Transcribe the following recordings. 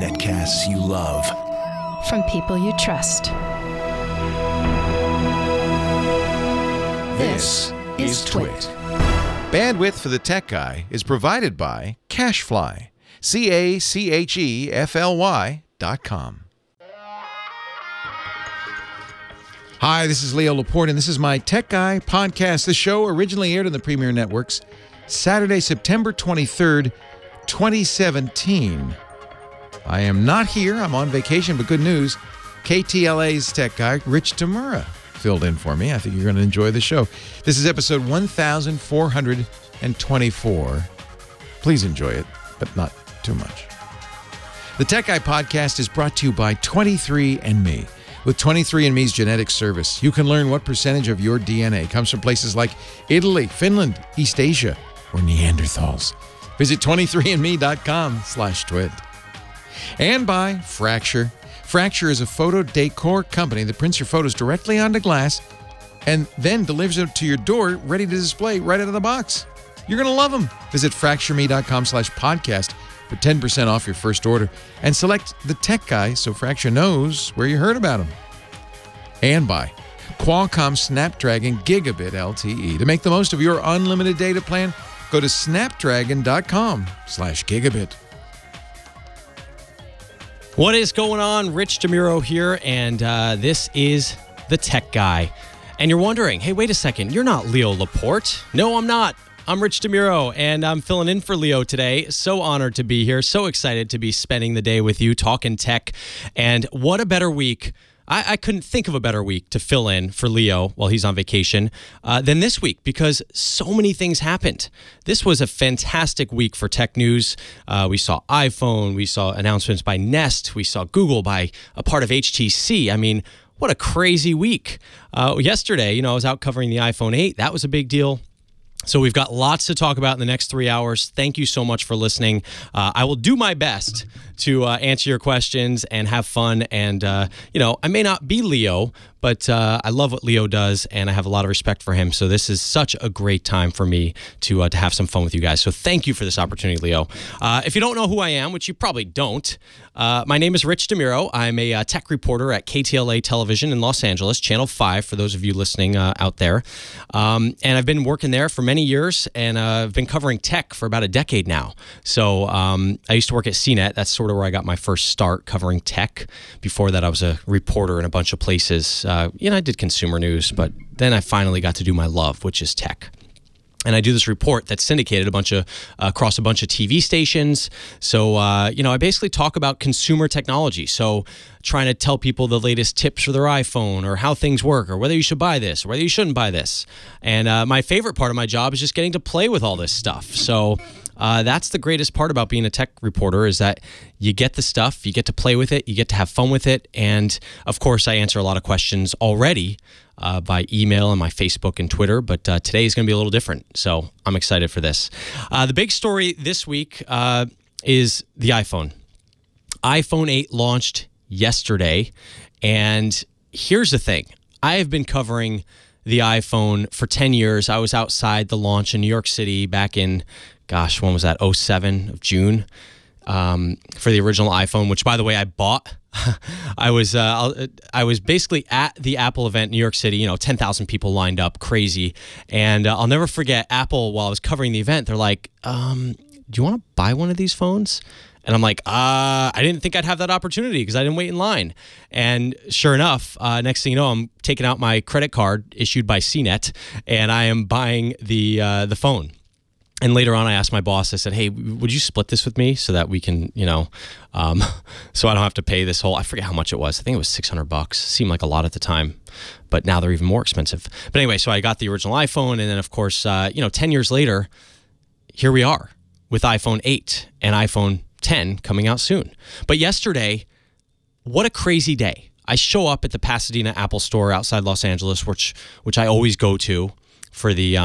Netcasts you love. From people you trust. This is Twit. Bandwidth for the Tech Guy is provided by CacheFly. CacheFly.com. Hi, this is Leo Laporte, and this is my Tech Guy podcast. The show originally aired on the Premier Networks Saturday, September 23rd, 2017. I am not here. I'm on vacation, but good news. KTLA's Tech Guy, Rich DeMuro, filled in for me. I think you're going to enjoy the show. This is episode 1424. Please enjoy it, but not too much. The Tech Guy podcast is brought to you by 23andMe. With 23andMe's genetic service, you can learn what percentage of your DNA comes from places like Italy, Finland, East Asia, or Neanderthals. Visit 23andme.com/twit. And by Fracture. Fracture is a photo decor company that prints your photos directly onto glass and then delivers it to your door ready to display right out of the box. You're going to love them. Visit fractureme.com/podcast for 10% off your first order and select the Tech Guy so Fracture knows where you heard about him. And by Qualcomm Snapdragon Gigabit LTE. To make the most of your unlimited data plan, go to snapdragon.com/gigabit. What is going on? Rich DeMuro here, and this is the Tech Guy. And you're wondering, hey, wait a second, you're not Leo Laporte. No, I'm not. I'm Rich DeMuro, and I'm filling in for Leo today. So honored to be here. So excited to be spending the day with you, talking tech. And what a better week. I couldn't think of a better week to fill in for Leo while he's on vacation than this week, because so many things happened. This was a fantastic week for tech news. We saw iPhone. We saw announcements by Nest. We saw Google by a part of HTC. I mean, what a crazy week. Yesterday, I was out covering the iPhone 8. That was a big deal. So we've got lots to talk about in the next 3 hours. Thank you so much for listening. I will do my best to answer your questions and have fun. And, I may not be Leo, but I love what Leo does, and I have a lot of respect for him. So this is such a great time for me to have some fun with you guys. So thank you for this opportunity, Leo. If you don't know who I am, which you probably don't, my name is Rich DeMuro. I'm a tech reporter at KTLA Television in Los Angeles, Channel 5, for those of you listening out there. And I've been working there for many years, and I've been covering tech for about a decade now. So I used to work at CNET. That's sort of where I got my first start covering tech. Before that, I was a reporter in a bunch of places. I did consumer news, but then I finally got to do my love, which is tech. And I do this report that's syndicated across a bunch of TV stations. So, I basically talk about consumer technology. So trying to tell people the latest tips for their iPhone, or how things work, or whether you should buy this, or whether you shouldn't buy this. And my favorite part of my job is just getting to play with all this stuff. So that's the greatest part about being a tech reporter, is that you get the stuff, you get to play with it, you get to have fun with it. And of course, I answer a lot of questions already by email and my Facebook and Twitter, but today is going to be a little different. So I'm excited for this. The big story this week is the iPhone. iPhone 8 launched yesterday. And here's the thing. I have been covering the iPhone for 10 years. I was outside the launch in New York City back in, when was that? 07 of June, for the original iPhone, which, by the way, I bought. I was basically at the Apple event in New York City, 10,000 people lined up, crazy. And I'll never forget Apple, while I was covering the event, they're like, do you want to buy one of these phones? And I'm like, I didn't think I'd have that opportunity because I didn't wait in line. And sure enough, next thing you know, I'm taking out my credit card issued by CNET, and I am buying the phone. And later on, I asked my boss, I said, hey, would you split this with me so that we can, so I don't have to pay this whole, I forget how much it was. I think it was $600. Seemed like a lot at the time, but now they're even more expensive. But anyway, so I got the original iPhone. And then, of course, 10 years later, here we are with iPhone 8 and iPhone 10 coming out soon. But yesterday, what a crazy day. I show up at the Pasadena Apple store outside Los Angeles, which I always go to for the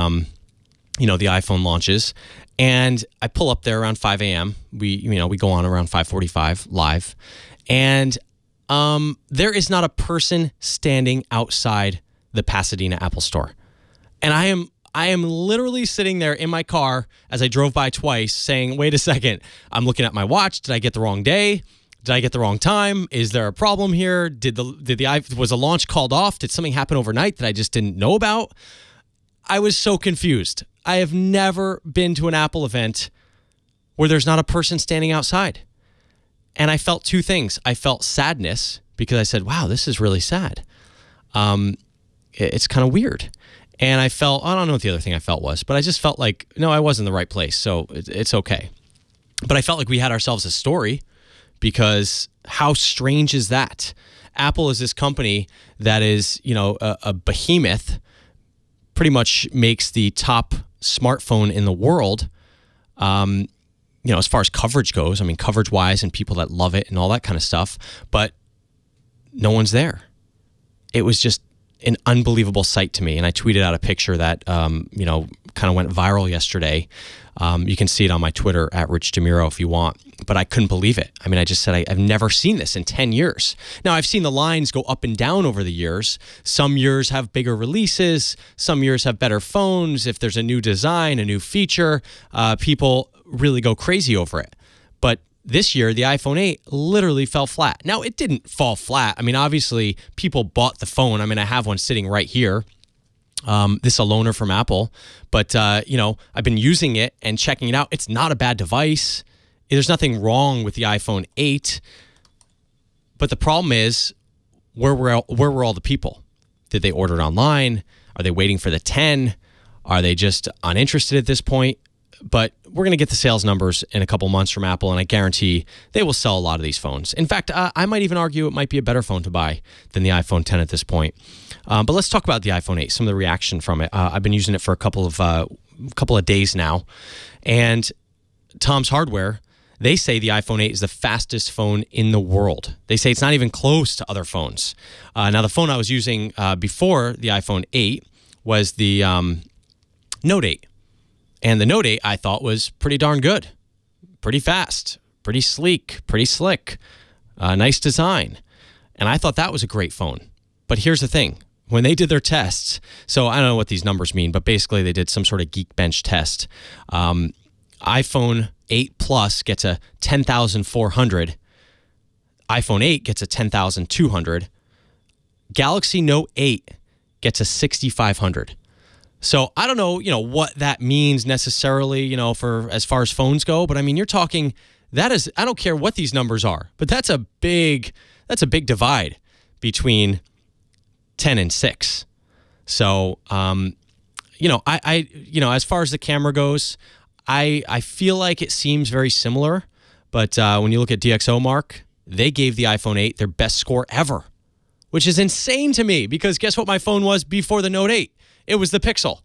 the iPhone launches, and I pull up there around 5 a.m. We go on around 5:45 live, and there is not a person standing outside the Pasadena Apple store. And I am literally sitting there in my car as I drove by twice saying, wait a second, I'm looking at my watch. Did I get the wrong day? Did I get the wrong time? Is there a problem here? Was a launch called off? Did something happen overnight that I just didn't know about? I was so confused. I have never been to an Apple event where there's not a person standing outside. And I felt two things. I felt sadness because I said, wow, this is really sad. It's kind of weird. And I don't know what the other thing I felt was, but I just felt like, no, I was in the right place. So it's okay. But I felt like we had ourselves a story, because how strange is that? Apple is this company that is, a behemoth, pretty much makes the top smartphone in the world, as far as coverage goes. I mean, coverage-wise and people that love it and all that kind of stuff. But no one's there. It was just an unbelievable sight to me. And I tweeted out a picture that, kind of went viral yesterday. You can see it on my Twitter at Rich DeMuro if you want. But I couldn't believe it. I mean, I just said I've never seen this in 10 years. Now, I've seen the lines go up and down over the years. Some years have bigger releases. Some years have better phones. If there's a new design, a new feature, people really go crazy over it. But this year, the iPhone 8 literally fell flat. Now, it didn't fall flat. I mean, obviously, people bought the phone. I mean, I have one sitting right here. This a loaner from Apple. But, I've been using it and checking it out. It's not a bad device. There's nothing wrong with the iPhone 8. But the problem is, where were all the people? Did they order it online? Are they waiting for the 10? Are they just uninterested at this point? But we're going to get the sales numbers in a couple months from Apple, and I guarantee they will sell a lot of these phones. In fact, I might even argue it might be a better phone to buy than the iPhone 10 at this point. But let's talk about the iPhone 8, some of the reaction from it. I've been using it for a couple of days now, and Tom's Hardware, they say the iPhone 8 is the fastest phone in the world. They say it's not even close to other phones. Now, the phone I was using before the iPhone 8 was the Note 8. And the Note 8, I thought, was pretty darn good. Pretty fast, pretty sleek, pretty slick, nice design. And I thought that was a great phone. But here's the thing. When they did their tests, so I don't know what these numbers mean, but basically they did some sort of Geekbench test. iPhone 8 Plus gets a 10,400. iPhone 8 gets a 10,200. Galaxy Note 8 gets a 6,500. So I don't know, what that means necessarily, for as far as phones go. But I mean, you're talking, that is, I don't care what these numbers are, but that's a big divide between 10 and 6. So, as far as the camera goes, I feel like it seems very similar. But when you look at DxOMark, they gave the iPhone 8 their best score ever, which is insane to me because guess what my phone was before the Note 8? It was the Pixel.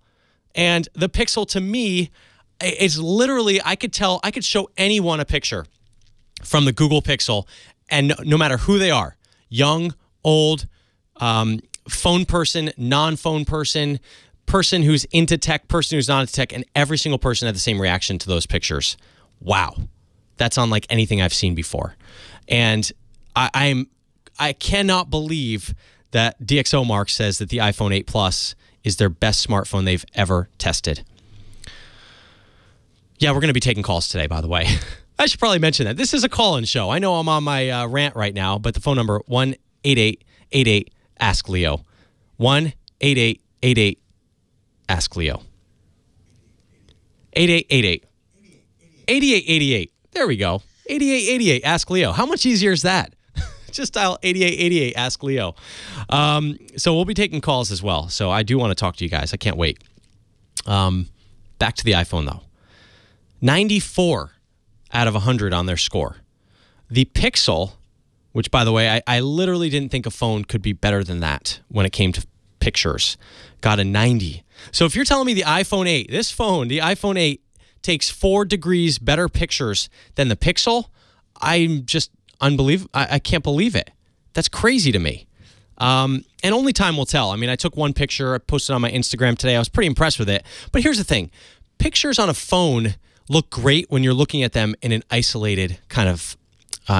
And the Pixel to me is literally, I could show anyone a picture from the Google Pixel, and no matter who they are, young, old, phone person, non-phone person, person who's into tech, person who's not into tech, and every single person had the same reaction to those pictures. Wow. That's unlike anything I've seen before. And I cannot believe that DxOMark says that the iPhone 8 Plus is their best smartphone they've ever tested. Yeah, we're going to be taking calls today, by the way. I should probably mention that. This is a call-in show. I know I'm on my rant right now, but the phone number, 1-8888-ASK-LEO. 1-8888-ASK-LEO. 8888. 8888. There we go. 8888, Ask Leo. How much easier is that? Just dial 8888, Ask Leo. So we'll be taking calls as well. So I do want to talk to you guys. I can't wait. Back to the iPhone, though. 94 out of 100 on their score. The Pixel, which, by the way, I literally didn't think a phone could be better than that when it came to pictures, got a 90. So if you're telling me the iPhone 8, this phone, the iPhone 8, takes 4 degrees better pictures than the Pixel, I'm just unbelievable. I can't believe it. That's crazy to me. And only time will tell. I mean, I took one picture, I posted on my Instagram today. I was pretty impressed with it. But here's the thing. Pictures on a phone look great when you're looking at them in an isolated kind of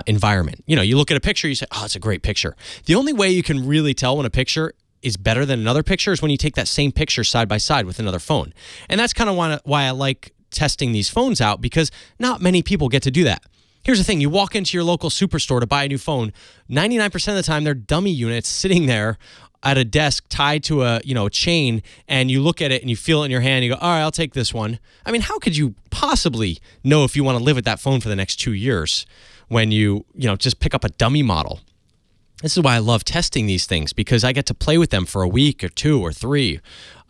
environment. You know, you look at a picture, you say, oh, it's a great picture. The only way you can really tell when a picture is better than another picture is when you take that same picture side by side with another phone. And that's kind of why I like testing these phones out, because not many people get to do that. Here's the thing. You walk into your local superstore to buy a new phone. 99% of the time, they're dummy units sitting there at a desk tied to a chain, and you look at it and you feel it in your hand and you go, all right, I'll take this one. I mean, how could you possibly know if you want to live with that phone for the next 2 years when you just pick up a dummy model? This is why I love testing these things, because I get to play with them for a week or 2 or 3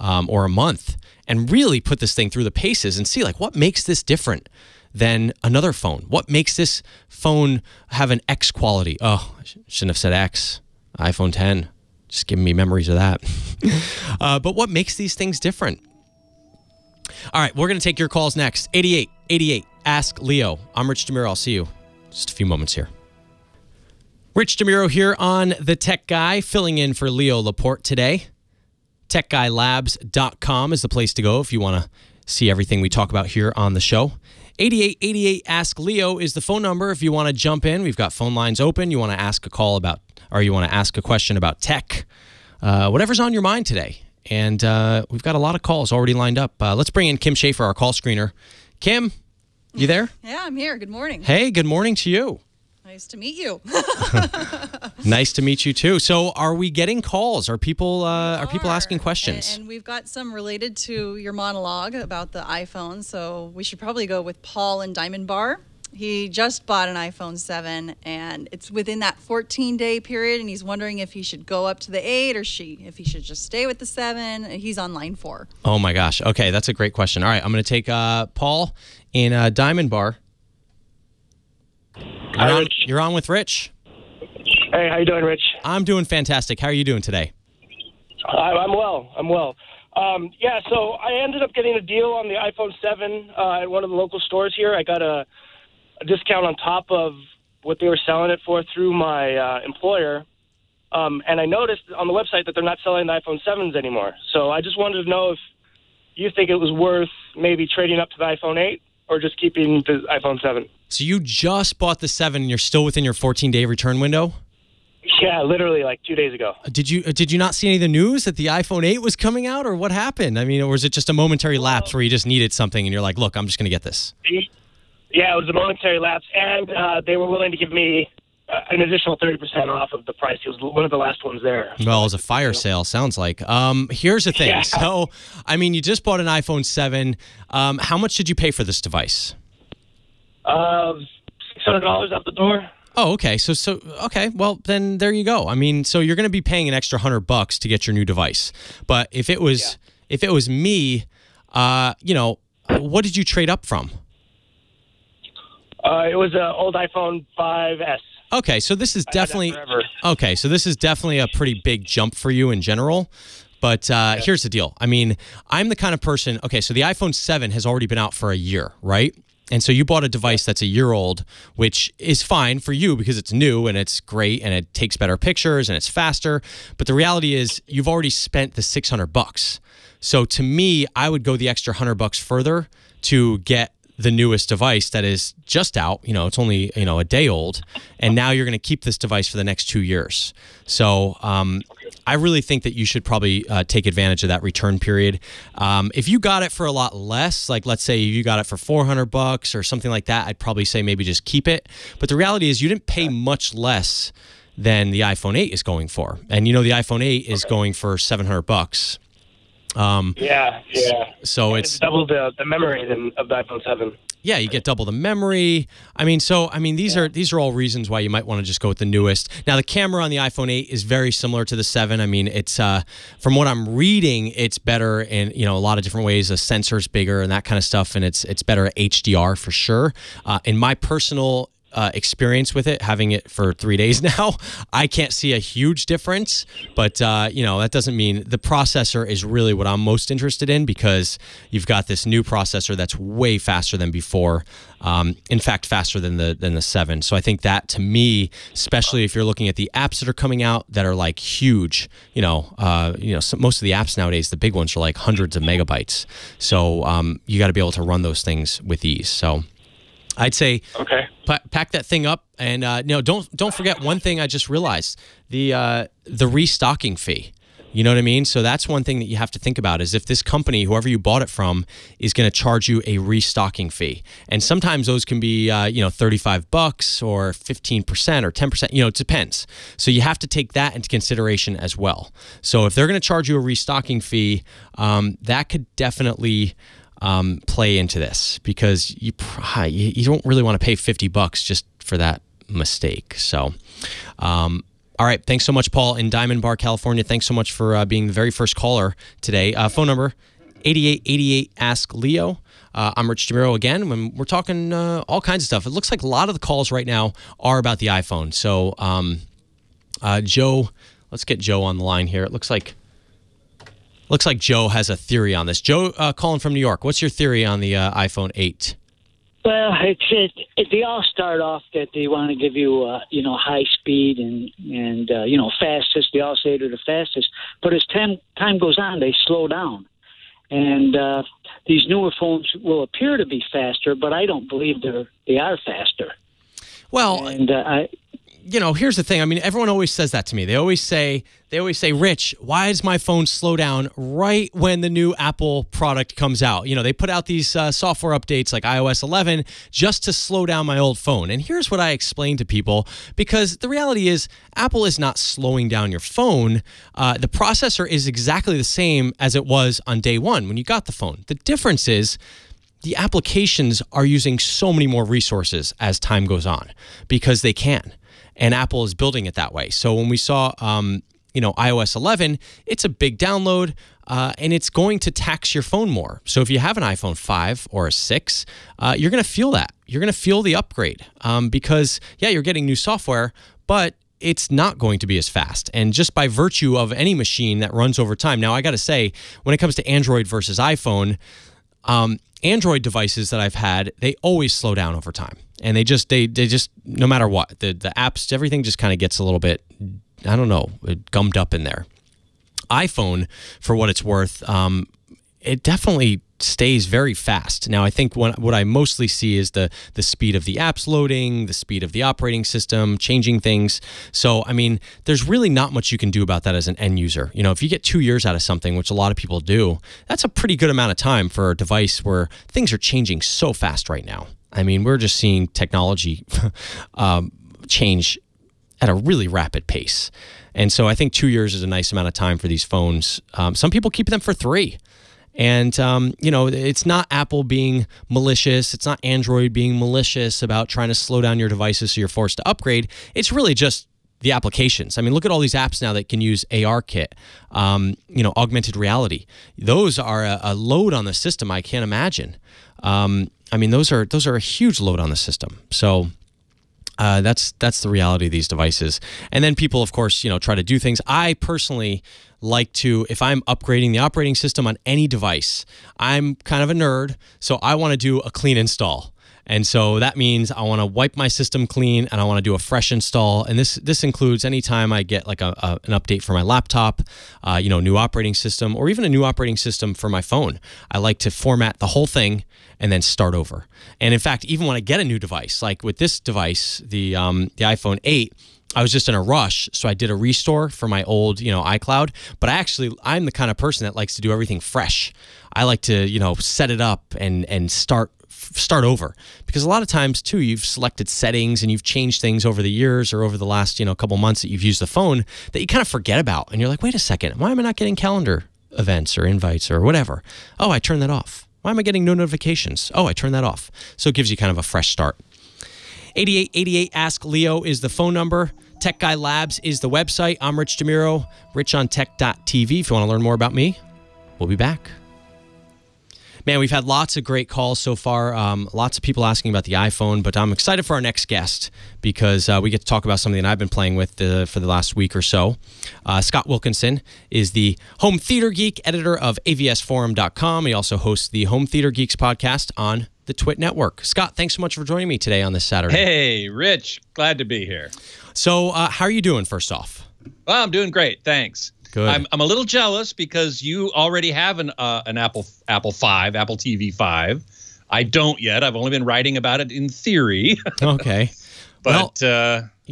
or a month and really put this thing through the paces and see, like, what makes this different than another phone? What makes this phone have an X quality? Oh, I shouldn't have said X. iPhone 10. Just giving me memories of that. But what makes these things different? All right, we're going to take your calls next. 8888, Ask Leo. I'm Rich DeMuro. I'll see you in just a few moments here. Rich DeMuro here on The Tech Guy, filling in for Leo Laporte today. TechGuyLabs.com is the place to go if you want to see everything we talk about here on the show. 8888 Ask Leo is the phone number if you want to jump in. We've got phone lines open. You want to ask a call about, or you want to ask a question about tech, whatever's on your mind today. And we've got a lot of calls already lined up. Let's bring in Kim Schaefer, our call screener. Kim, you there? Yeah, I'm here. Good morning. Hey, good morning to you. Nice to meet you. Nice to meet you too. So, are we getting calls? Are people asking questions? And we've got some related to your monologue about the iPhone. So we should probably go with Paul in Diamond Bar. He just bought an iPhone 7, and it's within that 14-day period, and he's wondering if he should go up to the 8 or if he should just stay with the 7. He's on line 4. Oh my gosh. Okay, that's a great question. All right, I'm going to take Paul in Diamond Bar. You're on with Rich. Hey, how you doing, Rich? I'm doing fantastic. How are you doing today? I'm well. So I ended up getting a deal on the iPhone 7 at one of the local stores here. I got a discount on top of what they were selling it for through my employer. And I noticed on the website that they're not selling the iPhone 7s anymore. So I just wanted to know if you think it was worth maybe trading up to the iPhone 8 or just keeping the iPhone 7. So you just bought the 7 and you're still within your 14-day return window? Yeah, literally like 2 days ago. Did you not see any of the news that the iPhone 8 was coming out, or what happened? I mean, or was it just a momentary lapse where you just needed something and you're like, look, I'm just going to get this? Yeah, it was a momentary lapse, and they were willing to give me an additional 30% off of the price. It was one of the last ones there. Well, it was a fire sale, sounds like. Here's the thing. Yeah. So, I mean, you just bought an iPhone 7. How much did you pay for this device? $600 out the door. Oh, okay. Okay. Well, then there you go. I mean, so you're going to be paying an extra $100 to get your new device. But if it was me, what did you trade up from? It was an old iPhone 5S. Okay, so this is definitely a pretty big jump for you in general. But here's the deal. I mean, I'm the kind of person. Okay, so the iPhone 7 has already been out for a year, right? And so you bought a device that's a year old, which is fine for you because it's new and it's great and it takes better pictures and it's faster. But the reality is you've already spent the $600. So to me, I would go the extra $100 further to get the newest device that is just out. It's only, a day old. And now you're going to keep this device for the next 2 years. So I really think that you should probably take advantage of that return period. If you got it for a lot less, like let's say you got it for $400 or something like that, I'd probably say maybe just keep it. But the reality is you didn't pay much less than the iPhone 8 is going for. And the iPhone 8 is going for $700. Yeah. So it's double the memory of the iPhone 7. Yeah, you get double the memory. These are all reasons why you might want to just go with the newest. Now, the camera on the iPhone 8 is very similar to the 7. I mean, it's from what I'm reading, it's better in a lot of different ways. The sensor's bigger and that kind of stuff, and it's better at HDR for sure. In my personal experience with it, having it for 3 days now, I can't see a huge difference, but that doesn't mean the processor is really what I'm most interested in, because you've got this new processor that's way faster than before. In fact, faster than the 7. So I think that, to me, especially if you're looking at the apps that are coming out that are like huge, most of the apps nowadays, the big ones are like hundreds of megabytes. So you got to be able to run those things with ease. So I'd say pack that thing up, and don't forget one thing I just realized: the restocking fee. You know what I mean? So that's one thing that you have to think about is if this company, whoever you bought it from, is going to charge you a restocking fee. And sometimes those can be, $35 or 15% or 10%, it depends. So you have to take that into consideration as well. So if they're going to charge you a restocking fee, that could definitely play into this because you don't really want to pay $50 just for that mistake. So, all right. Thanks so much, Paul, in Diamond Bar, California. Thanks so much for being the very first caller today. Phone number, 8888 Ask Leo. I'm Rich DeMuro again. When we're talking all kinds of stuff. It looks like a lot of the calls right now are about the iPhone. So, Joe, let's get Joe on the line here. It looks like Joe has a theory on this. Joe, calling from New York. What's your theory on the iPhone 8? Well, they all start off that they want to give you, high speed and fastest. They all say they're the fastest. But as time goes on, they slow down. And these newer phones will appear to be faster, but I don't believe they are faster. Well, and here's the thing. I mean, everyone always says that to me. They always say, Rich, why does my phone slow down right when the new Apple product comes out? They put out these software updates like iOS 11 just to slow down my old phone. And here's what I explain to people, because the reality is Apple is not slowing down your phone. The processor is exactly the same as it was on day one when you got the phone. The difference is the applications are using so many more resources as time goes on because they can. And Apple is building it that way. So when we saw, iOS 11, it's a big download, and it's going to tax your phone more. So if you have an iPhone 5 or a 6, you're going to feel that. You're going to feel the upgrade because, you're getting new software, but it's not going to be as fast. And just by virtue of any machine that runs over time. Now, I got to say, when it comes to Android versus iPhone, Android devices that I've had, they always slow down over time. And they just no matter what, the apps, everything just kind of gets a little bit, I don't know, gummed up in there. iPhone, for what it's worth, it definitely stays very fast. Now, I think what I mostly see is the speed of the apps loading, the speed of the operating system, changing things. So, I mean, there's really not much you can do about that as an end user. If you get 2 years out of something, which a lot of people do, that's a pretty good amount of time for a device where things are changing so fast right now. I mean, we're just seeing technology change at a really rapid pace. And so I think 2 years is a nice amount of time for these phones. Some people keep them for 3. And, it's not Apple being malicious. It's not Android being malicious about trying to slow down your devices so you're forced to upgrade. It's really just the applications. I mean, look at all these apps now that can use ARKit, augmented reality. Those are a load on the system I can't imagine. Those are a huge load on the system. So that's the reality of these devices. And then people, of course, try to do things. I personally like to, if I'm upgrading the operating system on any device, I'm kind of a nerd, so I want to do a clean install. And so that means I want to wipe my system clean and I want to do a fresh install. And this includes anytime I get like an update for my laptop, new operating system, or even a new operating system for my phone. I like to format the whole thing and then start over. And in fact, even when I get a new device, like with this device, the iPhone 8, I was just in a rush, so I did a restore for my old, iCloud. But I'm the kind of person that likes to do everything fresh. I like to, set it up and start over, because a lot of times too, you've selected settings and you've changed things over the years or over the last, couple months that you've used the phone that you kind of forget about. And you're like, wait a second, why am I not getting calendar events or invites or whatever? Oh, I turned that off. Why am I getting no notifications? Oh, I turned that off. So it gives you kind of a fresh start. 8888 Ask Leo is the phone number. Tech Guy Labs is the website. I'm Rich DeMuro, richontech.tv. If you want to learn more about me, we'll be back. Man, we've had lots of great calls so far. Lots of people asking about the iPhone, but I'm excited for our next guest because we get to talk about something that I've been playing with for the last week or so. Scott Wilkinson is the Home Theater Geek, editor of avsforum.com. He also hosts the Home Theater Geeks podcast on the Twit Network. Scott, thanks so much for joining me today on this Saturday. Hey, Rich. Glad to be here. So how are you doing, first off? Well, I'm doing great. Thanks. Good. I'm a little jealous because you already have an Apple TV 5. I don't yet. I've only been writing about it in theory. Okay. But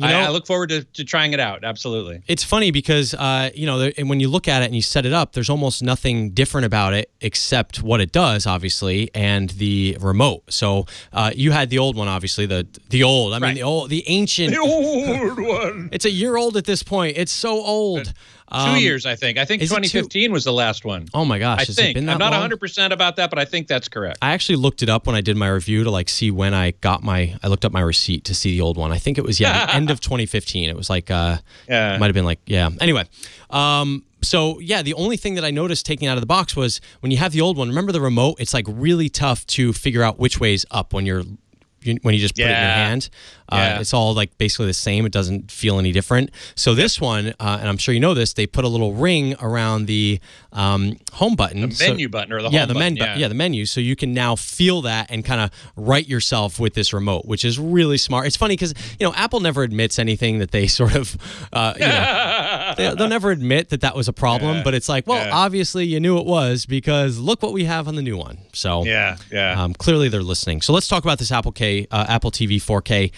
I look forward to trying it out. Absolutely. It's funny because, and when you look at it and you set it up, there's almost nothing different about it except what it does, obviously, and the remote. So you had the old one, obviously, the ancient. The old one. It's a year old at this point. It's so old. 2 years, I think. I think 2015 was the last one. Oh my gosh! Has it been that long? I'm not 100% about that, but I think that's correct. I actually looked it up when I did my review to see when I looked up my receipt to see the old one. I think it was the end of 2015. It was might have been anyway. So yeah, the only thing that I noticed taking out of the box was when you have the old one. Remember the remote? It's really tough to figure out which way is up when you just put it in your hand. It's all basically the same. It doesn't feel any different. So this one, and I'm sure you know this, they put a little ring around the home button. The menu button or the home button. The menu. So you can now feel that and kind of write yourself with this remote, which is really smart. It's funny because, Apple never admits anything that they sort of, they'll never admit that was a problem, but it's obviously you knew it was because look what we have on the new one. So clearly they're listening. So let's talk about this Apple TV 4K.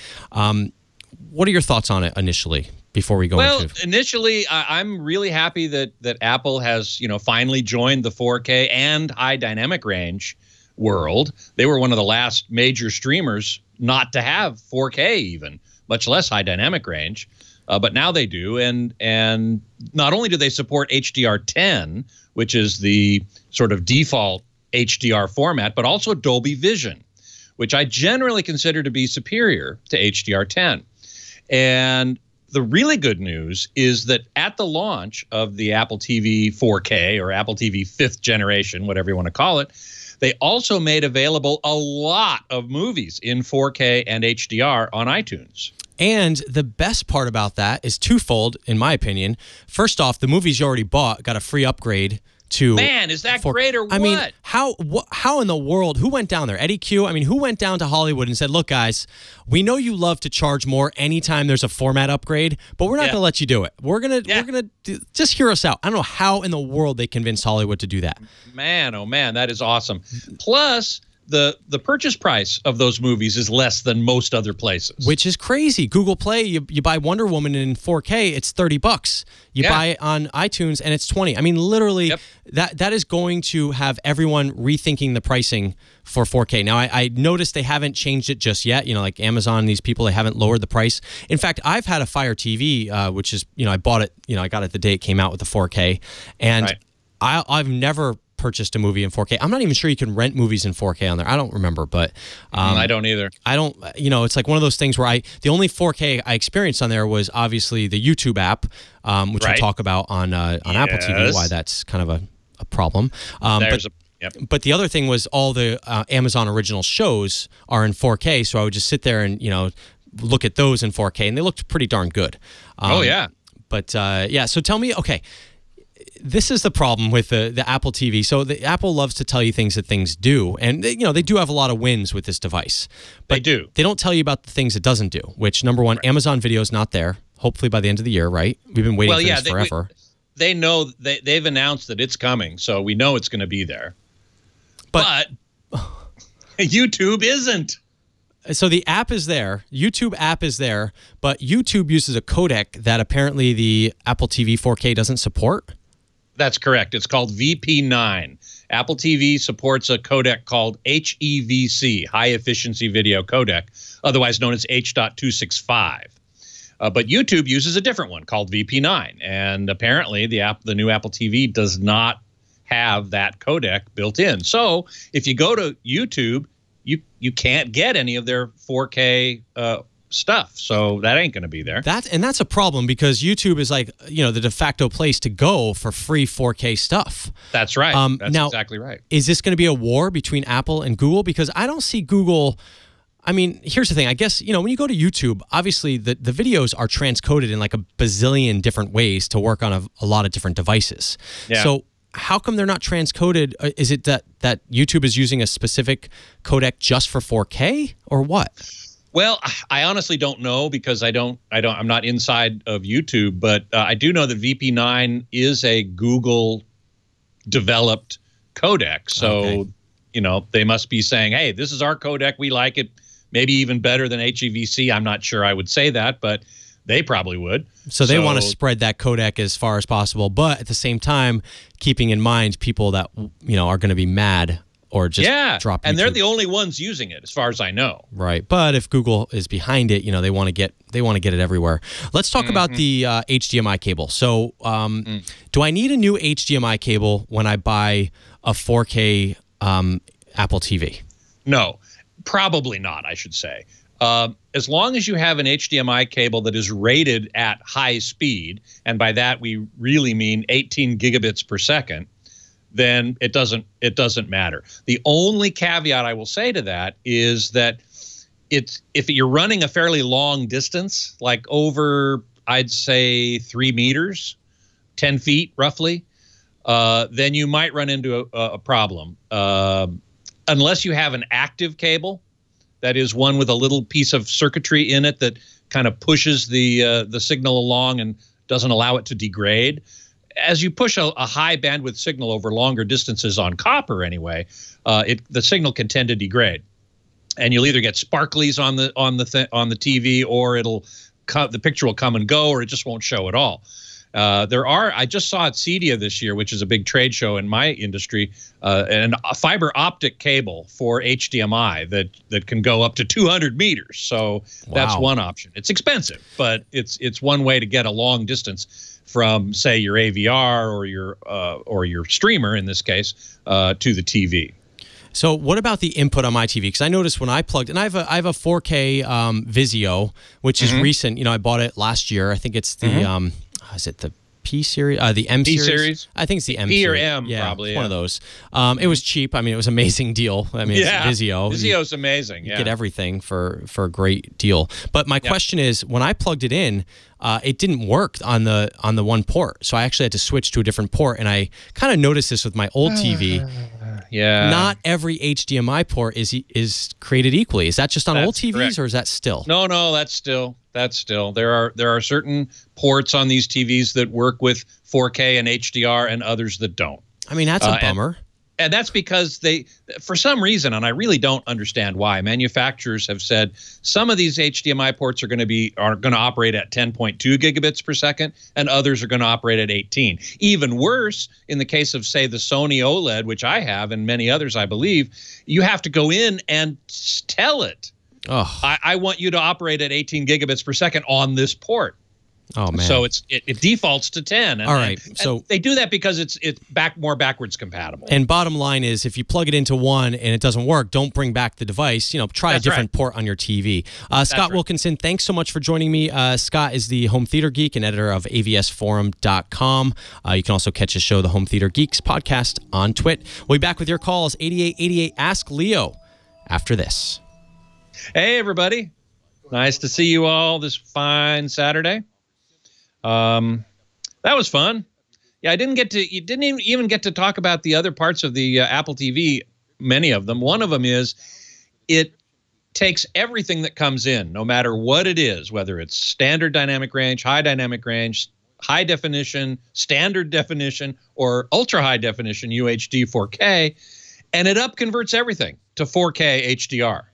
What are your thoughts on it initially before we go into? Well, initially, I'm really happy that Apple has, finally joined the 4K and high dynamic range world. They were one of the last major streamers not to have 4K even, much less high dynamic range. But now they do. And not only do they support HDR10, which is the sort of default HDR format, but also Dolby Vision, which I generally consider to be superior to HDR10. And the really good news is that at the launch of the Apple TV 4K or Apple TV 5th generation, whatever you want to call it, they also made available a lot of movies in 4K and HDR on iTunes. And the best part about that is twofold, in my opinion. First off, the movies you already bought got a free upgrade to. Man, is that great or what? I mean, how in the world? Who went down there? Eddie Q. I mean, who went down to Hollywood and said, "Look, guys, we know you love to charge more anytime there's a format upgrade, but we're not going to let you do it. We're gonna just hear us out." I don't know how in the world they convinced Hollywood to do that. Man, oh man, that is awesome. Plus, the purchase price of those movies is less than most other places, which is crazy. Google Play, you buy Wonder Woman in 4K, it's $30. You buy it on iTunes and it's $20. I mean, literally, that is going to have everyone rethinking the pricing for 4K. Now, I noticed they haven't changed it just yet. Like Amazon, these people, they haven't lowered the price. In fact, I've had a Fire TV, which is, I bought it, I got it the day it came out with the 4K, and I've never purchased a movie in 4K. I'm not even sure you can rent movies in 4K on there. I don't remember, but I don't either. I don't, it's like one of those things where the only 4K I experienced on there was obviously the YouTube app, which we'll talk about on Apple TV, why that's kind of a problem. But the other thing was all the Amazon original shows are in 4K, so I would just sit there and, look at those in 4K, and they looked pretty darn good. But so tell me, okay, this is the problem with the Apple TV. So the Apple loves to tell you things that things do, and they do have a lot of wins with this device. But they do. They don't tell you about the things it doesn't do. Which, number one, Amazon Video is not there. Hopefully by the end of the year, right? We've been waiting for this forever. They know they've announced that it's coming, so we know it's going to be there. But YouTube isn't. So the app is there. YouTube app is there, but YouTube uses a codec that apparently the Apple TV 4K doesn't support. That's correct. It's called VP9. Apple TV supports a codec called HEVC, High Efficiency Video Codec, otherwise known as H.265. But YouTube uses a different one called VP9, and apparently the new Apple TV does not have that codec built in. So if you go to YouTube, you can't get any of their 4K stuff, so that ain't going to be there. That's a problem because YouTube is like the de facto place to go for free 4K stuff. That's right. That's exactly right. Is this going to be a war between Apple and Google? Because I don't see Google. I mean, here's the thing. I guess when you go to YouTube, obviously the videos are transcoded in like a bazillion different ways to work on a lot of different devices. Yeah. So how come they're not transcoded? Is it that YouTube is using a specific codec just for 4K or what? Well, I honestly don't know because I'm not inside of YouTube, but I do know that VP9 is a Google developed codec. So, they must be saying, hey, this is our codec. We like it maybe even better than HEVC. I'm not sure I would say that, but they probably would. So they want to spread that codec as far as possible, but at the same time, keeping in mind people that are going to be mad or just drop YouTube. And they're the only ones using it, as far as I know. Right, but if Google is behind it, they want to get it everywhere. Let's talk about the HDMI cable. So, do I need a new HDMI cable when I buy a 4K Apple TV? No, probably not. I should say. As long as you have an HDMI cable that is rated at high speed, and by that we really mean 18 gigabits per second, then it doesn't matter. The only caveat I will say to that is that if you're running a fairly long distance, like over, I'd say 3 meters, 10 feet roughly, then you might run into a problem. Unless you have an active cable, that is one with a little piece of circuitry in it that kind of pushes the signal along and doesn't allow it to degrade. As you push a high bandwidth signal over longer distances on copper, anyway, the signal can tend to degrade, and you'll either get sparklies on the TV, or the picture will come and go, or it just won't show at all. I just saw at CEDIA this year, which is a big trade show in my industry, a fiber optic cable for HDMI that can go up to 200 meters. So that's one option. It's expensive, but it's one way to get a long distance from, say, your AVR or your streamer, in this case, to the TV. So what about the input on my TV? Because I noticed when I plugged, and I have a 4K Vizio, which is recent. I bought it last year. I think it's the is it the P series? The M series? I think it's the M P series. or M, yeah, probably. One of those. It was cheap. I mean, it was an amazing deal. I mean, it's Vizio. Vizio's amazing. You get everything for a great deal. But my question is, when I plugged it in, it didn't work on the one port. So I actually had to switch to a different port. And I kind of noticed this with my old TV. Not every HDMI port is created equally. Is that just on old TVs, correct, or is that still? No, that's still. There are certain ports on these TVs that work with 4K and HDR, and others that don't. I mean, that's a bummer. And that's because for some reason, and I really don't understand why, manufacturers have said some of these HDMI ports are going to operate at 10.2 gigabits per second, and others are going to operate at 18. Even worse, in the case of, say, the Sony OLED, which I have, and many others, I believe, you have to go in and tell it, I want you to operate at 18 gigabits per second on this port. Oh, man. So it defaults to 10. All right. So they do that because it's more backwards compatible. And bottom line is, if you plug it into one and it doesn't work, don't bring back the device. Try a different port on your TV. Scott Wilkinson, thanks so much for joining me. Scott is the Home Theater Geek and editor of avsforum.com. You can also catch his show, the Home Theater Geeks podcast, on Twit. We'll be back with your calls, 8888 Ask Leo, after this. Hey, everybody. Nice to see you all this fine Saturday. That was fun. Yeah, you didn't even get to talk about the other parts of the Apple TV, many of them. One of them is it takes everything that comes in, no matter what it is, whether it's standard dynamic range, high dynamic range, high definition, standard definition, or ultra high definition UHD 4K, and it upconverts everything to 4K HDR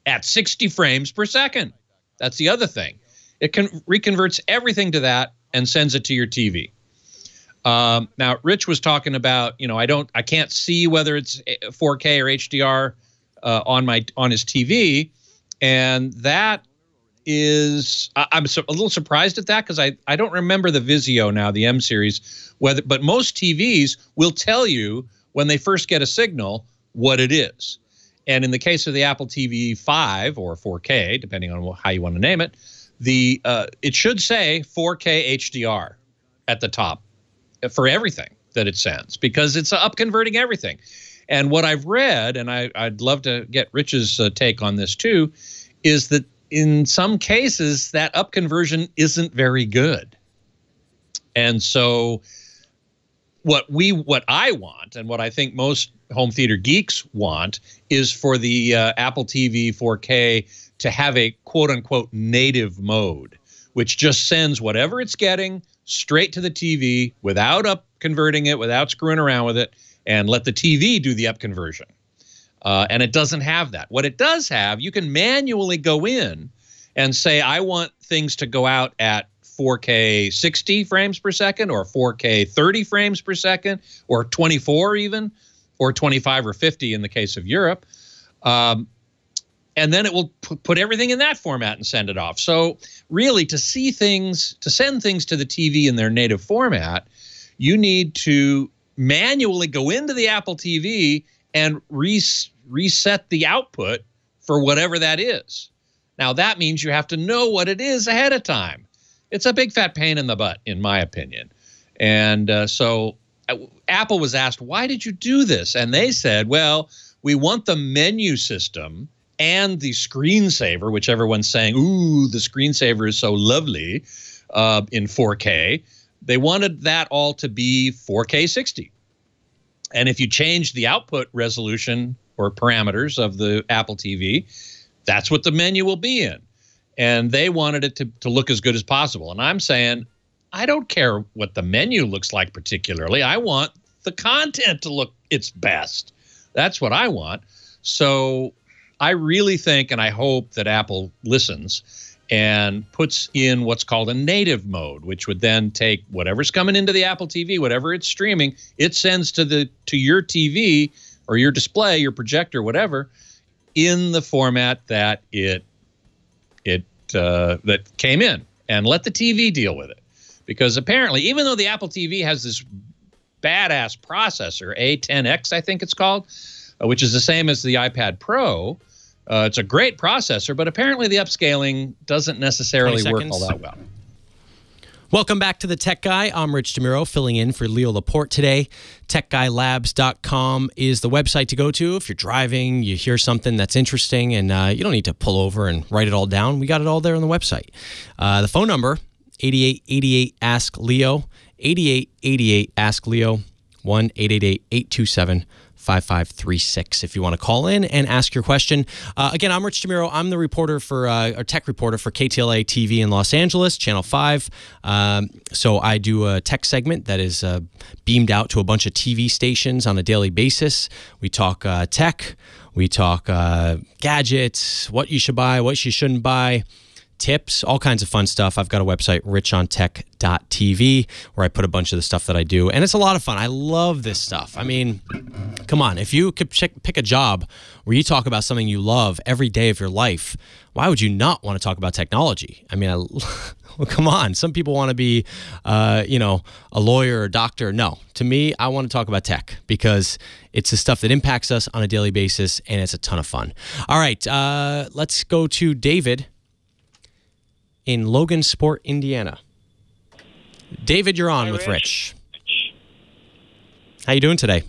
at 60 frames per second. That's the other thing. It reconverts everything to that and sends it to your TV. Now, Rich was talking about, I can't see whether it's 4K or HDR on his TV, and that is, I'm a little surprised at that, because I don't remember the Vizio now, the M series, but most TVs will tell you when they first get a signal what it is. And in the case of the Apple TV 5 or 4K, depending on how you want to name it, it should say 4K HDR at the top for everything that it sends, because it's upconverting everything. And what I've read, and I'd love to get Rich's take on this too, is that in some cases that upconversion isn't very good. And so what I want, and what I think most home theater geeks want, is for the Apple TV 4K to have a quote-unquote native mode, which just sends whatever it's getting straight to the TV without upconverting it, without screwing around with it, and let the TV do the upconversion. And it doesn't have that. What it does have, you can manually go in and say, I want things to go out at 4K 60 frames per second, or 4K 30 frames per second, or 24 even, or 25 or 50 in the case of Europe. And then it will put everything in that format and send it off. So really, to see things, to send things to the TV in their native format, you need to manually go into the Apple TV and reset the output for whatever that is. Now, that means you have to know what it is ahead of time. It's a big fat pain in the butt, in my opinion. And so Apple was asked, why did you do this? And they said, well, we want the menu system and the screensaver, which everyone's saying, ooh, the screensaver is so lovely in 4K. They wanted that all to be 4K 60. And if you change the output resolution or parameters of the Apple TV, that's what the menu will be in. And they wanted it to look as good as possible. And I'm saying, I don't care what the menu looks like particularly. I want the content to look its best. That's what I want. So I really think, and I hope that Apple listens and puts in what's called a native mode, which would then take whatever's coming into the Apple TV, whatever it's streaming, it sends to your TV or your display, your projector, whatever, in the format that that came in, and let the TV deal with it. Because apparently, even though the Apple TV has this badass processor, A10X, I think it's called, which is the same as the iPad Pro, it's a great processor, but apparently the upscaling doesn't necessarily work all that well. Welcome back to The Tech Guy. I'm Rich DeMuro, filling in for Leo Laporte today. TechGuyLabs.com is the website to go to. If you're driving, you hear something that's interesting, and you don't need to pull over and write it all down. We got it all there on the website. The phone number, 8888-ASK-LEO, 8888-ASK-LEO, 1-888-827-5536 if you want to call in and ask your question. Again, I'm Rich DeMuro. I'm the reporter for our tech reporter for KTLA TV in Los Angeles, Channel 5. So I do a tech segment that is beamed out to a bunch of TV stations on a daily basis. We talk tech, we talk gadgets, what you should buy, what you shouldn't buy, tips, all kinds of fun stuff. I've got a website, richontech.tv, where I put a bunch of the stuff that I do, and it's a lot of fun. I love this stuff. I mean, come on, if you could pick a job where you talk about something you love every day of your life, why would you not want to talk about technology? I mean, well, come on. Some people want to be, a lawyer or doctor. No, to me, I want to talk about tech because it's the stuff that impacts us on a daily basis, and it's a ton of fun. All right, let's go to David in Logansport, Indiana. David, you're on with Rich. How you doing today?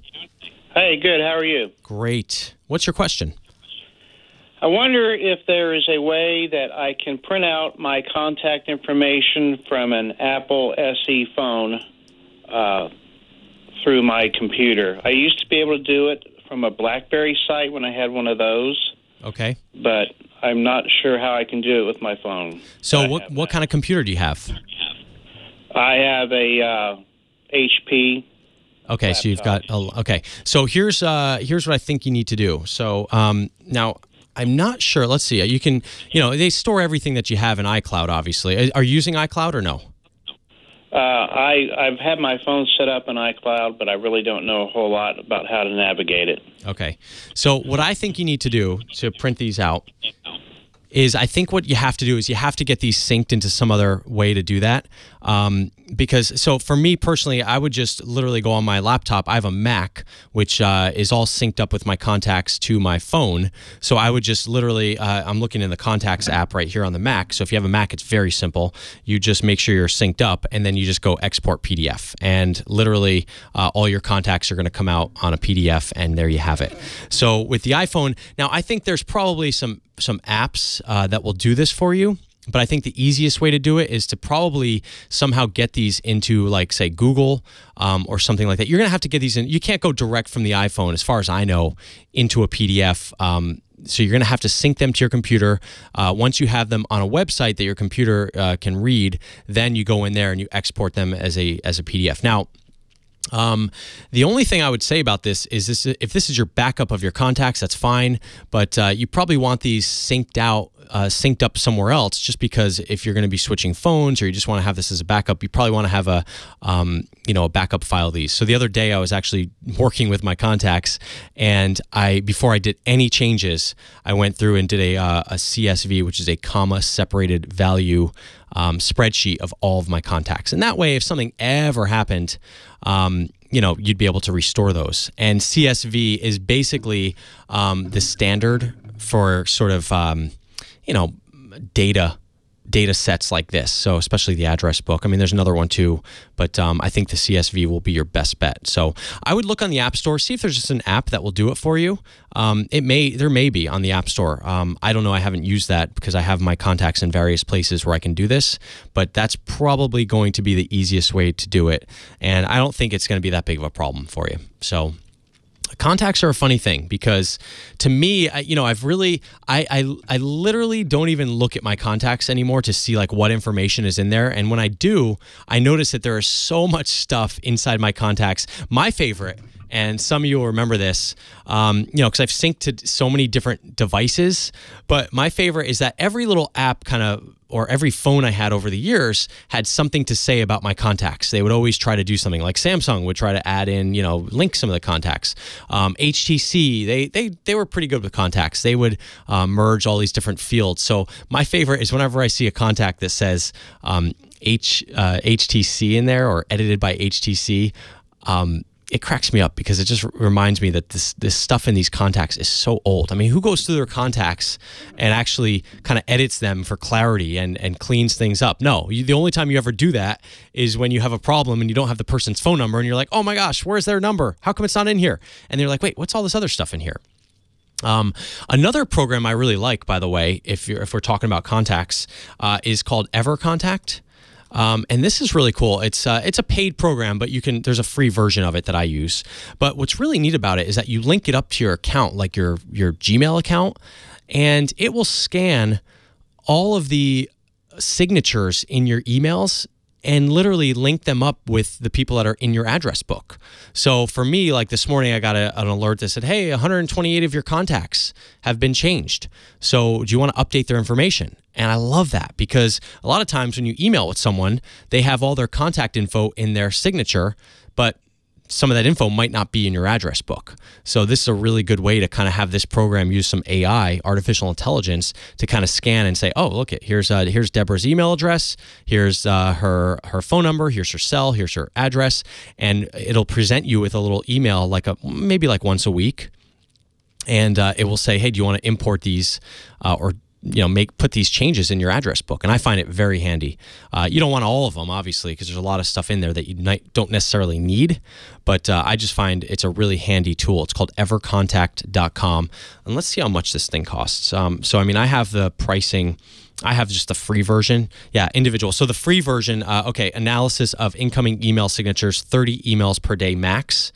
Hey, good. How are you? Great. What's your question? I wonder if there is a way that I can print out my contact information from an Apple SE phone through my computer. I used to be able to do it from a BlackBerry site when I had one of those. Okay. But I'm not sure how I can do it with my phone. So what kind of computer do you have? I have a HP. Okay, laptop. So you've got okay. So here's what I think you need to do. So now I'm not sure. Let's see. You can they store everything that you have in iCloud. Obviously, are you using iCloud or no? I've had my phone set up in iCloud, but I really don't know a whole lot about how to navigate it. Okay. So what I think you need to do to print these out is I think what you have to do is you have to get these synced into some other way to do that. Because for me personally, I would just literally go on my laptop. I have a Mac, which is all synced up with my contacts to my phone. So I would just literally, I'm looking in the contacts app right here on the Mac. So if you have a Mac, it's very simple. You just make sure you're synced up, and then you just go export PDF. And literally all your contacts are going to come out on a PDF, and there you have it. So with the iPhone, now I think there's probably some apps that will do this for you. But I think the easiest way to do it is to probably somehow get these into, like, say, Google or something like that. You're going to have to get these in. You can't go direct from the iPhone, as far as I know, into a PDF. So you're going to have to sync them to your computer. Once you have them on a website that your computer can read, then you go in there and you export them as a PDF. Now, the only thing I would say about this is if this is your backup of your contacts, that's fine, but you probably want these synced out synced up somewhere else, just because if you're going to be switching phones or you just want to have this as a backup, you probably want to have a backup file of these. So the other day I was actually working with my contacts, and before I did any changes, I went through and did a CSV, which is a comma separated value spreadsheet of all of my contacts. And that way, if something ever happened, you'd be able to restore those. And CSV is basically the standard for sort of, data sets like this. So especially the address book. I mean, there's another one too, but I think the CSV will be your best bet. So I would look on the App Store, see if there's just an app that will do it for you. There may be on the App Store. I don't know. I haven't used that because I have my contacts in various places where I can do this, but that's probably going to be the easiest way to do it. And I don't think it's going to be that big of a problem for you. So contacts are a funny thing because to me, I literally don't even look at my contacts anymore to see like what information is in there. And when I do, I notice that there is so much stuff inside my contacts. My favorite, and some of you will remember this, because I've synced to so many different devices, but my favorite is that every little app or every phone I had over the years had something to say about my contacts. They would always try to do something. Like Samsung would try to add in, link some of the contacts. HTC, they were pretty good with contacts. They would merge all these different fields. So my favorite is whenever I see a contact that says HTC in there or edited by HTC, it cracks me up because it just reminds me that this stuff in these contacts is so old. I mean, who goes through their contacts and actually kind of edits them for clarity and cleans things up? No, the only time you ever do that is when you have a problem and you don't have the person's phone number and you're like, oh my gosh, where's their number? How come it's not in here? And they're like, wait, what's all this other stuff in here? Another program I really like, by the way, if we're talking about contacts, is called EverContact. And this is really cool. It's a paid program, but there's a free version of it that I use. But what's really neat about it is that you link it up to your account, like your Gmail account, and it will scan all of the signatures in your emails and literally link them up with the people that are in your address book. So for me, like this morning, I got an alert that said, hey, 128 of your contacts have been changed. So do you want to update their information? And I love that because a lot of times when you email with someone, they have all their contact info in their signature, but some of that info might not be in your address book. So this is a really good way to kind of have this program use some AI, artificial intelligence, to kind of scan and say, oh, look, here's Deborah's email address, here's her phone number, here's her cell, here's her address, and it'll present you with a little email maybe once a week, and it will say, hey, do you want to import these or put these changes in your address book? And I find it very handy. You don't want all of them, obviously, because there's a lot of stuff in there that you don't necessarily need, but I just find it's a really handy tool. It's called evercontact.com. And let's see how much this thing costs. So, I mean, I have the pricing. I have just the free version. Yeah, individual. So the free version, analysis of incoming email signatures, 30 emails per day max.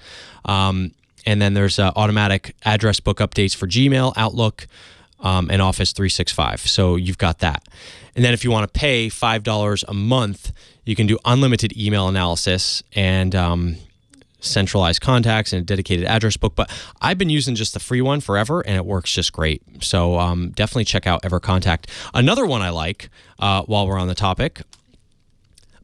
And then there's automatic address book updates for Gmail, Outlook, and Office 365. So you've got that. And then if you want to pay $5 a month, you can do unlimited email analysis and centralized contacts and a dedicated address book. But I've been using just the free one forever, and it works just great. So definitely check out EverContact. Another one I like, while we're on the topic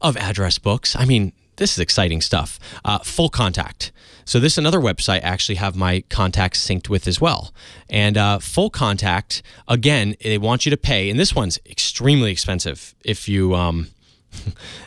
of address books, I mean, this is exciting stuff. Full Contact. So this is another website I actually have my contacts synced with as well. And Full Contact, again, they want you to pay, and this one's extremely expensive if you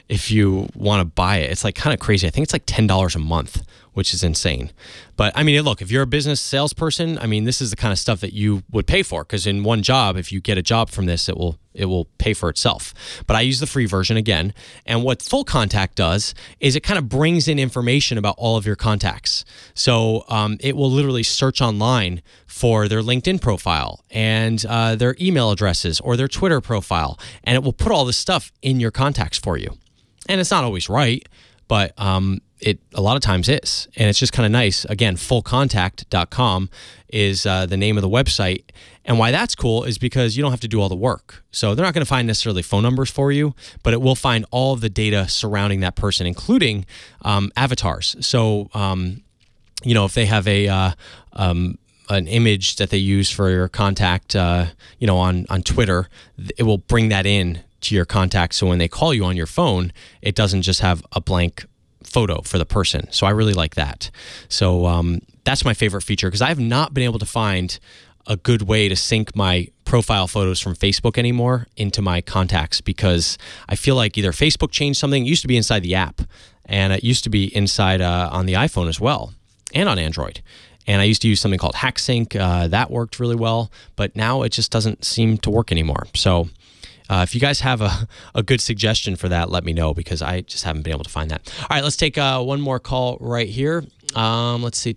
if you want to buy it. It's like kind of crazy. I think it's like $10 a month, which is insane. But I mean, look, if you're a business salesperson, I mean, this is the kind of stuff that you would pay for, because in one job, if you get a job from this, it will pay for itself. But I use the free version again. And what Full Contact does is it kind of brings in information about all of your contacts. So it will literally search online for their LinkedIn profile and their email addresses or their Twitter profile. And it will put all this stuff in your contacts for you. And it's not always right, but it a lot of times is. And it's just kind of nice. Again, fullcontact.com is the name of the website. And why that's cool is because you don't have to do all the work. So they're not going to find necessarily phone numbers for you, but it will find all of the data surrounding that person, including avatars. So, if they have a an image that they use for your contact, on Twitter, it will bring that in to your contact. So when they call you on your phone, it doesn't just have a blank photo for the person. So I really like that. So that's my favorite feature, because I have not been able to find a good way to sync my profile photos from Facebook anymore into my contacts, because I feel like either Facebook changed something. It used to be inside the app, and it used to be inside on the iPhone as well, and on Android. And I used to use something called HackSync. That worked really well, but now it just doesn't seem to work anymore. So if you guys have a good suggestion for that, let me know, because I just haven't been able to find that. All right, let's take one more call right here. Let's see.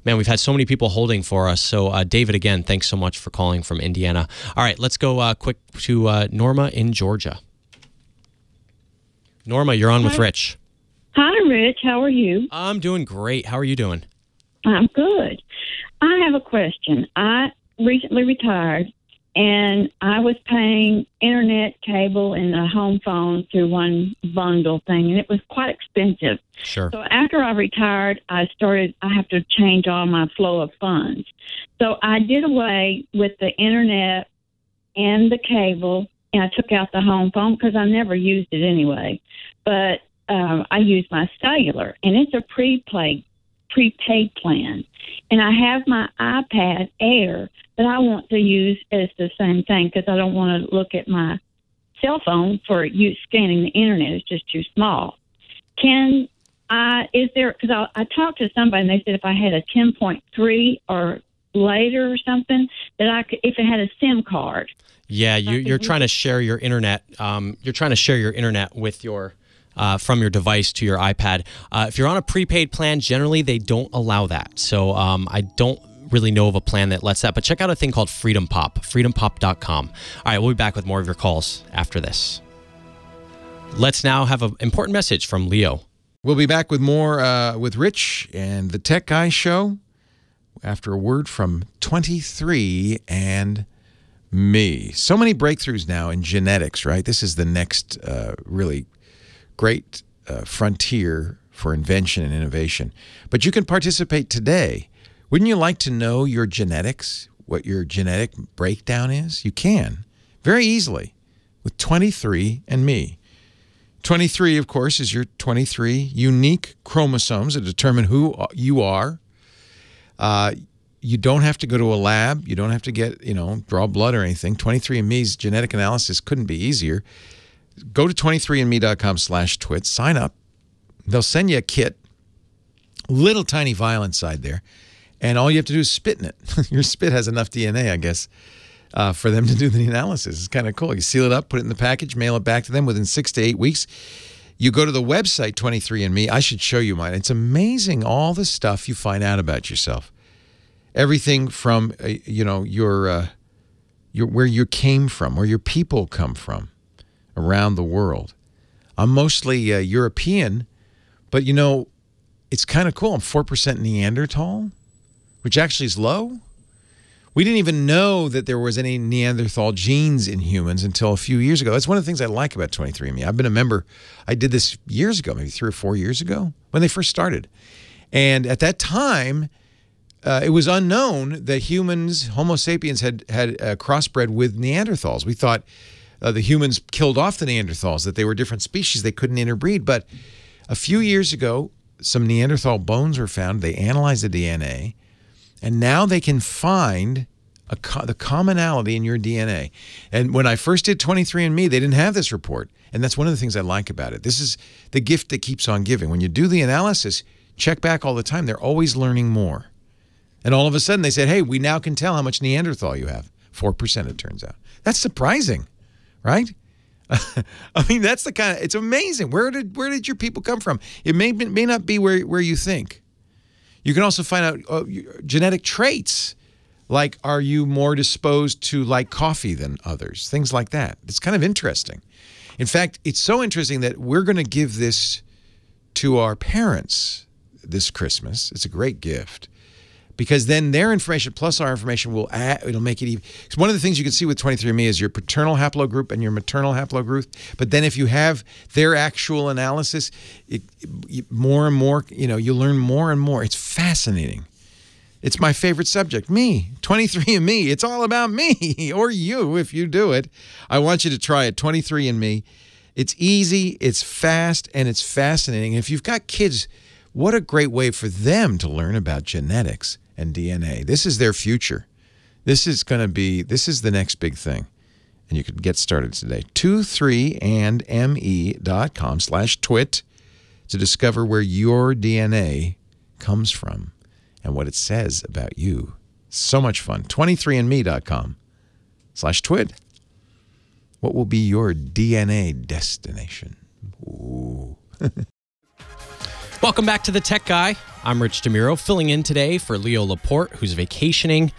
Man, we've had so many people holding for us. So David, again, thanks so much for calling from Indiana. All right, let's go quick to Norma in Georgia. Norma, you're on with Rich. Hi, Rich. How are you? I'm doing great. How are you doing? I'm good. I have a question. I recently retired, and I was paying internet, cable, and a home phone through one bundle thing, and it was quite expensive. Sure. So after I retired, I have to change all my flow of funds. So I did away with the internet and the cable, and I took out the home phone because I never used it anyway. But I used my cellular, and it's a prepaid plan. And I have my iPad Air that I want to use as the same thing, because I don't want to look at my cell phone for scanning the internet. It's just too small. Because I talked to somebody and they said if I had a 10.3 or later or something, that I could, if it had a SIM card. Yeah, you're trying to share your internet. You're trying to share your internet with your from your device to your iPad. If you're on a prepaid plan, generally they don't allow that. So I don't really know of a plan that lets that. But check out a thing called Freedom Pop, freedompop.com. All right, we'll be back with more of your calls after this. Let's now have an important message from Leo. We'll be back with more with Rich and the Tech Guy Show after a word from 23 and me. So many breakthroughs now in genetics, right? This is the next really great frontier for invention and innovation. But you can participate today. Wouldn't you like to know your genetics, what your genetic breakdown is? You can, very easily, with 23 and me. 23, of course, is your 23 unique chromosomes that determine who you are. You don't have to go to a lab. You don't have to get, draw blood or anything. 23andMe's genetic analysis couldn't be easier. Go to 23andme.com/twit, sign up. They'll send you a kit, little tiny vial inside there, and all you have to do is spit in it. Your spit has enough DNA, I guess, for them to do the analysis. It's kind of cool. You seal it up, put it in the package, mail it back to them within 6 to 8 weeks. You go to the website, 23andMe. I should show you mine. It's amazing all the stuff you find out about yourself. Everything from, where you came from, where your people come from around the world. I'm mostly European, but, it's kind of cool. I'm 4% Neanderthal, which actually is low. We didn't even know that there was any Neanderthal genes in humans until a few years ago. That's one of the things I like about 23andMe. I've been a member. I did this years ago, maybe 3 or 4 years ago, when they first started. And at that time, it was unknown that humans, Homo sapiens, had crossbred with Neanderthals. We thought the humans killed off the Neanderthals, that they were different species. They couldn't interbreed. But a few years ago, some Neanderthal bones were found. They analyzed the DNA. And now they can find the commonality in your DNA. And when I first did 23andMe, they didn't have this report. And that's one of the things I like about it. This is the gift that keeps on giving. When you do the analysis, check back all the time. They're always learning more. And all of a sudden they said, hey, we now can tell how much Neanderthal you have. 4%, it turns out. That's surprising, right? I mean, that's the kind of, it's amazing. Where did your people come from? It may not be where you think. You can also find out genetic traits, like are you more disposed to like coffee than others? Things like that. It's kind of interesting. In fact, it's so interesting that we're going to give this to our parents this Christmas. It's a great gift. Because then their information plus our information it'll make it even. Because one of the things you can see with 23andMe is your paternal haplogroup and your maternal haplogroup. But then if you have their actual analysis, more and more, you learn more and more. It's fascinating. It's my favorite subject, me. 23andMe. It's all about me, or you if you do it. I want you to try it, 23andMe. It's easy, it's fast, and it's fascinating. If you've got kids, what a great way for them to learn about genetics and DNA. This is their future. This is the next big thing. And you can get started today. 23andme.com/twit to discover where your DNA comes from and what it says about you. So much fun. 23andme.com/twit. What will be your DNA destination? Ooh. Welcome back to The Tech Guy. I'm Rich DeMuro, filling in today for Leo Laporte, who's vacationing.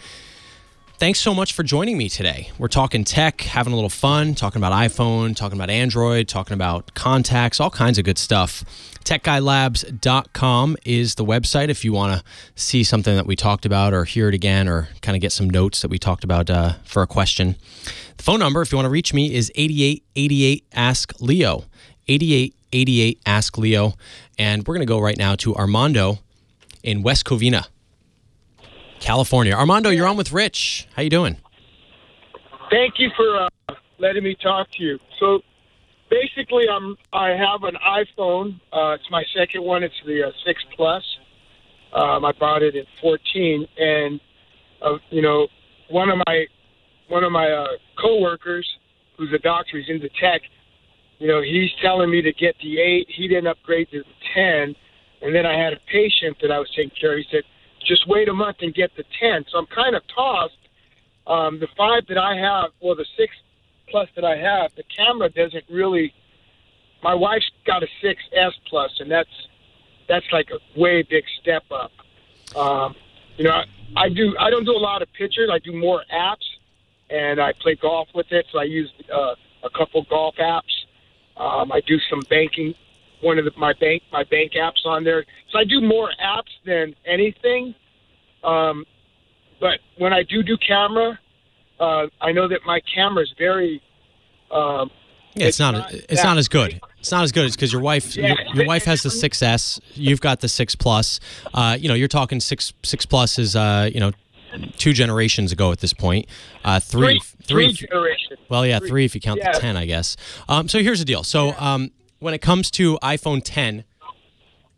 Thanks so much for joining me today. We're talking tech, having a little fun, talking about iPhone, talking about Android, talking about contacts, all kinds of good stuff. TechGuyLabs.com is the website if you want to see something that we talked about or hear it again or kind of get some notes that we talked about for a question. The phone number, if you want to reach me, is 8888-ASK-LEO. 8888-ASK-LEO. And we're going to go right now to Armando in West Covina, California. Armando, you're on with Rich. How you doing? Thank you for letting me talk to you. So basically, I have an iPhone. It's my second one. It's the 6 Plus. I bought it in 14, and one of my coworkers, who's a doctor, he's into tech. He's telling me to get the 8. He didn't upgrade to the 10, and then I had a patient that I was taking care of. He said, just wait a month and get the 10. So I'm kind of tossed. The 5 that I have, or the 6 Plus that I have, the camera doesn't really. My wife's got a 6S Plus, and that's like a way big step up. I don't do a lot of pictures. I do more apps, and I play golf with it. So I use a couple golf apps. I do some banking. One of my bank apps on there. So I do more apps than anything. But when I do camera, I know that my camera is very. It's not as good. It's not as good. It's because your wife wife has the 6S. You've got the 6 Plus. You're talking 6 Plus is 2 generations ago at this point. Three generations. Well, yeah, 3 if you count the 10, I guess. So here's the deal. So when it comes to iPhone 10,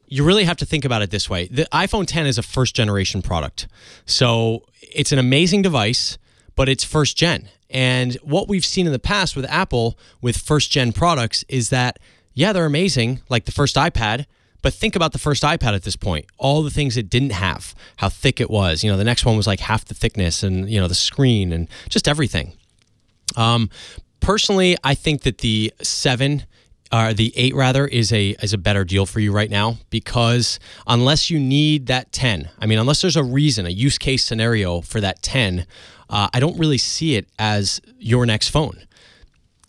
you really have to think about it this way. The iPhone 10 is a first-generation product. So it's an amazing device, but it's first-gen. And what we've seen in the past with Apple with first-gen products is that, yeah, they're amazing, like the first iPad, but think about the first iPad at this point. All the things it didn't have, how thick it was. The next one was like half the thickness and, the screen and just everything. Personally, I think that the 8 rather is a better deal for you right now, because unless you need that 10, unless there's a reason, a use case scenario for that 10, I don't really see it as your next phone.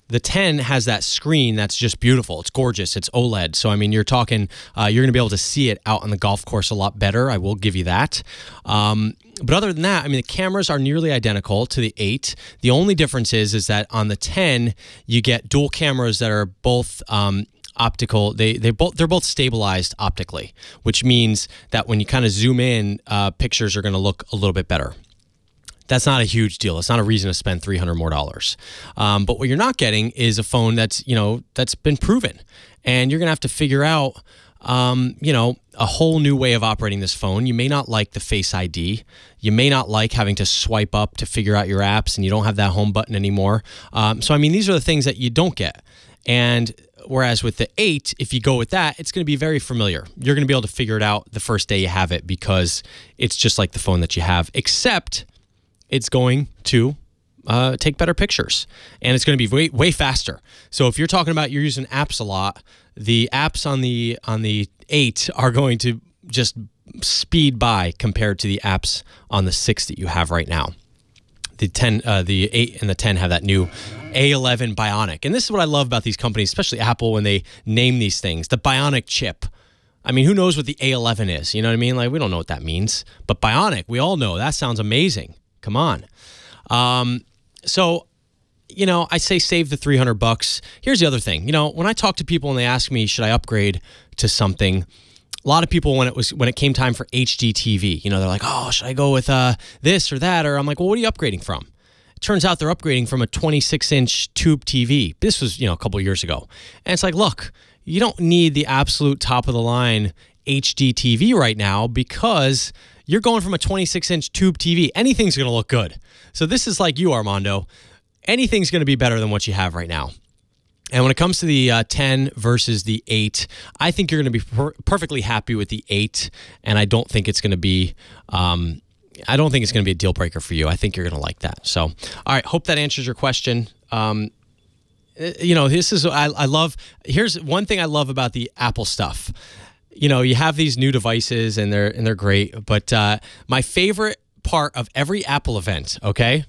The 10 has that screen that's just beautiful. It's gorgeous. It's OLED. So, you're talking, you're going to be able to see it out on the golf course a lot better. I will give you that. But other than that, the cameras are nearly identical to the 8. The only difference is that on the 10, you get dual cameras that are both optical. They're both stabilized optically, which means that when you kind of zoom in, pictures are going to look a little bit better. That's not a huge deal. It's not a reason to spend $300 more. But what you're not getting is a phone that's been proven, and you're gonna have to figure out a whole new way of operating this phone. You may not like the Face ID. You may not like having to swipe up to figure out your apps, and you don't have that home button anymore. So these are the things that you don't get. And whereas with the 8, if you go with that, it's going to be very familiar. You're going to be able to figure it out the first day you have it, because it's just like the phone that you have, except it's going to take better pictures, and it's going to be way faster. So if you're talking about you're using apps a lot, the apps on the 8 are going to just speed by compared to the apps on the 6 that you have right now. The 8 and the 10 have that new A11 Bionic, and this is what I love about these companies, especially Apple, when they name these things. The Bionic chip. Who knows what the A11 is? You know what I mean? Like, we don't know what that means, but Bionic, we all know. That sounds amazing. Come on. So, I say save the $300. Here's the other thing. When I talk to people and they ask me, should I upgrade to something, a lot of people when it came time for HD TV, they're like, oh, should I go with this or that? Or I'm like, well, what are you upgrading from? It turns out they're upgrading from a 26-inch tube TV. This was, a couple of years ago. And it's like, look, you don't need the absolute top of the line HD TV right now because you're going from a 26-inch tube TV. Anything's going to look good. So this is like you, Armando. Anything's going to be better than what you have right now. And when it comes to the 10 versus the 8, I think you're going to be perfectly happy with the 8, and I don't think it's going to be a deal breaker for you. I think you're going to like that. So, all right, hope that answers your question. This is I love. Here's one thing I love about the Apple stuff. You have these new devices and they're great, but my favorite part of every Apple event, okay,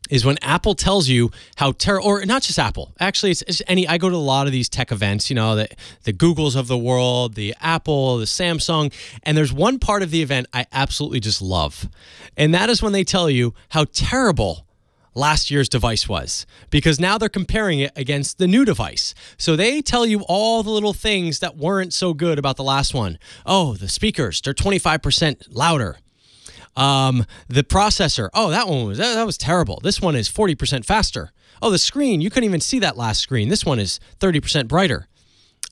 is when Apple tells you how terrible, or not just Apple. Actually, it's any. I go to a lot of these tech events, the Googles of the world, the Apple, the Samsung, and there's one part of the event I absolutely just love, and that is when they tell you how terrible last year's device was, because now they're comparing it against the new device. So they tell you all the little things that weren't so good about the last one. Oh, the speakers, they're 25% louder. The processor, that was terrible. This one is 40% faster. Oh, the screen, you couldn't even see that last screen. This one is 30% brighter.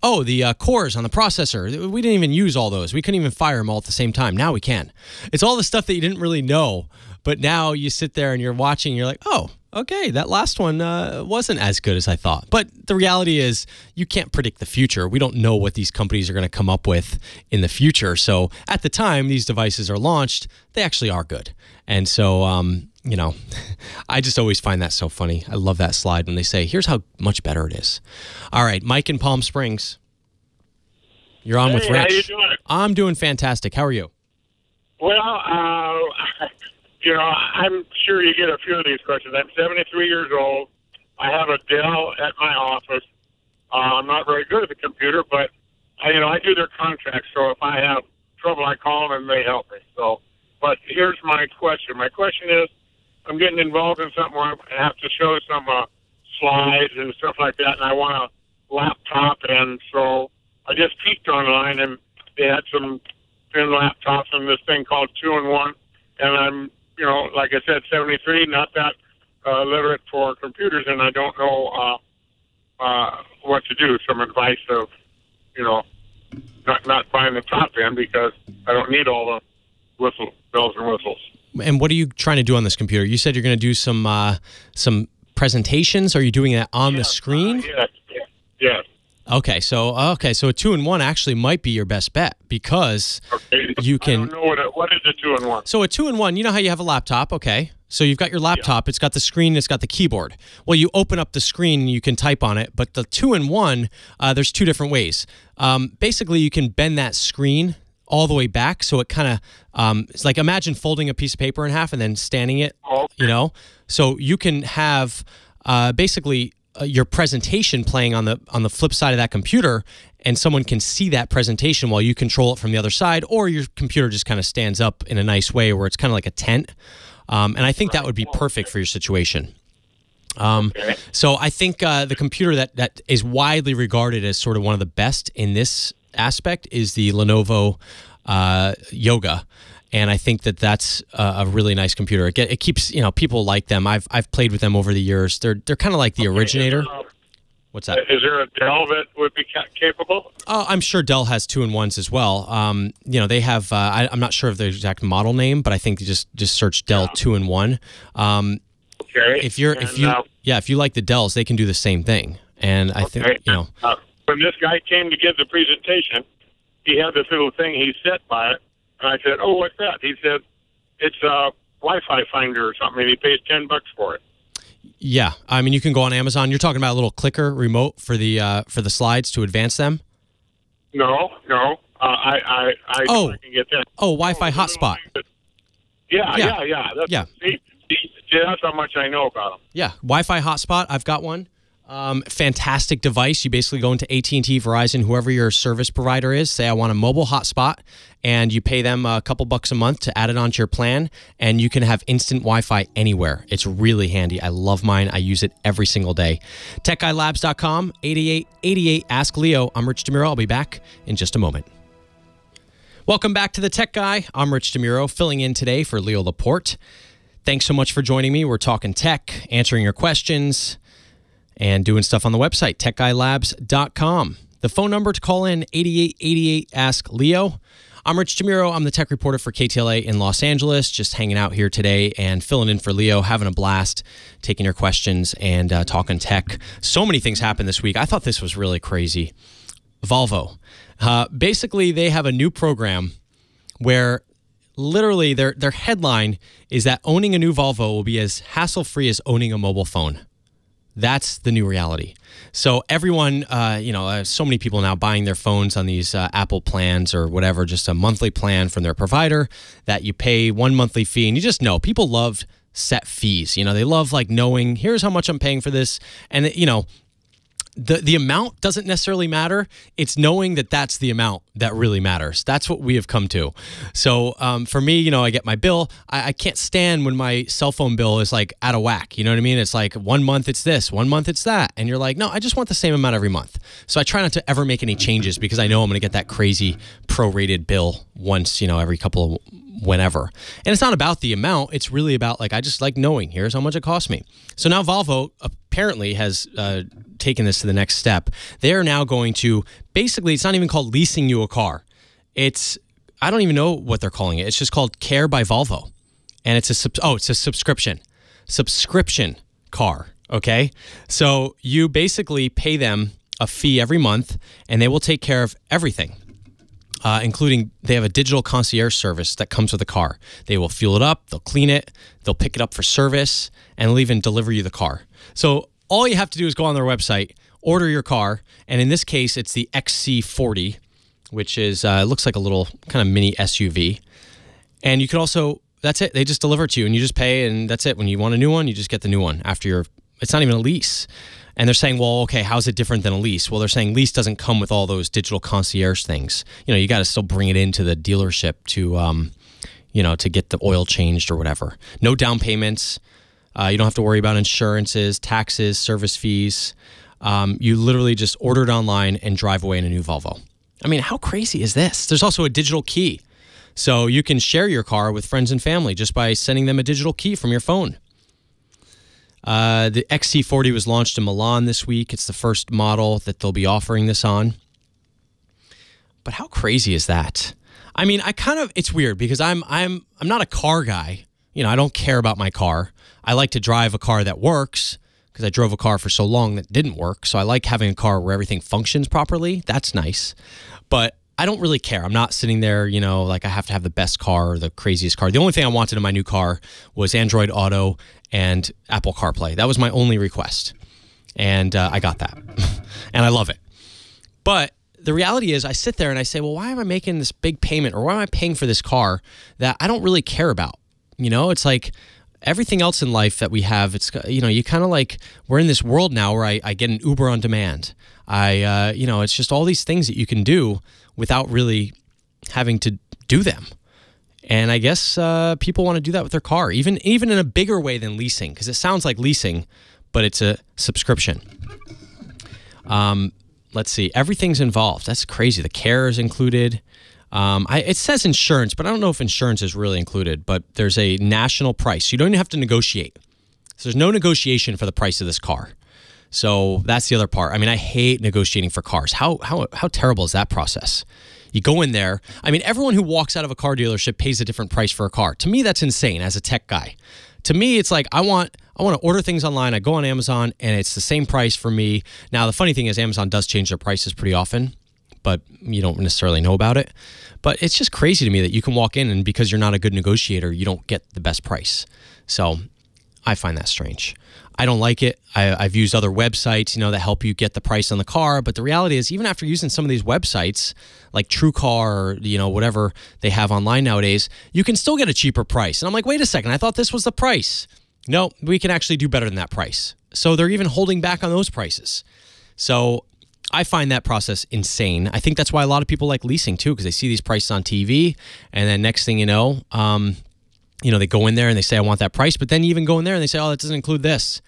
Oh, the cores on the processor, we didn't even use all those. We couldn't even fire them all at the same time. Now we can. It's all the stuff that you didn't really know, but now you sit there and you're watching, and you're like, oh, okay, that last one wasn't as good as I thought. But the reality is you can't predict the future. We don't know what these companies are going to come up with in the future. So at the time these devices are launched, they actually are good. And so, I just always find that so funny. I love that slide when they say, here's how much better it is. All right, Mike in Palm Springs. You're on with Rich. How you doing? I'm doing fantastic. How are you? Well, I'm sure you get a few of these questions. I'm 73 years old. I have a Dell at my office. I'm not very good at the computer, but I do their contracts. So if I have trouble, I call them and they help me. So, but here's my question. My question is, I'm getting involved in something where I have to show some slides and stuff like that, and I want a laptop, and so I just peeked online, and they had some thin laptops and this thing called 2-in-1, and I'm, like I said, 73, not that literate for computers, and I don't know what to do. Some advice of, not buying the top end because I don't need all the bells and whistles. And what are you trying to do on this computer? You said you're going to do some presentations. Are you doing that on the screen? Yes. Okay, so a 2-in-1 actually might be your best bet because you can. I don't know what is a 2-in-1. So a 2-in-1, you know how you have a laptop, okay? So you've got your laptop, It's got the screen, it's got the keyboard. Well, you open up the screen and you can type on it, but the 2-in-1, there's two different ways. Basically, you can bend that screen all the way back, so it kind of it's like imagine folding a piece of paper in half and then standing it. Okay. So you can have basically your presentation playing on the flip side of that computer, and someone can see that presentation while you control it from the other side, or your computer just kind of stands up in a nice way where it's kind of like a tent. And I think that would be perfect for your situation. So I think the computer that is widely regarded as sort of one of the best in this aspect is the Lenovo Yoga, and I think that's a really nice computer. It keeps people like them. I've played with them over the years. They're kind of like the originator. What's that? Is there a Dell that would be capable? Oh, I'm sure Dell has 2-in-1s as well. They have. I'm not sure of the exact model name, but I think you just search Dell 2-in-1. Okay. If you like the Dells, they can do the same thing. And I think when this guy came to give the presentation, he had this little thing he set by it, and I said, "Oh, what's that?" He said, "It's a Wi-Fi finder or something." And he paid $10 for it. Yeah, I mean, you can go on Amazon. You're talking about a little clicker remote for the slides to advance them. No, I can get that. Oh, Wi-Fi hotspot. Yeah. See, that's how much I know about them. Yeah, Wi-Fi hotspot. I've got one. Fantastic device. You basically go into AT&T, Verizon, whoever your service provider is, say I want a mobile hotspot, and you pay them a couple bucks a month to add it onto your plan, and you can have instant Wi-Fi anywhere. It's really handy. I love mine. I use it every single day. TechGuyLabs.com, 8888 Ask Leo. I'm Rich DeMuro. I'll be back in just a moment. Welcome back to The Tech Guy. I'm Rich DeMuro, filling in today for Leo Laporte. Thanks so much for joining me. We're talking tech, answering your questions, and doing stuff on the website, techguylabs.com. The phone number to call in, 8888 Ask Leo. I'm Rich DeMuro. I'm the tech reporter for KTLA in Los Angeles, just hanging out here today and filling in for Leo, having a blast, taking your questions and talking tech. So many things happened this week. I thought this was really crazy. Volvo. Basically, they have a new program where literally their headline is that owning a new Volvo will be as hassle-free as owning a mobile phone. That's the new reality. So everyone, so many people now buying their phones on these Apple plans or whatever, just a monthly plan from their provider that you pay one monthly fee. And you just know people love set fees. They love like knowing here's how much I'm paying for this. And, the amount doesn't necessarily matter. It's knowing that that's the amount that really matters. That's what we have come to. So for me, I get my bill. I can't stand when my cell phone bill is like out of whack. You know what I mean? It's like 1 month it's this, 1 month it's that. And you're like, no, I just want the same amount every month. So I try not to ever make any changes because I know I'm going to get that crazy prorated bill once, every couple of whenever. And it's not about the amount. It's really about I just like knowing here's how much it costs me. So now Volvo apparently has taken this to the next step. They are now going to basically, it's not even called leasing you a car. I don't even know what they're calling it. It's just called Care by Volvo. And it's a subscription car. Okay. So you basically pay them a fee every month and they will take care of everything. Including they have a digital concierge service that comes with the car. They will fuel it up, they'll clean it, they'll pick it up for service, and they'll even deliver you the car. So all you have to do is go on their website, order your car, and in this case, it's the XC40, which is looks like a little kind of mini SUV. And you can also, that's it, they just deliver it to you, and you just pay, and that's it. When you want a new one, you just get the new one after it's not even a lease. And they're saying, well, okay, how's it different than a lease? Well, they're saying lease doesn't come with all those digital concierge things. You got to still bring it into the dealership to, to get the oil changed or whatever. No down payments. You don't have to worry about insurances, taxes, service fees. You literally just order it online and drive away in a new Volvo. I mean, how crazy is this? There's also a digital key. So you can share your car with friends and family just by sending them a digital key from your phone. The XC40 was launched in Milan this week. It's the first model that they'll be offering this on. But how crazy is that? I mean, it's weird because I'm not a car guy. I don't care about my car. I like to drive a car that works because I drove a car for so long that didn't work. So I like having a car where everything functions properly. That's nice. But I don't really care. I'm not sitting there, I have to have the best car or the craziest car. The only thing I wanted in my new car was Android Auto and Apple CarPlay. That was my only request. And I got that. And I love it. But the reality is I sit there and I say, well, why am I making this big payment or why am I paying for this car that I don't really care about? It's like everything else in life that we have, it's, you kind of we're in this world now where I get an Uber on demand. It's just all these things that you can do without really having to do them. And I guess people want to do that with their car, even in a bigger way than leasing, because it sounds like leasing, but it's a subscription. Let's see. Everything's involved. That's crazy. The care is included. It says insurance, but I don't know if insurance is really included, but there's a national price. You don't even have to negotiate. So there's no negotiation for the price of this car. So that's the other part. I mean, I hate negotiating for cars. How terrible is that process? You go in there. I mean, everyone who walks out of a car dealership pays a different price for a car. To me, that's insane as a tech guy. To me, it's like I want to order things online. I go on Amazon, and it's the same price for me. Now, the funny thing is Amazon does change their prices pretty often, but you don't necessarily know about it. But it's just crazy to me that you can walk in, and because you're not a good negotiator, you don't get the best price. So I find that strange. I don't like it. I've used other websites, that help you get the price on the car. But the reality is, even after using some of these websites, like TrueCar or, whatever they have online nowadays, you can still get a cheaper price. And I'm like, wait a second, I thought this was the price. No, we can actually do better than that price. So they're even holding back on those prices. So I find that process insane. I think that's why a lot of people like leasing too, because they see these prices on TV. And then next thing you know, they go in there and they say, I want that price. But then you even go in there and they say, oh, that doesn't include this.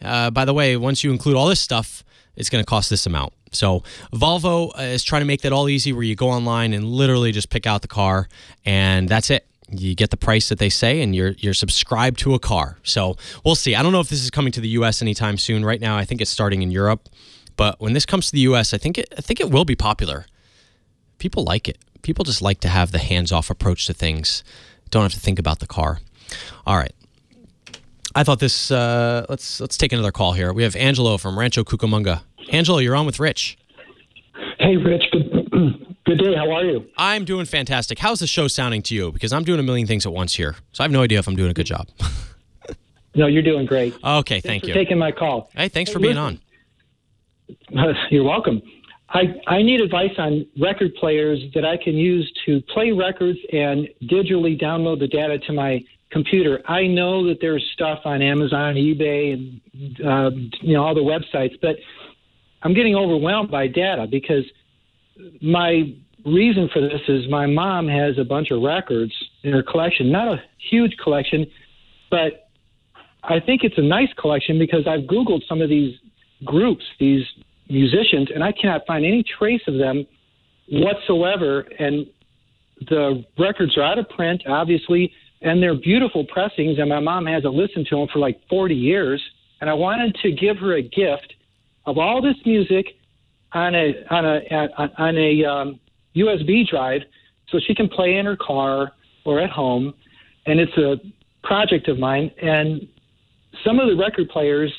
By the way, once you include all this stuff, it's going to cost this amount. So Volvo is trying to make that all easy, where you go online and literally just pick out the car, and that's it. You get the price that they say, and you're subscribed to a car. So we'll see. I don't know if this is coming to the U.S. anytime soon. Right now, I think it's starting in Europe. But when this comes to the U.S., I think it will be popular. People like it. People just like to have the hands-off approach to things. Don't have to think about the car. All right. I thought this. Let's take another call here. We have Angelo from Rancho Cucamonga. Angelo, you're on with Rich. Hey, Rich. Good day. How are you? I'm doing fantastic. How's the show sounding to you? Because I'm doing a million things at once here, so I have no idea if I'm doing a good job. No, you're doing great. Okay, thank you. Thanks for taking my call. Hey, thanks for being on. You're welcome. I need advice on record players that I can use to play records and digitally download the data to my computer. I know that there's stuff on Amazon, eBay, and all the websites, but I'm getting overwhelmed by data because my reason for this is my mom has a bunch of records in her collection. Not a huge collection, but I think it's a nice collection because I've Googled some of these groups, these musicians, and I cannot find any trace of them whatsoever. And the records are out of print, obviously, and they're beautiful pressings, and my mom hasn't listened to them for like 40 years. And I wanted to give her a gift of all this music on a USB drive so she can play in her car or at home. And it's a project of mine. And some of the record players,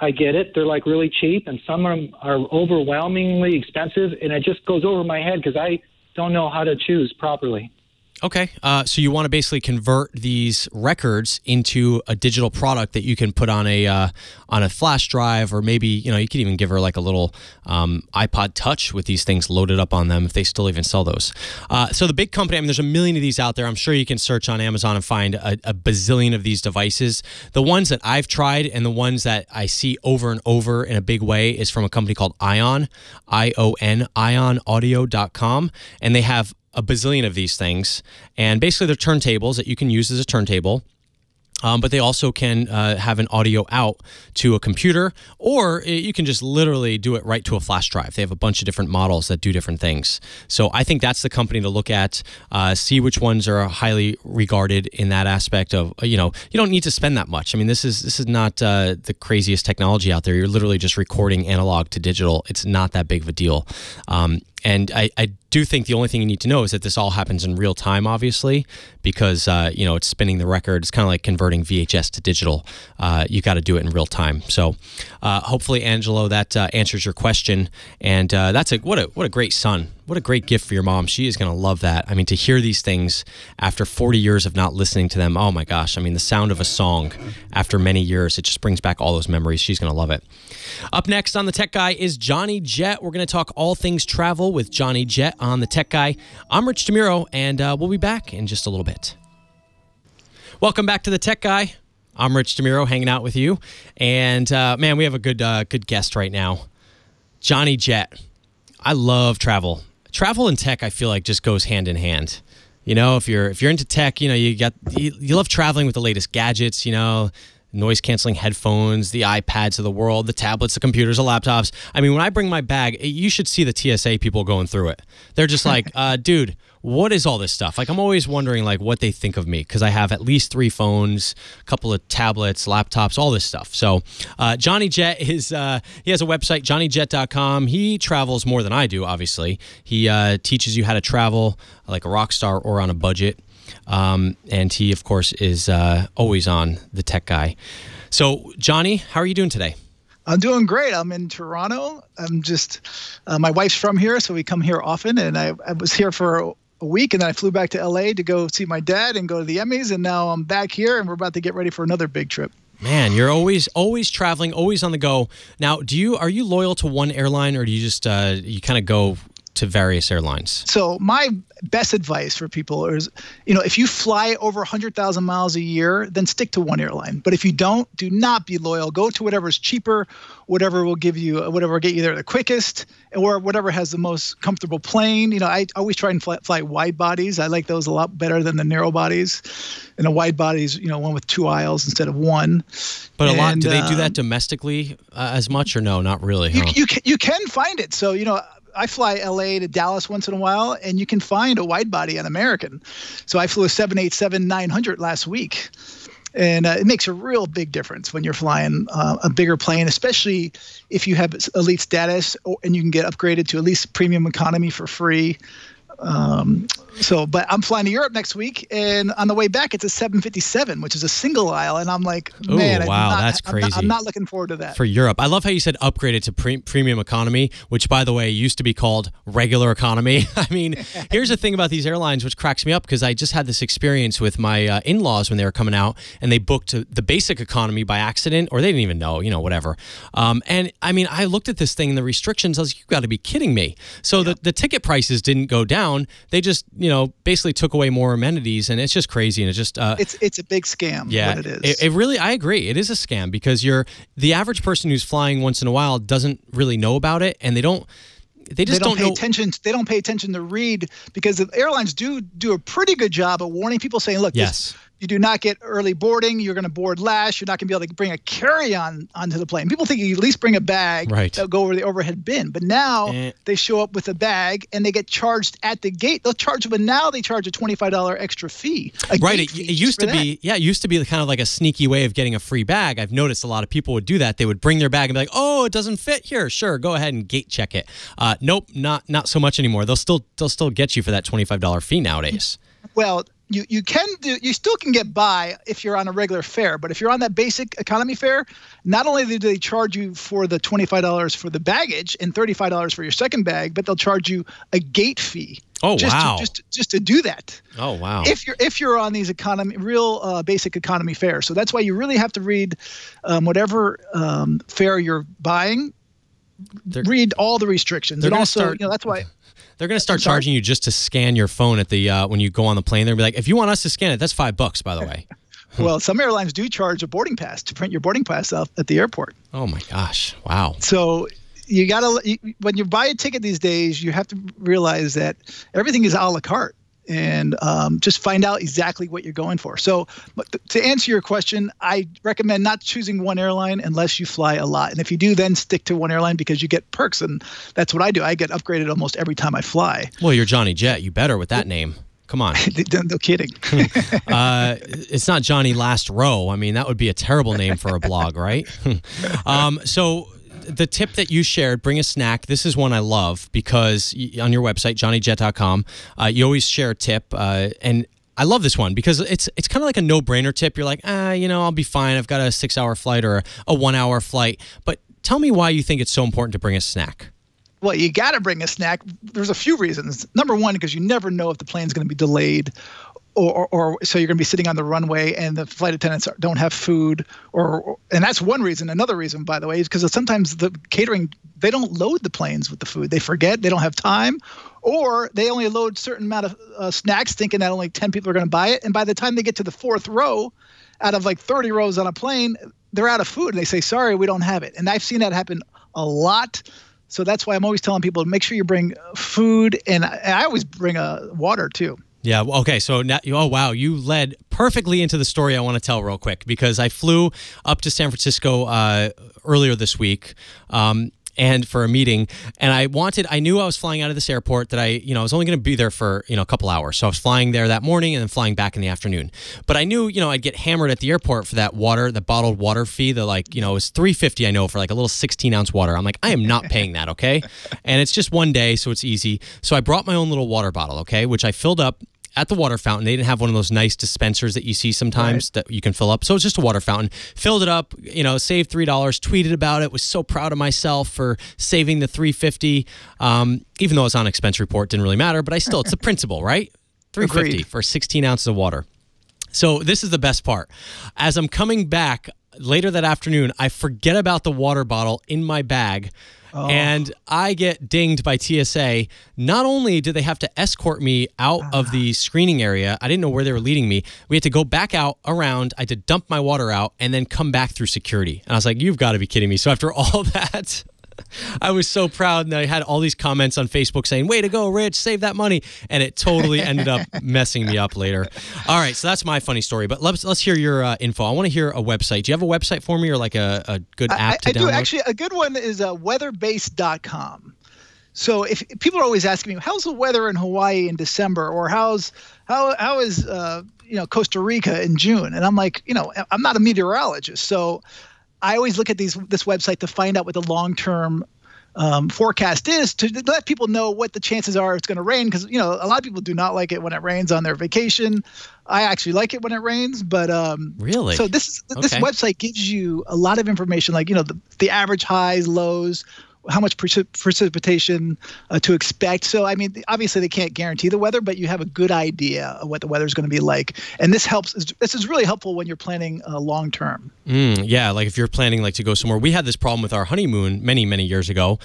I get it, they're like really cheap, and some of them are overwhelmingly expensive, and it just goes over my head because I don't know how to choose properly. Okay, so you want to basically convert these records into a digital product that you can put on a flash drive, or maybe you could even give her like a little iPod Touch with these things loaded up on them if they still even sell those. So the big company, there's a million of these out there. I'm sure you can search on Amazon and find a bazillion of these devices. The ones that I've tried and the ones that I see over and over in a big way is from a company called Ion, ION, ionaudio.com, and they have a bazillion of these things, and basically they're turntables that you can use as a turntable. But they also can have an audio out to a computer, or you can just literally do it right to a flash drive. They have a bunch of different models that do different things. So I think that's the company to look at, see which ones are highly regarded in that aspect of, you don't need to spend that much. This is not the craziest technology out there. You're literally just recording analog to digital. It's not that big of a deal. And I do think the only thing you need to know is that this all happens in real time, obviously, because, it's spinning the record. It's kind of like converting VHS to digital. You got to do it in real time. So hopefully, Angelo, that answers your question. And what a great son. What a great gift for your mom. She is going to love that. To hear these things after 40 years of not listening to them, oh my gosh. The sound of a song after many years, it just brings back all those memories. She's going to love it. Up next on The Tech Guy is Johnny Jet. We're going to talk all things travel with Johnny Jet on The Tech Guy. I'm Rich DeMuro, and we'll be back in just a little bit. Welcome back to The Tech Guy. I'm Rich DeMuro, hanging out with you. And, man, we have a good guest right now. Johnny Jet. I love travel. Travel and tech, I feel like, just goes hand in hand. If you're into tech, you love traveling with the latest gadgets, noise canceling headphones, the iPads of the world, the tablets, the computers, the laptops. When I bring my bag, you should see the TSA people going through it. They're just like, dude, what is all this stuff? I'm always wondering what they think of me, because I have at least 3 phones, a couple of tablets, laptops, all this stuff. So Johnny Jet he has a website, johnnyjet.com. He travels more than I do, obviously. He teaches you how to travel like a rock star or on a budget. And he, of course, is always on The Tech Guy. So, Johnny, how are you doing today? I'm doing great. I'm in Toronto. I'm just, my wife's from here, so we come here often. And I was here for a week, and then I flew back to LA to go see my dad and go to the Emmys. And now I'm back here, and we're about to get ready for another big trip. Man, you're always traveling, always on the go. Now, are you loyal to one airline, or do you just you kind of go to various airlines? So my best advice for people is, if you fly over 100,000 miles a year, then stick to one airline. But if you don't, do not be loyal. Go to whatever's cheaper, whatever will get you there the quickest, or whatever has the most comfortable plane. I always try and fly wide bodies. I like those a lot better than the narrow bodies. And a wide body is, one with 2 aisles instead of one. But do they do that domestically as much, or no, not really? Huh? You can find it. So, I fly LA to Dallas once in a while, and you can find a wide body on American. So I flew a 787-900 last week. And it makes a real big difference when you're flying a bigger plane, especially if you have elite status and you can get upgraded to at least premium economy for free. But I'm flying to Europe next week, and on the way back, it's a 757, which is a single aisle. And I'm like, man, that's crazy. I'm not looking forward to that. For Europe. I love how you said upgraded to premium economy, which, by the way, used to be called regular economy. I mean, here's the thing about these airlines, which cracks me up, because I just had this experience with my in-laws when they were coming out, and they booked the basic economy by accident, or they didn't even know, whatever. And I mean, I looked at this thing and the restrictions. I was like, you got to be kidding me. So the ticket prices didn't go down. They just, basically took away more amenities, and it's just crazy. And it's just it's a big scam. Yeah, what it is. It really, I agree. It is a scam, because the average person who's flying once in a while doesn't really know about it, and they don't pay attention. They don't pay attention to read, because the airlines do a pretty good job of warning people, saying, look, yes. You do not get early boarding. You're going to board last. You're not going to be able to bring a carry-on onto the plane. People think you at least bring a bag that'll go over the overhead bin. But now they show up with a bag and they get charged at the gate. They'll charge, but now they charge a $25 extra fee. It used to be, it used to be kind of like a sneaky way of getting a free bag. I've noticed a lot of people would do that. They would bring their bag and be like, "Oh, it doesn't fit here. Sure, go ahead and gate check it." Nope, not so much anymore. They'll still get you for that $25 fee nowadays. Well, you still can get by if you're on a regular fare, but if you're on that basic economy fare, not only do they charge you for the $25 for the baggage and $35 for your second bag, but they'll charge you a gate fee. Oh, wow. Just to do that. Oh, wow. If you're on these basic economy fares. So that's why you really have to read whatever fare you're buying. Read all the restrictions. And also, that's why. They're going to start charging you just to scan your phone at the when you go on the plane. They'll be like, if you want us to scan it, that's $5, by the way. Well, some airlines do charge a boarding pass to print your boarding pass out at the airport. Oh my gosh! Wow. So you when you buy a ticket these days, you have to realize that everything is a la carte, and just find out exactly what you're going for. So to answer your question, I recommend not choosing one airline unless you fly a lot. And if you do, then stick to one airline, because you get perks. And that's what I do. I get upgraded almost every time I fly. Well, you're Johnny Jet. You better with that name. Come on. No kidding. It's not Johnny Last Row. I mean, that would be a terrible name for a blog, right? So the tip that you shared, bring a snack. This is one I love, because on your website, johnnyjet.com, you always share a tip. And I love this one because it's kind of like a no-brainer tip. You're like, I'll be fine. I've got a 6-hour flight or a 1-hour flight. But tell me why you think it's so important to bring a snack. Well, you got to bring a snack. There's a few reasons. Number one, because you never know if the plane's going to be delayed, or so you're going to be sitting on the runway and the flight attendants don't have food, and that's one reason. Another reason, by the way, is because sometimes the catering, they don't load the planes with the food. They forget, they don't have time, or they only load a certain amount of snacks thinking that only 10 people are going to buy it. And by the time they get to the fourth row out of like 30 rows on a plane, they're out of food and they say, sorry, we don't have it. And I've seen that happen a lot. So that's why I'm always telling people to make sure you bring food, and I always bring water too. Yeah. Okay. So now, oh wow, you led perfectly into the story I want to tell real quick, because I flew up to San Francisco earlier this week. And for a meeting, and I knew I was flying out of this airport that I was only going to be there for, a couple hours. So I was flying there that morning and then flying back in the afternoon. But I knew, I'd get hammered at the airport for that water, the bottled water fee, it was $3.50, I know, for like a little 16-ounce water. I'm like, I am not paying that, okay? And it's just one day, so it's easy. So I brought my own little water bottle, okay, which I filled up at the water fountain. They didn't have one of those nice dispensers that you see sometimes that you can fill up. So it's just a water fountain. Filled it up, saved $3, tweeted about it, was so proud of myself for saving the $3.50. Even though it's on expense report, didn't really matter, but it's the principle, right? $3.50 for 16 ounces of water. So this is the best part. As I'm coming back later that afternoon, I forget about the water bottle in my bag. And I get dinged by TSA. Not only did they have to escort me out of the screening area, I didn't know where they were leading me. We had to go back out around. I had to dump my water out and then come back through security. And I was like, you've got to be kidding me. So after all that, I was so proud, and I had all these comments on Facebook saying, way to go, Rich, save that money. And it totally ended up messing me up later. All right, so that's my funny story. But let's hear your info. I want to hear a website. Do you have a website for me, or like a good app to download? I do. Actually, a good one is weatherbase.com. So if people are always asking me, how's the weather in Hawaii in December, or how is Costa Rica in June? And I'm like, I'm not a meteorologist, so I always look at this website to find out what the long-term forecast is, to let people know what the chances are it's going to rain, because a lot of people do not like it when it rains on their vacation. I actually like it when it rains, but really, so this website gives you a lot of information, like the average highs, lows, how much precipitation to expect. So, I mean, obviously they can't guarantee the weather, but you have a good idea of what the weather is going to be like. And this helps. This is really helpful when you're planning long term. Yeah, like if you're planning to go somewhere. We had this problem with our honeymoon many, many years ago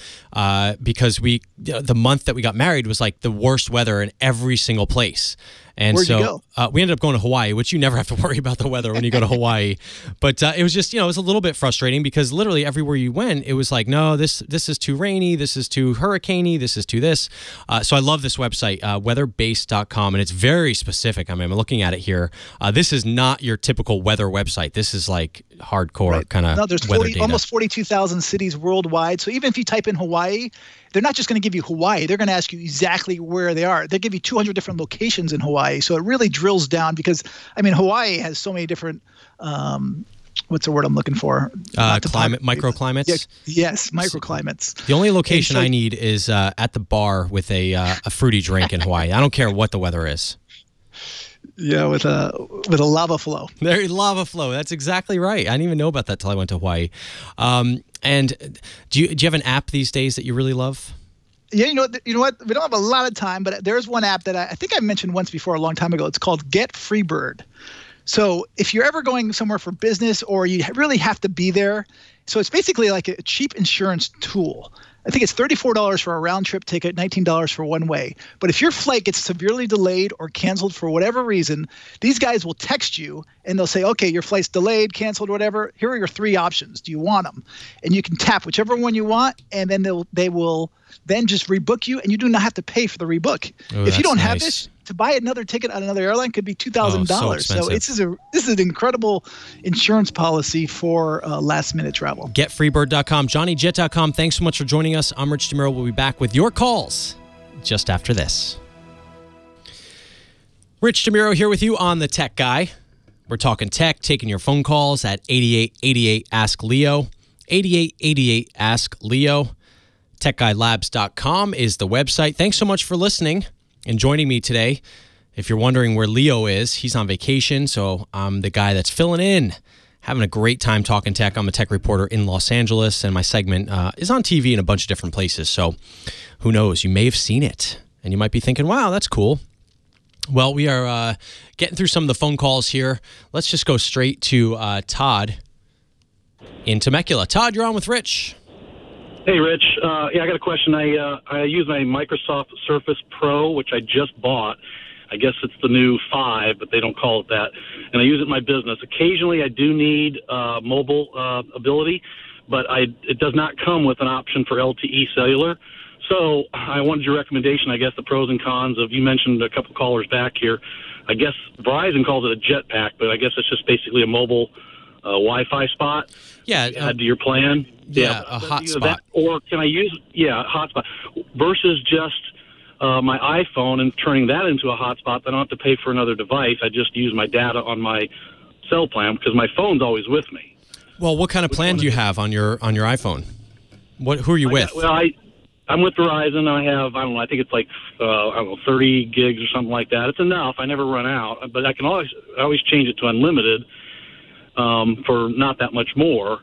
because the month that we got married was like the worst weather in every single place. And Where'd you go? We ended up going to Hawaii, which you never have to worry about the weather when you go to Hawaii. But it was just, it was a little bit frustrating because literally everywhere you went, it was like, no, this is too rainy, this is too hurricaney, this is too this. So I love this website, weatherbase.com, and it's very specific. I mean, I'm looking at it here. This is not your typical weather website. This is like hardcore kind of No, there's almost 42,000 cities worldwide. So even if you type in Hawaii, they're not just going to give you Hawaii. They're going to ask you exactly where they are. They give you 200 different locations in Hawaii. So it really drills down because, I mean, Hawaii has so many different, what's the word I'm looking for? Microclimates? Yes, microclimates. The only location I need is at the bar with a fruity drink in Hawaii. I don't care what the weather is. Yeah, with a lava flow. Lava flow. That's exactly right. I didn't even know about that till I went to Hawaii. And do you have an app these days that you really love? Yeah, you know what? We don't have a lot of time, but there's one app that I think I mentioned once before a long time ago. It's called Get Freebird. So if you're ever going somewhere for business or you really have to be there, so it's basically like a cheap insurance tool. I think it's $34 for a round trip ticket, $19 for one way. But if your flight gets severely delayed or canceled for whatever reason, these guys will text you and they'll say, okay, your flight's delayed, canceled, whatever. Here are your three options. Do you want them? And you can tap whichever one you want, and then they will then just rebook you, and you do not have to pay for the rebook. If you don't have this, to buy another ticket on another airline could be $2,000. So this is an incredible insurance policy for last-minute travel. GetFreebird.com, JohnnyJet.com. Thanks so much for joining us. I'm Rich DeMuro. We'll be back with your calls just after this. Rich DeMuro here with you on The Tech Guy. We're talking tech, taking your phone calls at 8888-ASK-LEO. 8888-ASK-LEO. TechGuyLabs.com is the website. Thanks so much for listening and joining me today. If you're wondering where Leo is, he's on vacation, so I'm the guy that's filling in, having a great time talking tech. I'm a tech reporter in Los Angeles, and my segment is on TV in a bunch of different places, so who knows? You may have seen it, and you might be thinking, wow, that's cool. Well, we are getting through some of the phone calls here. Let's just go straight to Todd in Temecula. Todd, you're on with Rich. Hey, Rich. I got a question. I use my Microsoft Surface Pro, which I just bought. I guess it's the new 5, but they don't call it that. And I use it in my business. Occasionally, I do need mobile ability, but it does not come with an option for LTE cellular. So I wanted your recommendation, I guess, the pros and cons of, you mentioned a couple callers back here. I guess Verizon calls it a jetpack, but I guess it's just basically a mobile Wi-Fi spot. Yeah. Add to your plan. Yeah, a hotspot. Or can I use, a hotspot versus just my iPhone and turning that into a hotspot. I don't have to pay for another device. I just use my data on my cell plan because my phone's always with me. Well, what kind of plan do you have on your iPhone? Who are you with? I'm with Verizon. I think it's like 30 gigs or something like that. It's enough. I never run out, but I can always change it to unlimited for not that much more.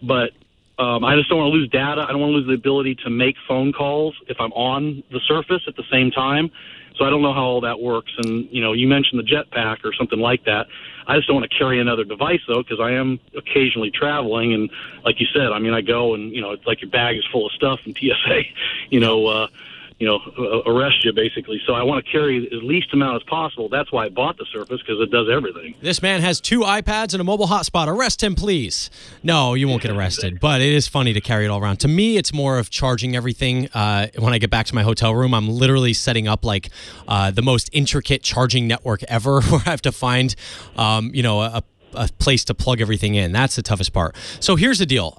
But I just don't want to lose data. I don't want to lose the ability to make phone calls if I'm on the surface at the same time. So I don't know how all that works. And, you mentioned the jetpack or something like that. I just don't want to carry another device, though, because I am occasionally traveling. And like you said, I go and, it's like your bag is full of stuff and TSA, arrest you, basically. So I want to carry the least amount as possible. That's why I bought the Surface, because it does everything. This man has 2 iPads and a mobile hotspot. Arrest him, please. No, you won't get arrested, but it is funny to carry it all around. To me, it's more of charging everything. When I get back to my hotel room, I'm literally setting up like the most intricate charging network ever, where I have to find, a place to plug everything in. That's the toughest part. So here's the deal.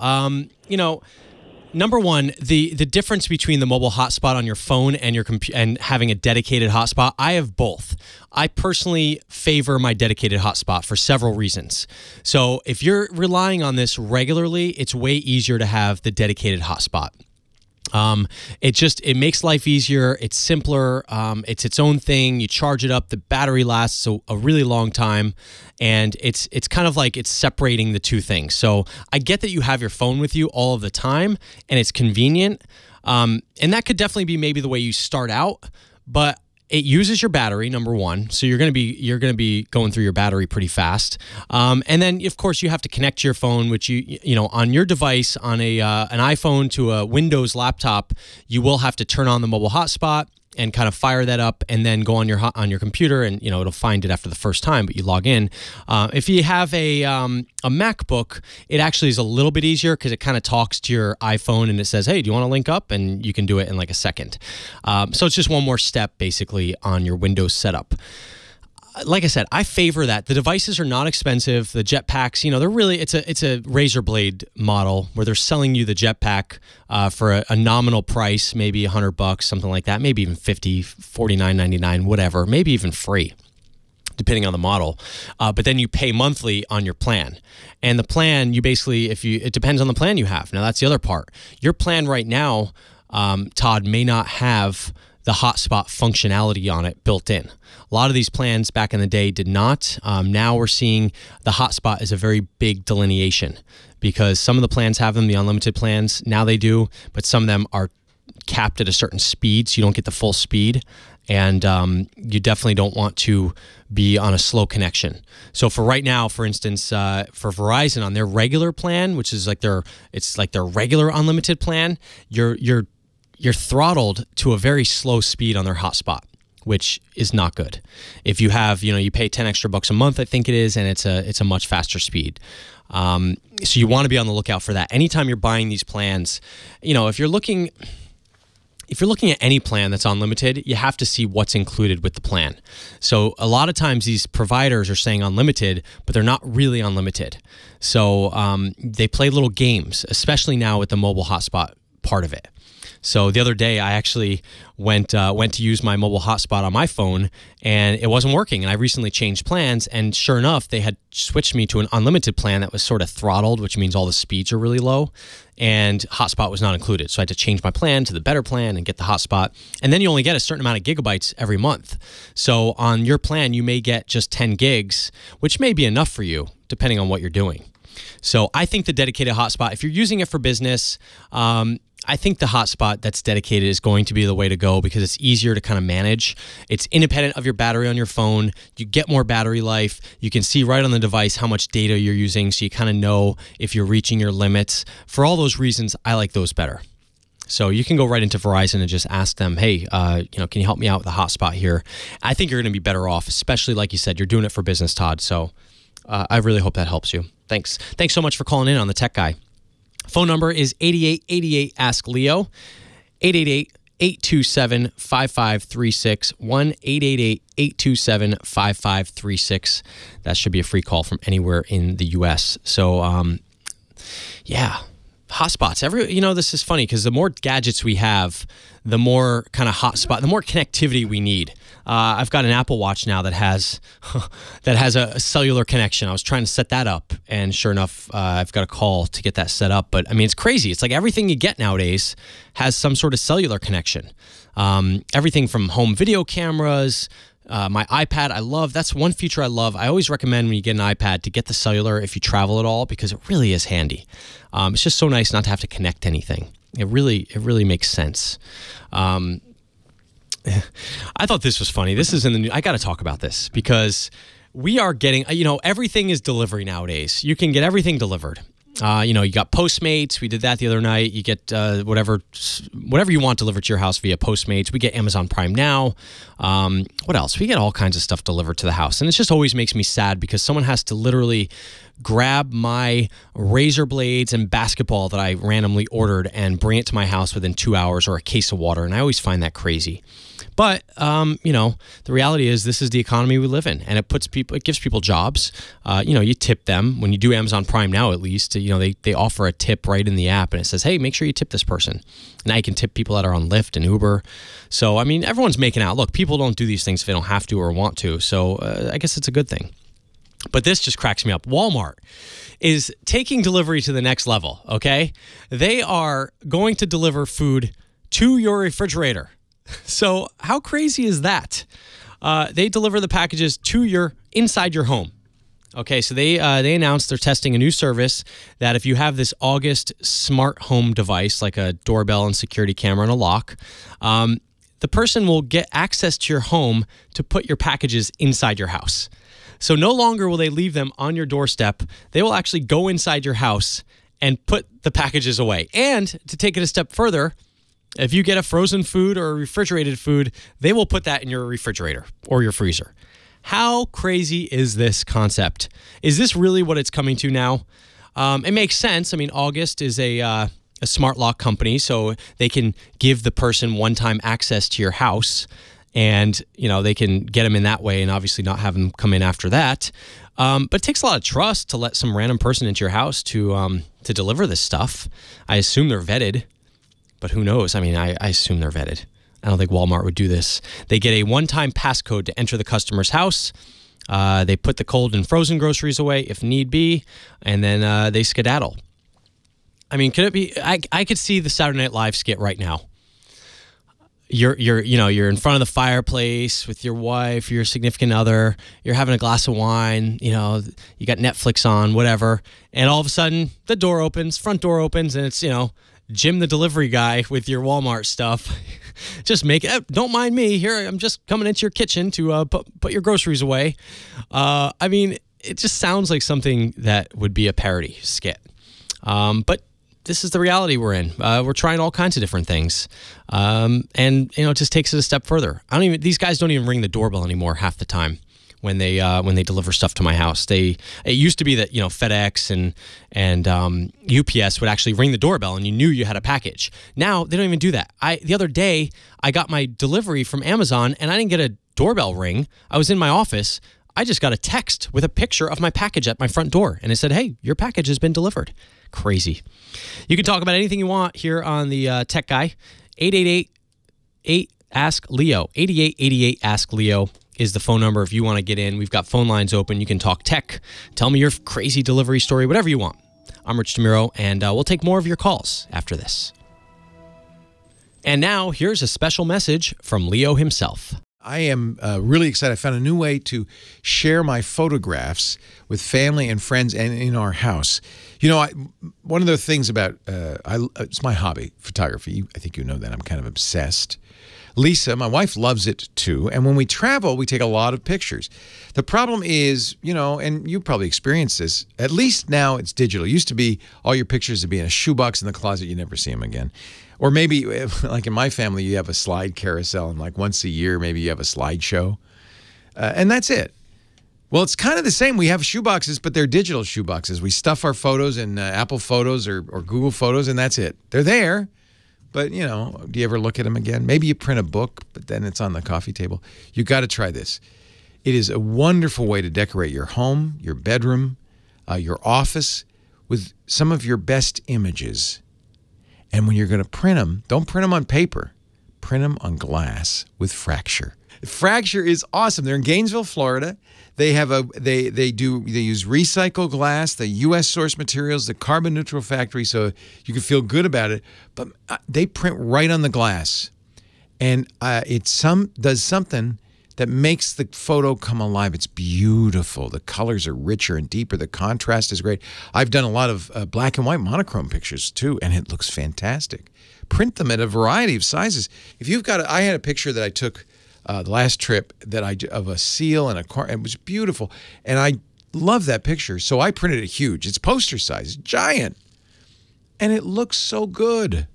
Number one, the difference between the mobile hotspot on your phone and your and having a dedicated hotspot, I have both. I personally favor my dedicated hotspot for several reasons. So if you're relying on this regularly, it's way easier to have the dedicated hotspot. It makes life easier. It's simpler. It's its own thing. You charge it up. The battery lasts a really long time, and it's kind of like it's separating the two things. So I get that you have your phone with you all of the time, and it's convenient. And that could definitely be maybe the way you start out, but it uses your battery, number one, so you're going to be going through your battery pretty fast. And then, of course, you have to connect to your phone, which on your device, on an iPhone to a Windows laptop, you will have to turn on the mobile hotspot and kind of fire that up, and then go on your computer, and it'll find it after the first time, but you log in. If you have a MacBook, it actually is a little bit easier because it kind of talks to your iPhone and it says, hey, do you want to link up? And you can do it in like a second. So it's just one more step basically on your Windows setup. Like I said, I favor that. The devices are not expensive. The jetpacks, they're really, it's a razor blade model where they're selling you the jetpack for a nominal price, maybe $100, something like that, maybe even $50, $49.99, whatever, maybe even free, depending on the model. But then you pay monthly on your plan. And the plan, it depends on the plan you have. Now, that's the other part. Your plan right now, Todd, may not have the hotspot functionality on it built in. A lot of these plans back in the day did not. Now we're seeing the hotspot is a very big delineation, because some of the plans have them, the unlimited plans, now they do, but some of them are capped at a certain speed, so you don't get the full speed. And you definitely don't want to be on a slow connection. So for right now, for instance, for Verizon on their regular plan, which is like their regular unlimited plan, you're throttled to a very slow speed on their hotspot, which is not good. If you have, you pay $10 extra a month, I think it is, and it's a much faster speed. So you want to be on the lookout for that. Anytime you're buying these plans, if you're looking at any plan that's unlimited, you have to see what's included with the plan. So a lot of times these providers are saying unlimited, but they're not really unlimited. So they play little games, especially now with the mobile hotspot part of it. So the other day, I actually went to use my mobile hotspot on my phone, and it wasn't working. And I recently changed plans, and sure enough, they had switched me to an unlimited plan that was sort of throttled, which means all the speeds are really low, and hotspot was not included. So I had to change my plan to the better plan and get the hotspot. And then you only get a certain amount of gigabytes every month. So on your plan, you may get just 10 gigs, which may be enough for you, depending on what you're doing. So I think the dedicated hotspot, if you're using it for business, I think the hotspot that's dedicated is going to be the way to go, because it's easier to kind of manage. It's independent of your battery on your phone. You get more battery life. You can see right on the device how much data you're using, so you kind of know if you're reaching your limits. For all those reasons, I like those better. So you can go right into Verizon and just ask them, hey, can you help me out with the hotspot here? I think you're going to be better off, especially like you said, you're doing it for business, Todd. So I really hope that helps you. Thanks so much for calling in on the Tech Guy. Phone number is 8888-ASK-LEO, 888-827-5536, 1-888-827-5536. That should be a free call from anywhere in the U.S. So, hotspots. This is funny because the more gadgets we have, the more kind of hotspot, the more connectivity we need. I've got an Apple Watch now that has a cellular connection. I was trying to set that up, and sure enough, I've got a call to get that set up. But I mean, it's crazy. It's like everything you get nowadays has some sort of cellular connection. Everything from home video cameras, My iPad, I love. That's one feature I love. I always recommend when you get an iPad to get the cellular if you travel at all, because it really is handy. It's just so nice not to have to connect to anything. It really makes sense. I thought this was funny. This is in the news. I got to talk about this because we are getting, everything is delivery nowadays. You can get everything delivered. You got Postmates. We did that the other night. You get whatever you want delivered to your house via Postmates. We get Amazon Prime Now. What else? We get all kinds of stuff delivered to the house. And it just always makes me sad because someone has to literally grab my razor blades and basketball that I randomly ordered and bring it to my house within 2 hours, or a case of water. And I always find that crazy. But, the reality is this is the economy we live in, and it gives people jobs. You tip them when you do Amazon Prime Now, at least, they offer a tip right in the app, and it says, hey, make sure you tip this person. Now you can tip people that are on Lyft and Uber. So, everyone's making out. Look, people don't do these things if they don't have to or want to. So I guess it's a good thing. But this just cracks me up. Walmart is taking delivery to the next level, okay? They are going to deliver food to your refrigerator. So how crazy is that? They deliver the packages to inside your home. Okay, so they announced they're testing a new service that if you have this August smart home device, like a doorbell and security camera and a lock, the person will get access to your home to put your packages inside your house. So no longer will they leave them on your doorstep. They will actually go inside your house and put the packages away. And to take it a step further, if you get a frozen food or a refrigerated food, they will put that in your refrigerator or your freezer. How crazy is this concept? Is this really what it's coming to now? It makes sense. August is a smart lock company, so they can give the person one-time access to your house, and they can get them in that way, and obviously not have them come in after that. But it takes a lot of trust to let some random person into your house to deliver this stuff. I assume they're vetted. But who knows? I assume they're vetted. I don't think Walmart would do this. They get a one-time passcode to enter the customer's house. They put the cold and frozen groceries away if need be, and then they skedaddle. Could it be? I could see the Saturday Night Live skit right now. You're in front of the fireplace with your wife, your significant other. You're having a glass of wine. You got Netflix on, whatever, and all of a sudden the front door opens, and it's Jim the delivery guy with your Walmart stuff. Just don't mind me here. I'm just coming into your kitchen to put your groceries away. It just sounds like something that would be a parody skit. But this is the reality we're in. We're trying all kinds of different things. It just takes it a step further. These guys don't even ring the doorbell anymore half the time when they deliver stuff to my house. It used to be that FedEx and UPS would actually ring the doorbell and you knew you had a package. Now they don't even do that. The other day I got my delivery from Amazon and I didn't get a doorbell ring. I was in my office. I just got a text with a picture of my package at my front door, and it said, "Hey, your package has been delivered." Crazy. You can talk about anything you want here on the Tech Guy. 888-ASK-LEO. 8888 Ask Leo is the phone number if you want to get in. We've got phone lines open. You can talk tech. Tell me your crazy delivery story, whatever you want. I'm Rich DeMuro, and we'll take more of your calls after this. And now, here's a special message from Leo himself. I am really excited. I found a new way to share my photographs with family and friends and in our house. One of the things about, it's my hobby, photography. I think you know that. I'm kind of obsessed. Lisa, my wife, loves it too. And when we travel, we take a lot of pictures. The problem is, and you probably experienced this, at least now it's digital. It used to be all your pictures would be in a shoebox in the closet. You never see them again. Or maybe, like in my family, you have a slide carousel, and like once a year, maybe you have a slideshow. And that's it. Well, it's kind of the same. We have shoeboxes, but they're digital shoeboxes. We stuff our photos in Apple Photos or Google Photos, and that's it. They're there. But, do you ever look at them again? Maybe you print a book, but then it's on the coffee table. You got to try this. It is a wonderful way to decorate your home, your bedroom, your office with some of your best images. And when you're going to print them, don't print them on paper. Print them on glass with Fracture. Fracture is awesome. They're in Gainesville, Florida. They have they use recycled glass, the U.S. source materials, the carbon neutral factory, so you can feel good about it. But they print right on the glass, and it does something that makes the photo come alive. It's beautiful. The colors are richer and deeper. The contrast is great. I've done a lot of black and white monochrome pictures too, and it looks fantastic. Print them at a variety of sizes. If you've got, I had a picture that I took the last trip of a seal and a car. It was beautiful, and I love that picture. So I printed it huge. It's poster size, giant, and it looks so good.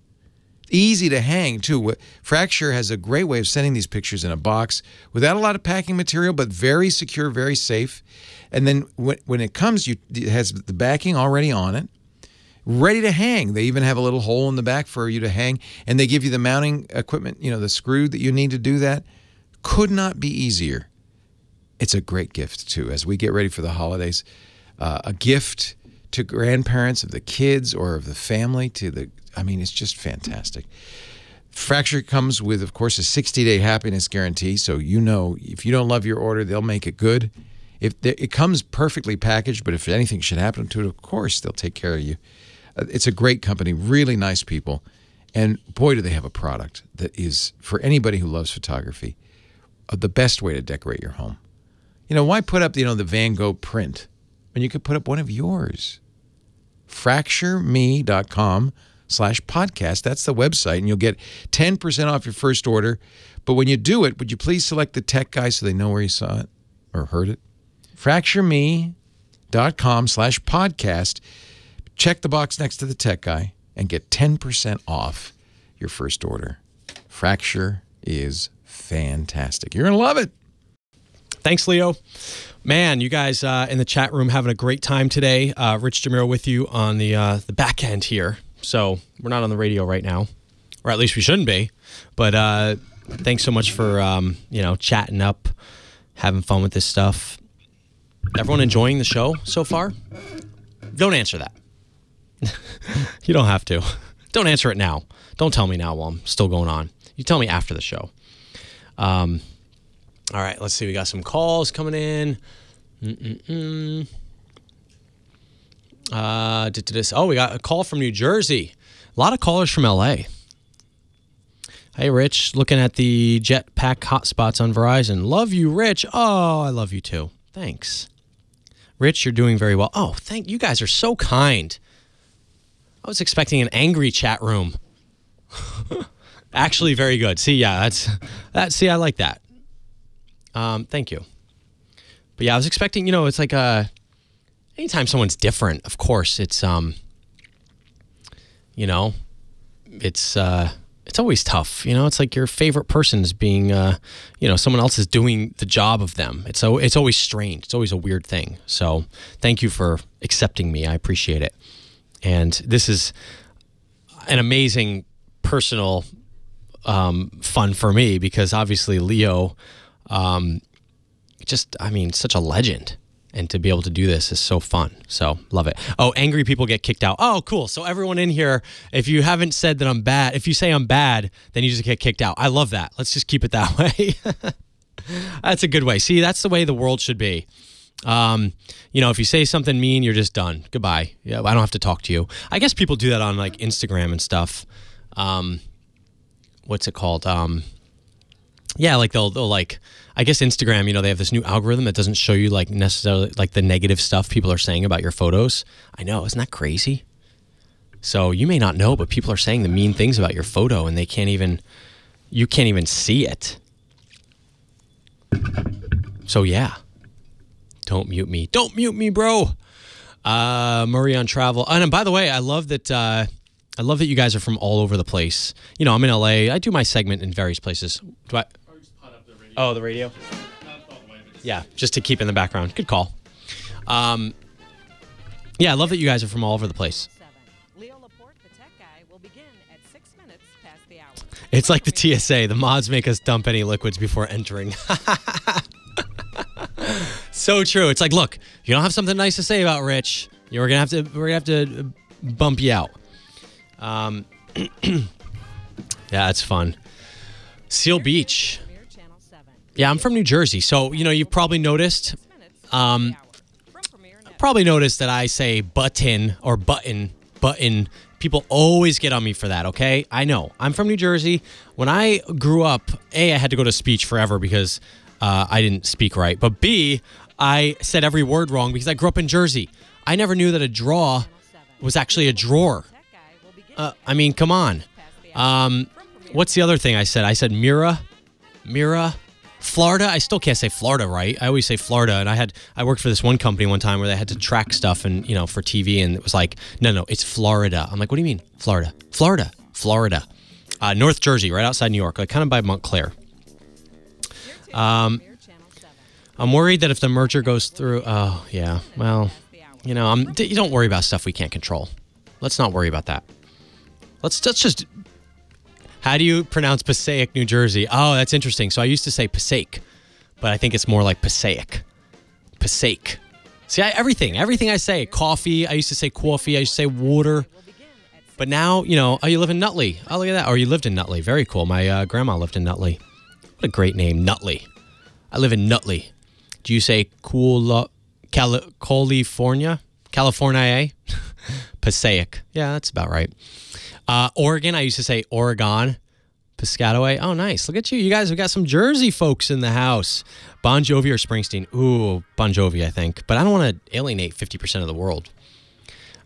Easy to hang, too. Fracture has a great way of sending these pictures in a box without a lot of packing material, but very secure, very safe. And then when it comes, it has the backing already on it, ready to hang. They even have a little hole in the back for you to hang, and they give you the mounting equipment, the screw that you need to do that. Could not be easier. It's a great gift, too, as we get ready for the holidays. A gift to grandparents of the kids or of the family, it's just fantastic. Fracture comes with, of course, a 60-day happiness guarantee, so if you don't love your order, they'll make it good. It comes perfectly packaged, but if anything should happen to it, of course, they'll take care of you. It's a great company, really nice people, and boy, do they have a product that is, for anybody who loves photography, the best way to decorate your home. Why put up, the Van Gogh print when you could put up one of yours? FractureMe.com/podcast. That's the website, and you'll get 10% off your first order. But when you do it, would you please select the tech guy so they know where you saw it or heard it? FractureMe.com/podcast. Check the box next to the tech guy and get 10% off your first order. Fracture is fantastic. You're going to love it. Thanks, Leo. Man, you guys in the chat room having a great time today. Rich DeMuro with you on the back end here. So we're not on the radio right now, or at least we shouldn't be. But thanks so much for chatting up, having fun with this stuff. Everyone enjoying the show so far? Don't answer that. You don't have to. Don't answer it now. Don't tell me now while I'm still going on. You tell me after the show. All right, let's see. We got some calls coming in. Oh, we got a call from New Jersey. A lot of callers from LA. Hey, Rich, looking at the jetpack hotspots on Verizon. Love you, Rich. Oh, I love you too. Thanks. Rich, you're doing very well. Oh, thank you. Guys are so kind. I was expecting an angry chat room. Actually, very good. See, yeah, see, I like that. Thank you. But yeah, I was expecting, it's like anytime someone's different, of course, it's it's always tough. It's like your favorite person is being someone else is doing the job of them. It's always strange. It's always a weird thing. So thank you for accepting me. I appreciate it. And this is an amazing personal fun for me because obviously Leo such a legend, and to be able to do this is so fun. So love it. Oh, angry people get kicked out. Oh, cool. So everyone in here, if you haven't said that I'm bad, if you say I'm bad, then you just get kicked out. I love that. Let's just keep it that way. That's a good way. See, that's the way the world should be. If you say something mean, you're just done. Goodbye. Yeah, I don't have to talk to you. I guess people do that on like Instagram and stuff. What's it called? Yeah, like they'll like, I guess Instagram, they have this new algorithm that doesn't show you like necessarily like the negative stuff people are saying about your photos. I know, isn't that crazy? So you may not know, but people are saying the mean things about your photo and you can't even see it. So yeah, don't mute me. Don't mute me, bro. Murray on travel. And by the way, I love that you guys are from all over the place. I'm in LA. I do my segment in various places. Oh, the radio? Yeah, just to keep in the background. Good call. Yeah, I love that you guys are from all over the place. Leo Laporte, the tech guy, will begin at 6 minutes past the hour. It's like the TSA. The mods make us dump any liquids before entering. So true. It's like, look, if you don't have something nice to say about Rich, we're gonna have to bump you out. Yeah, it's fun. Seal Beach. Yeah, I'm from New Jersey, so you've probably noticed. That I say button or button. People always get on me for that. Okay, I know. I'm from New Jersey. When I grew up, I had to go to speech forever because I didn't speak right. But B, I said every word wrong because I grew up in Jersey. I never knew that a draw was actually a drawer. I mean, come on. What's the other thing I said? I said Mira, Florida. I still can't say Florida right. I always say Florida. And I worked for this one company one time where they had to track stuff and, for TV. And it was like, no, it's Florida. I'm like, what do you mean? Florida. North Jersey, right outside New York, like kind of by Montclair. I'm worried that if the merger goes through, oh yeah, well, you don't worry about stuff we can't control. Let's not worry about that. Let's just, how do you pronounce Passaic, New Jersey? Oh, that's interesting. So I used to say Passaic, but I think it's more like Passaic. Passaic. See, everything I say, coffee, I used to say coffee, I used to say water. But now, oh, you live in Nutley. Oh, look at that. Or you lived in Nutley. Very cool. My grandma lived in Nutley. What a great name, Nutley. I live in Nutley. Do you say California? California? Passaic. Yeah, that's about right. Oregon, I used to say Oregon. Piscataway. Oh, nice. Look at you. You guys have got some Jersey folks in the house. Bon Jovi or Springsteen? Ooh, Bon Jovi, I think. But I don't want to alienate 50% of the world.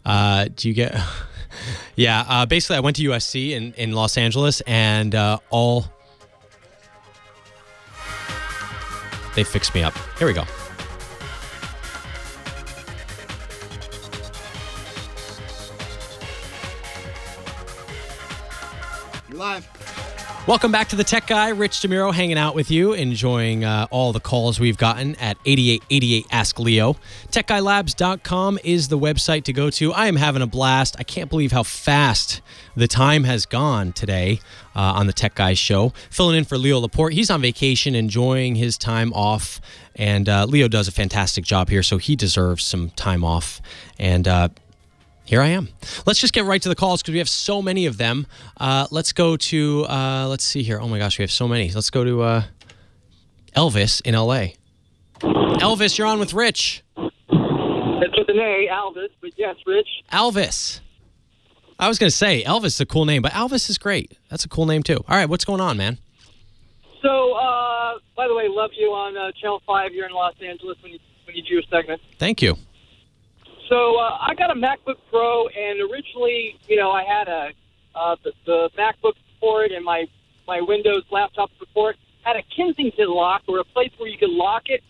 Do you get... Yeah, basically I went to USC in Los Angeles and they fixed me up. Here we go. You're live. Welcome back to the Tech Guy. Rich DeMuro hanging out with you, enjoying all the calls we've gotten at 8888 Ask Leo. TechGuyLabs.com is the website to go to. I am having a blast. I can't believe how fast the time has gone today on the Tech Guy Show. Filling in for Leo Laporte. He's on vacation, enjoying his time off. And Leo does a fantastic job here, so he deserves some time off. And here I am. Let's just get right to the calls because we have so many of them. Let's go to, let's see here. Oh my gosh, we have so many. Let's go to Elvis in LA. Elvis, you're on with Rich. It's with an A, Alvis, but yes, Rich. Alvis. I was going to say Elvis is a cool name, but Alvis is great. That's a cool name too. All right, what's going on, man? So, by the way, love you on Channel 5 here in Los Angeles when you do your segment. Thank you. So I got a MacBook Pro, and originally, I had the MacBook support and my Windows laptop support had a Kensington lock, or a place where you could lock it.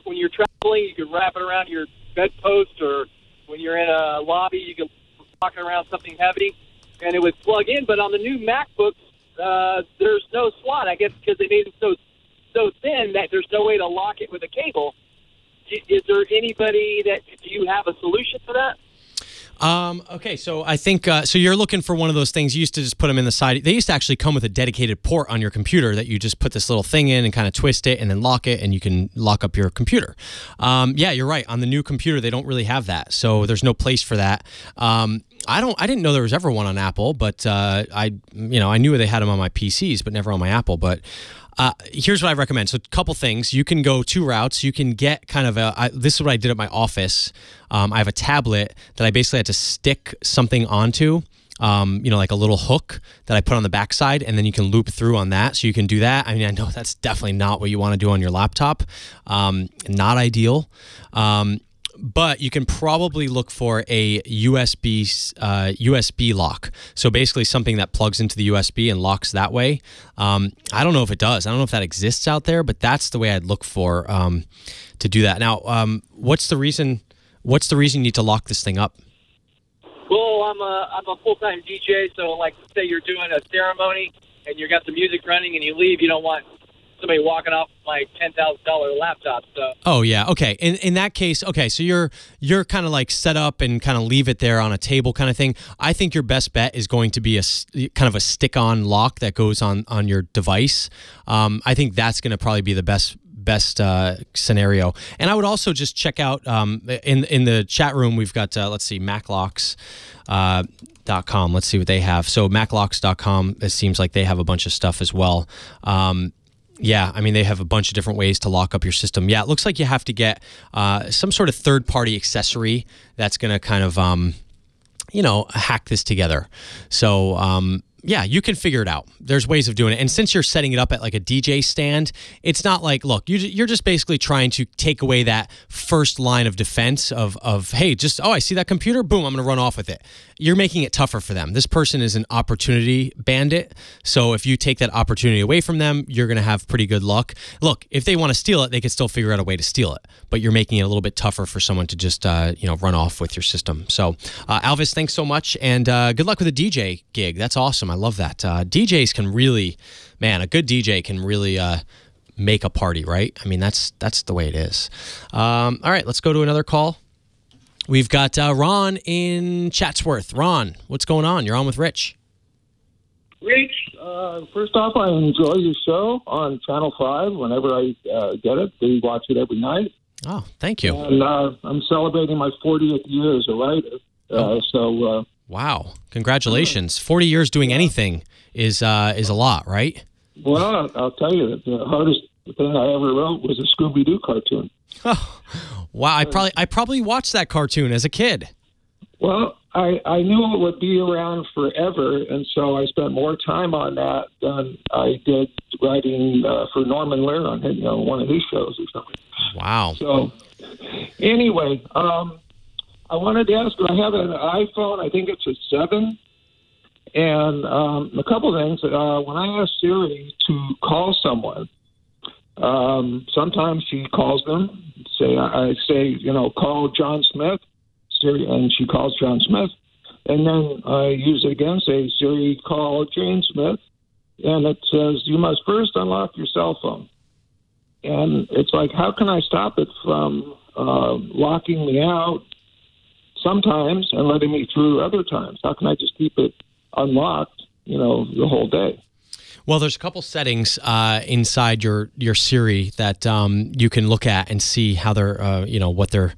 When you're traveling, you could wrap it around your bedpost, or when you're in a lobby, you could lock it around something heavy, and it would plug in. But on the new MacBooks, there's no slot, I guess, because they made them so thin that there's no way to lock it with a cable. Is there anybody do you have a solution for that? Okay, so I think, so you're looking for one of those things. You used to just put them in the side. They used to actually come with a dedicated port on your computer that you just put this little thing in and kind of twist it and then lock it, and you can lock up your computer. Yeah, you're right. On the new computer, they don't really have that. So there's no place for that. I didn't know there was ever one on Apple, but I knew they had them on my PCs, but never on my Apple. But here's what I recommend. So a couple things. You can go two routes. You can get kind of this is what I did at my office. I have a tablet that I basically had to stick something onto, like a little hook that I put on the backside, and then you can loop through on that. So you can do that. I mean, I know that's definitely not what you want to do on your laptop. Not ideal. But you can probably look for a USB lock. So basically something that plugs into the USB and locks that way. I don't know if it does. I don't know if that exists out there, but that's the way I'd look for to do that. Now, what's the reason you need to lock this thing up? Well, I'm a full-time DJ, so like say you're doing a ceremony and you got the music running and you leave, you don't want somebody walking off my $10,000 laptop. So. Oh yeah, okay. In that case, okay. So you're kind of like set up and kind of leave it there on a table kind of thing. I think your best bet is going to be a kind of a stick-on lock that goes on your device. I think that's going to probably be the best scenario. And I would also just check out in the chat room. We've got let's see, MacLocks.com. Let's see what they have. So MacLocks.com. It seems like they have a bunch of stuff as well. Yeah, I mean, they have a bunch of different ways to lock up your system. Yeah, it looks like you have to get some sort of third-party accessory that's going to kind of, hack this together. So, yeah, you can figure it out. There's ways of doing it. And since you're setting it up at like a DJ stand, it's not like, look, you're just basically trying to take away that first line of defense of hey, I see that computer, boom, I'm going to run off with it. You're making it tougher for them. This person is an opportunity bandit. So if you take that opportunity away from them, you're going to have pretty good luck. Look, if they want to steal it, they could still figure out a way to steal it. But you're making it a little bit tougher for someone to just, run off with your system. So, Alvis, thanks so much. And good luck with the DJ gig. That's awesome. I love that. DJs can really, a good DJ can really make a party, right? I mean, that's the way it is. All right, let's go to another call. We've got Ron in Chatsworth. Ron, what's going on? You're on with Rich. Rich, first off, I enjoy your show on Channel 5 whenever I get it. They watch it every night. Oh, thank you. And I'm celebrating my 40th year as a writer. Wow. Congratulations. 40 years doing anything is a lot, right? Well, I'll tell you, the hardest thing I ever wrote was a Scooby-Doo cartoon. Oh, wow. I probably watched that cartoon as a kid. Well, I knew it would be around forever, and so I spent more time on that than I did writing for Norman Lear on one of his shows or something. Wow. So, anyway, I wanted to ask you, I have an iPhone, I think it's a 7, and a couple things. When I ask Siri to call someone, sometimes she calls them. I say, call John Smith, Siri, and she calls John Smith. And then I use it again, say, Siri, call Jane Smith. And it says, you must first unlock your cell phone. And it's like, how can I stop it from locking me out sometimes and letting me through other times? How can I just keep it unlocked, the whole day? Well, there's a couple settings inside your Siri that you can look at and see how they're, what they're,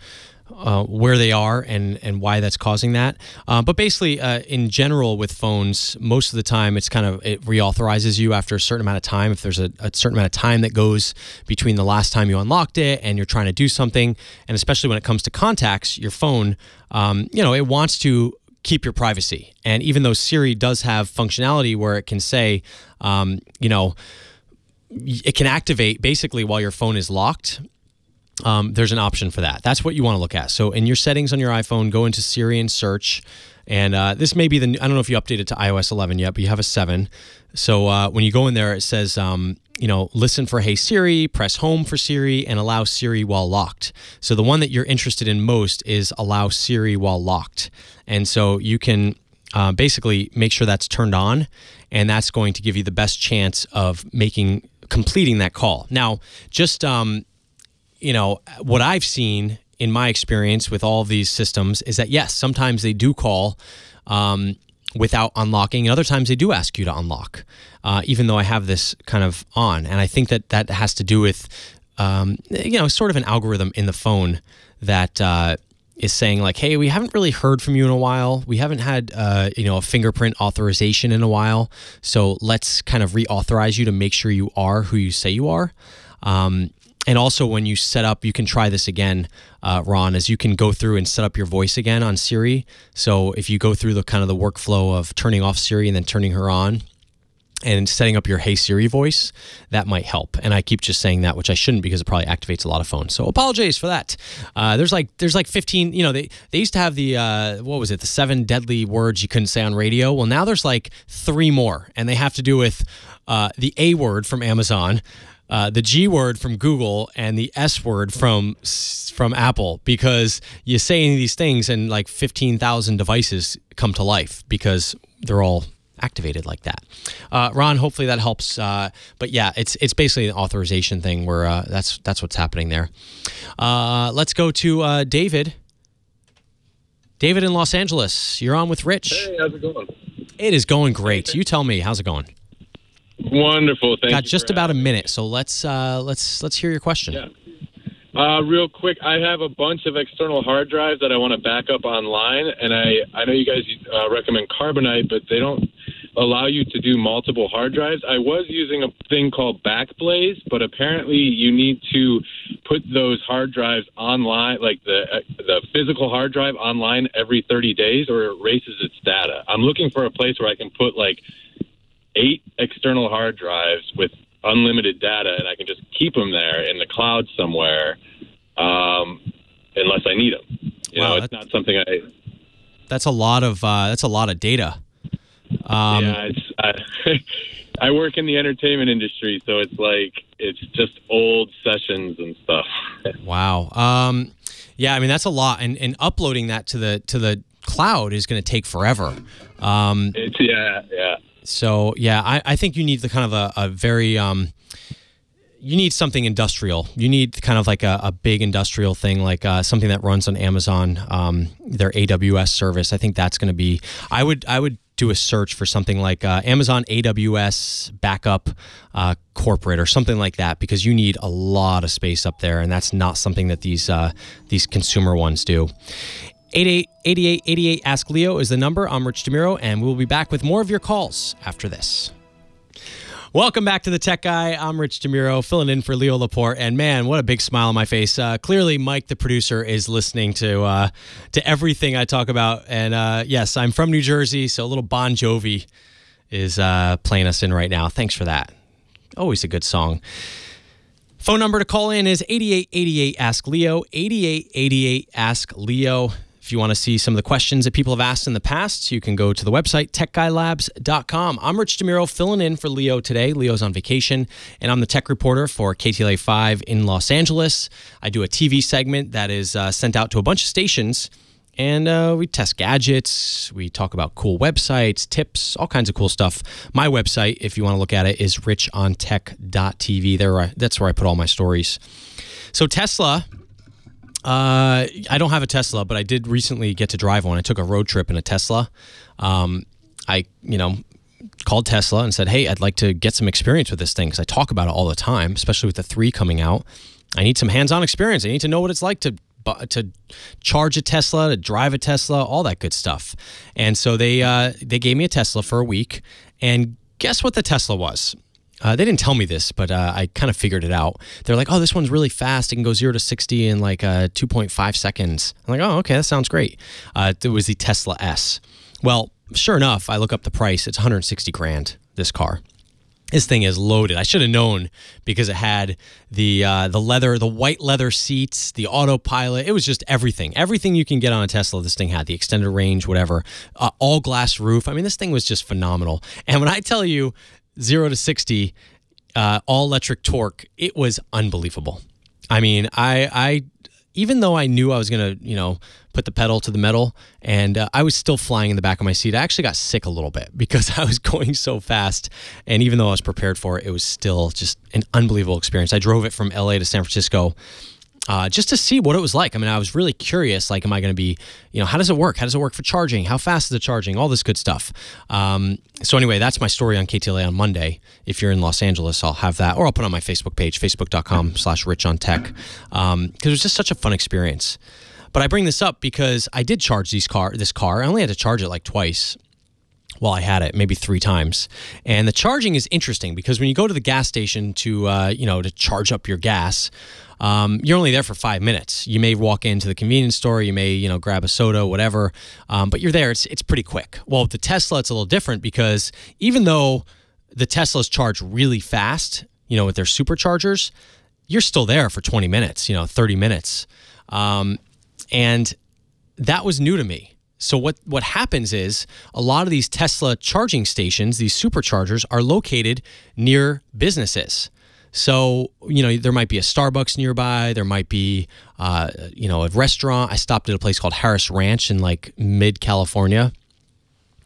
where they are and why that's causing that. But basically, in general with phones, most of the time it reauthorizes you after a certain amount of time. If there's a certain amount of time that goes between the last time you unlocked it and you're trying to do something, and especially when it comes to contacts, your phone, it wants to keep your privacy. And even though Siri does have functionality where it can say, it can activate basically while your phone is locked, there's an option for that. That's what you want to look at. So in your settings on your iPhone, go into Siri and search. And this may be I don't know if you updated to iOS 11 yet, but you have a 7. So when you go in there, it says, listen for Hey Siri, press home for Siri, and allow Siri while locked. So the one that you're interested in most is allow Siri while locked. And so you can basically make sure that's turned on, and that's going to give you the best chance of completing that call. Now, just, what I've seen in my experience with all of these systems is that, yes, sometimes they do call without unlocking, and other times they do ask you to unlock, even though I have this kind of on. And I think that has to do with, sort of an algorithm in the phone that is saying like, hey, we haven't really heard from you in a while. We haven't had, a fingerprint authorization in a while. So let's kind of reauthorize you to make sure you are who you say you are. And also when you set up, you can try this again, Ron, as you can go through and set up your voice again on Siri. So if you go through the kind of the workflow of turning off Siri and then turning her on and setting up your Hey Siri voice, that might help. And I keep just saying that, which I shouldn't because it probably activates a lot of phones. So apologies for that. There's like 15, they used to have the, the 7 deadly words you couldn't say on radio. Well, now there's like 3 more, and they have to do with the A word from Amazon, the G word from Google, and the S word from Apple, because you say any of these things and like 15,000 devices come to life because they're all activated like that. Ron, hopefully that helps. But yeah, it's basically an authorization thing where that's what's happening there. Let's go to David. David in Los Angeles, you're on with Rich. Hey, how's it going? It is going great. You tell me, how's it going? Wonderful. Thank you. Got just about a minute, so let's hear your question. Yeah. Real quick, I have a bunch of external hard drives that I want to back up online, and I know you guys recommend Carbonite, but they don't allow you to do multiple hard drives. I was using a thing called Backblaze, but apparently you need to put those hard drives online, like the physical hard drive online every 30 days or it erases its data. I'm looking for a place where I can put like 8 external hard drives with unlimited data, and I can just keep them there in the cloud somewhere, unless I need them. You know, it's not something That's a lot of data. Yeah, I work in the entertainment industry, so it's just old sessions and stuff. Wow. Yeah, I mean that's a lot, and uploading that to the cloud is going to take forever. Yeah. So yeah, I think you need the kind of a very you need something industrial. You need kind of like a big industrial thing, like something that runs on Amazon, their AWS service. I think that's going to be. I would do a search for something like Amazon AWS backup corporate or something like that, because you need a lot of space up there, and that's not something that these consumer ones do. 8888 Ask Leo is the number. I'm Rich DeMuro, and we'll be back with more of your calls after this. Welcome back to the Tech Guy. I'm Rich DeMuro, filling in for Leo Laporte, and man, what a big smile on my face. Clearly, Mike, the producer, is listening to everything I talk about. And yes, I'm from New Jersey, so a little Bon Jovi is playing us in right now. Thanks for that. Always a good song. Phone number to call in is 8888 Ask Leo. 8888 Ask Leo. If you want to see some of the questions that people have asked in the past, you can go to the website, techguylabs.com. I'm Rich DeMuro, filling in for Leo today. Leo's on vacation, and I'm the tech reporter for KTLA 5 in Los Angeles. I do a TV segment that is sent out to a bunch of stations, and we test gadgets. We talk about cool websites, tips, all kinds of cool stuff. My website, if you want to look at it, is richontech.tv. That's where I put all my stories. So Tesla... I don't have a Tesla, but I did recently get to drive one. I took a road trip in a Tesla. I called Tesla and said, hey, I'd like to get some experience with this thing because I talk about it all the time, especially with the 3 coming out. I need some hands-on experience. I need to know what it's like to charge a Tesla, to drive a Tesla, all that good stuff. And so they gave me a Tesla for a week, and guess what the Tesla was? They didn't tell me this, but I kind of figured it out. They're like, oh, this one's really fast. It can go 0 to 60 in like 2.5 seconds. I'm like, oh, okay, that sounds great. It was the Tesla S. Well, sure enough, I look up the price. It's $160,000, this car. This thing is loaded. I should have known because it had the white leather seats, the autopilot. It was just everything. Everything you can get on a Tesla, this thing had. The extended range, whatever. All glass roof. I mean, this thing was just phenomenal. And when I tell you 0 to 60, all electric torque, it was unbelievable. I mean, I even though I knew I was going to, put the pedal to the metal, and I was still flying in the back of my seat. I actually got sick a little bit because I was going so fast. And even though I was prepared for it, it was still just an unbelievable experience. I drove it from LA to San Francisco just to see what it was like. I mean, I was really curious, like, am I going to be, how does it work? How does it work for charging? How fast is it charging? All this good stuff. So anyway, that's my story on KTLA on Monday. If you're in Los Angeles, I'll have that, or I'll put it on my Facebook page, facebook.com/richontech, because it was just such a fun experience. But I bring this up because I did charge this car. I only had to charge it like twice. Well, I had it maybe 3 times. And the charging is interesting because when you go to the gas station to charge up your gas, you're only there for 5 minutes. You may walk into the convenience store, you may, grab a soda, whatever, but you're there. It's pretty quick. Well, with the Tesla, it's a little different because even though the Teslas charge really fast, with their superchargers, you're still there for 20 minutes, 30 minutes. And that was new to me. So what happens is a lot of these Tesla charging stations, these superchargers, are located near businesses. So, there might be a Starbucks nearby. There might be, a restaurant. I stopped at a place called Harris Ranch in like mid-California.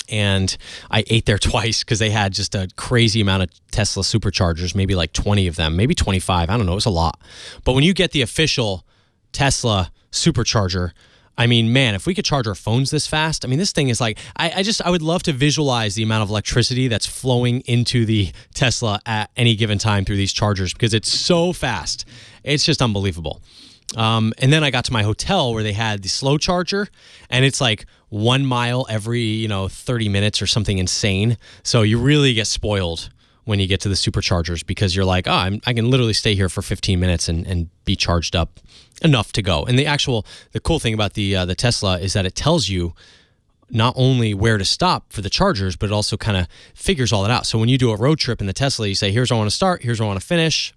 And I ate there twice because they had just a crazy amount of Tesla superchargers, maybe like 20 of them, maybe 25. I don't know. It was a lot. But when you get the official Tesla supercharger, I mean, man, if we could charge our phones this fast, I mean, this thing is like, I would love to visualize the amount of electricity that's flowing into the Tesla at any given time through these chargers because it's so fast. It's just unbelievable. And then I got to my hotel where they had the slow charger, and it's like 1 mile every 30 minutes or something insane. So you really get spoiled when you get to the superchargers because you're like, I can literally stay here for 15 minutes and be charged up enough to go. And the cool thing about the Tesla is that it tells you not only where to stop for the chargers, but it also kind of figures all that out. So when you do a road trip in the Tesla, you say, here's where I want to start, here's where I want to finish.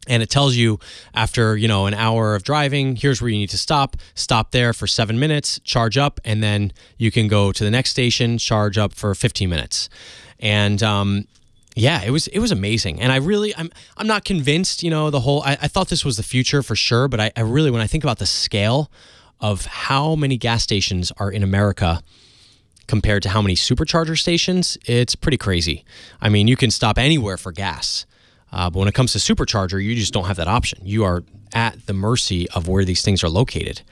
And it tells you after, an hour of driving, here's where you need to stop there for 7 minutes, charge up, and then you can go to the next station, charge up for 15 minutes. And, it was amazing. And I'm not convinced, I thought this was the future for sure, but I really, when I think about the scale of how many gas stations are in America compared to how many supercharger stations, it's pretty crazy. I mean, you can stop anywhere for gas. But when it comes to supercharger, you just don't have that option. You are at the mercy of where these things are located.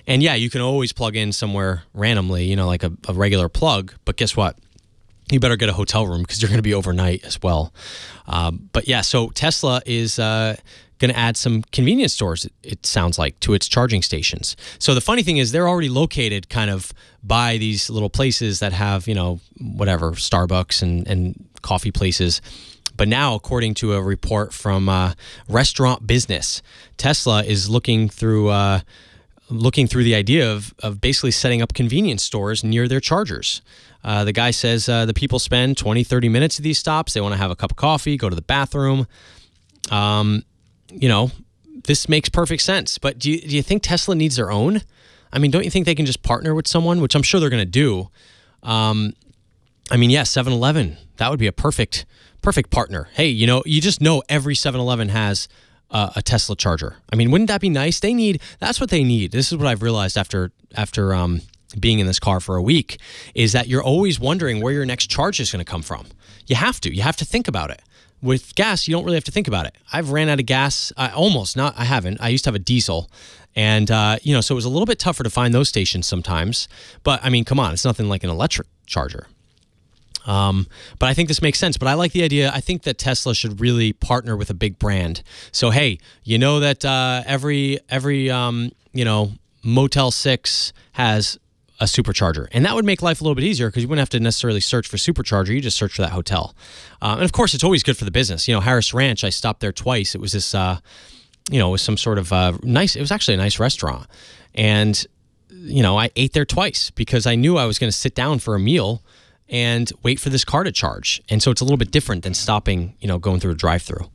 And yeah, you can always plug in somewhere randomly, like a regular plug. But guess what? You better get a hotel room because you're going to be overnight as well. But yeah, so Tesla is going to add some convenience stores, it sounds like, to its charging stations. So the funny thing is they're already located kind of by these little places that have, whatever, Starbucks and coffee places. But now, according to a report from Restaurant Business, Tesla is looking through the idea of basically setting up convenience stores near their chargers. The guy says the people spend 20, 30 minutes at these stops. They want to have a cup of coffee, go to the bathroom. This makes perfect sense. But do you think Tesla needs their own? I mean, don't you think they can just partner with someone, which I'm sure they're going to do? 7-Eleven, that would be a perfect partner. Hey, you just know every 7-Eleven has a Tesla charger. I mean, wouldn't that be nice? That's what they need. This is what I've realized after being in this car for a week, is that you're always wondering where your next charge is going to come from. You have to think about it. With gas, you don't really have to think about it. I've ran out of gas. I haven't. I used to have a diesel. And, so it was a little bit tougher to find those stations sometimes. But, I mean, come on, it's nothing like an electric charger. But I think this makes sense. But I like the idea. I think that Tesla should really partner with a big brand. So, hey, that every Motel 6 has a supercharger. And that would make life a little bit easier because you wouldn't have to necessarily search for supercharger. You just search for that hotel. And of course, it's always good for the business. Harris Ranch, I stopped there twice. It was this, it was some sort of nice, it was actually a nice restaurant. And, I ate there twice because I knew I was going to sit down for a meal and wait for this car to charge. And so it's a little bit different than stopping, going through a drive-through,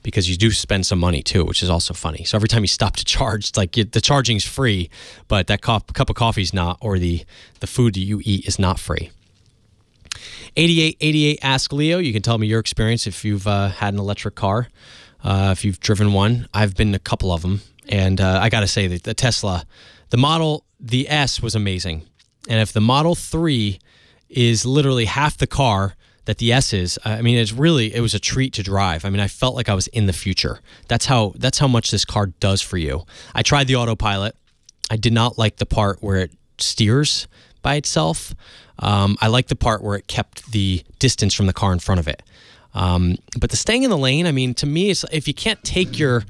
because you do spend some money too, which is also funny. So every time you stop to charge, it's like the charging's free, but that cup of coffee is not, or the food that you eat is not free. 8888 Ask Leo. You can tell me your experience if you've had an electric car, if you've driven one. I've been in a couple of them, and I got to say that the Tesla, the S was amazing. And if the Model 3 is literally half the car that the S is, I mean, it was a treat to drive. I mean, I felt like I was in the future. That's how much this car does for you. I tried the autopilot. I did not like the part where it steers by itself. I like the part where it kept the distance from the car in front of it. But the staying in the lane, I mean, to me, it's if you can't take your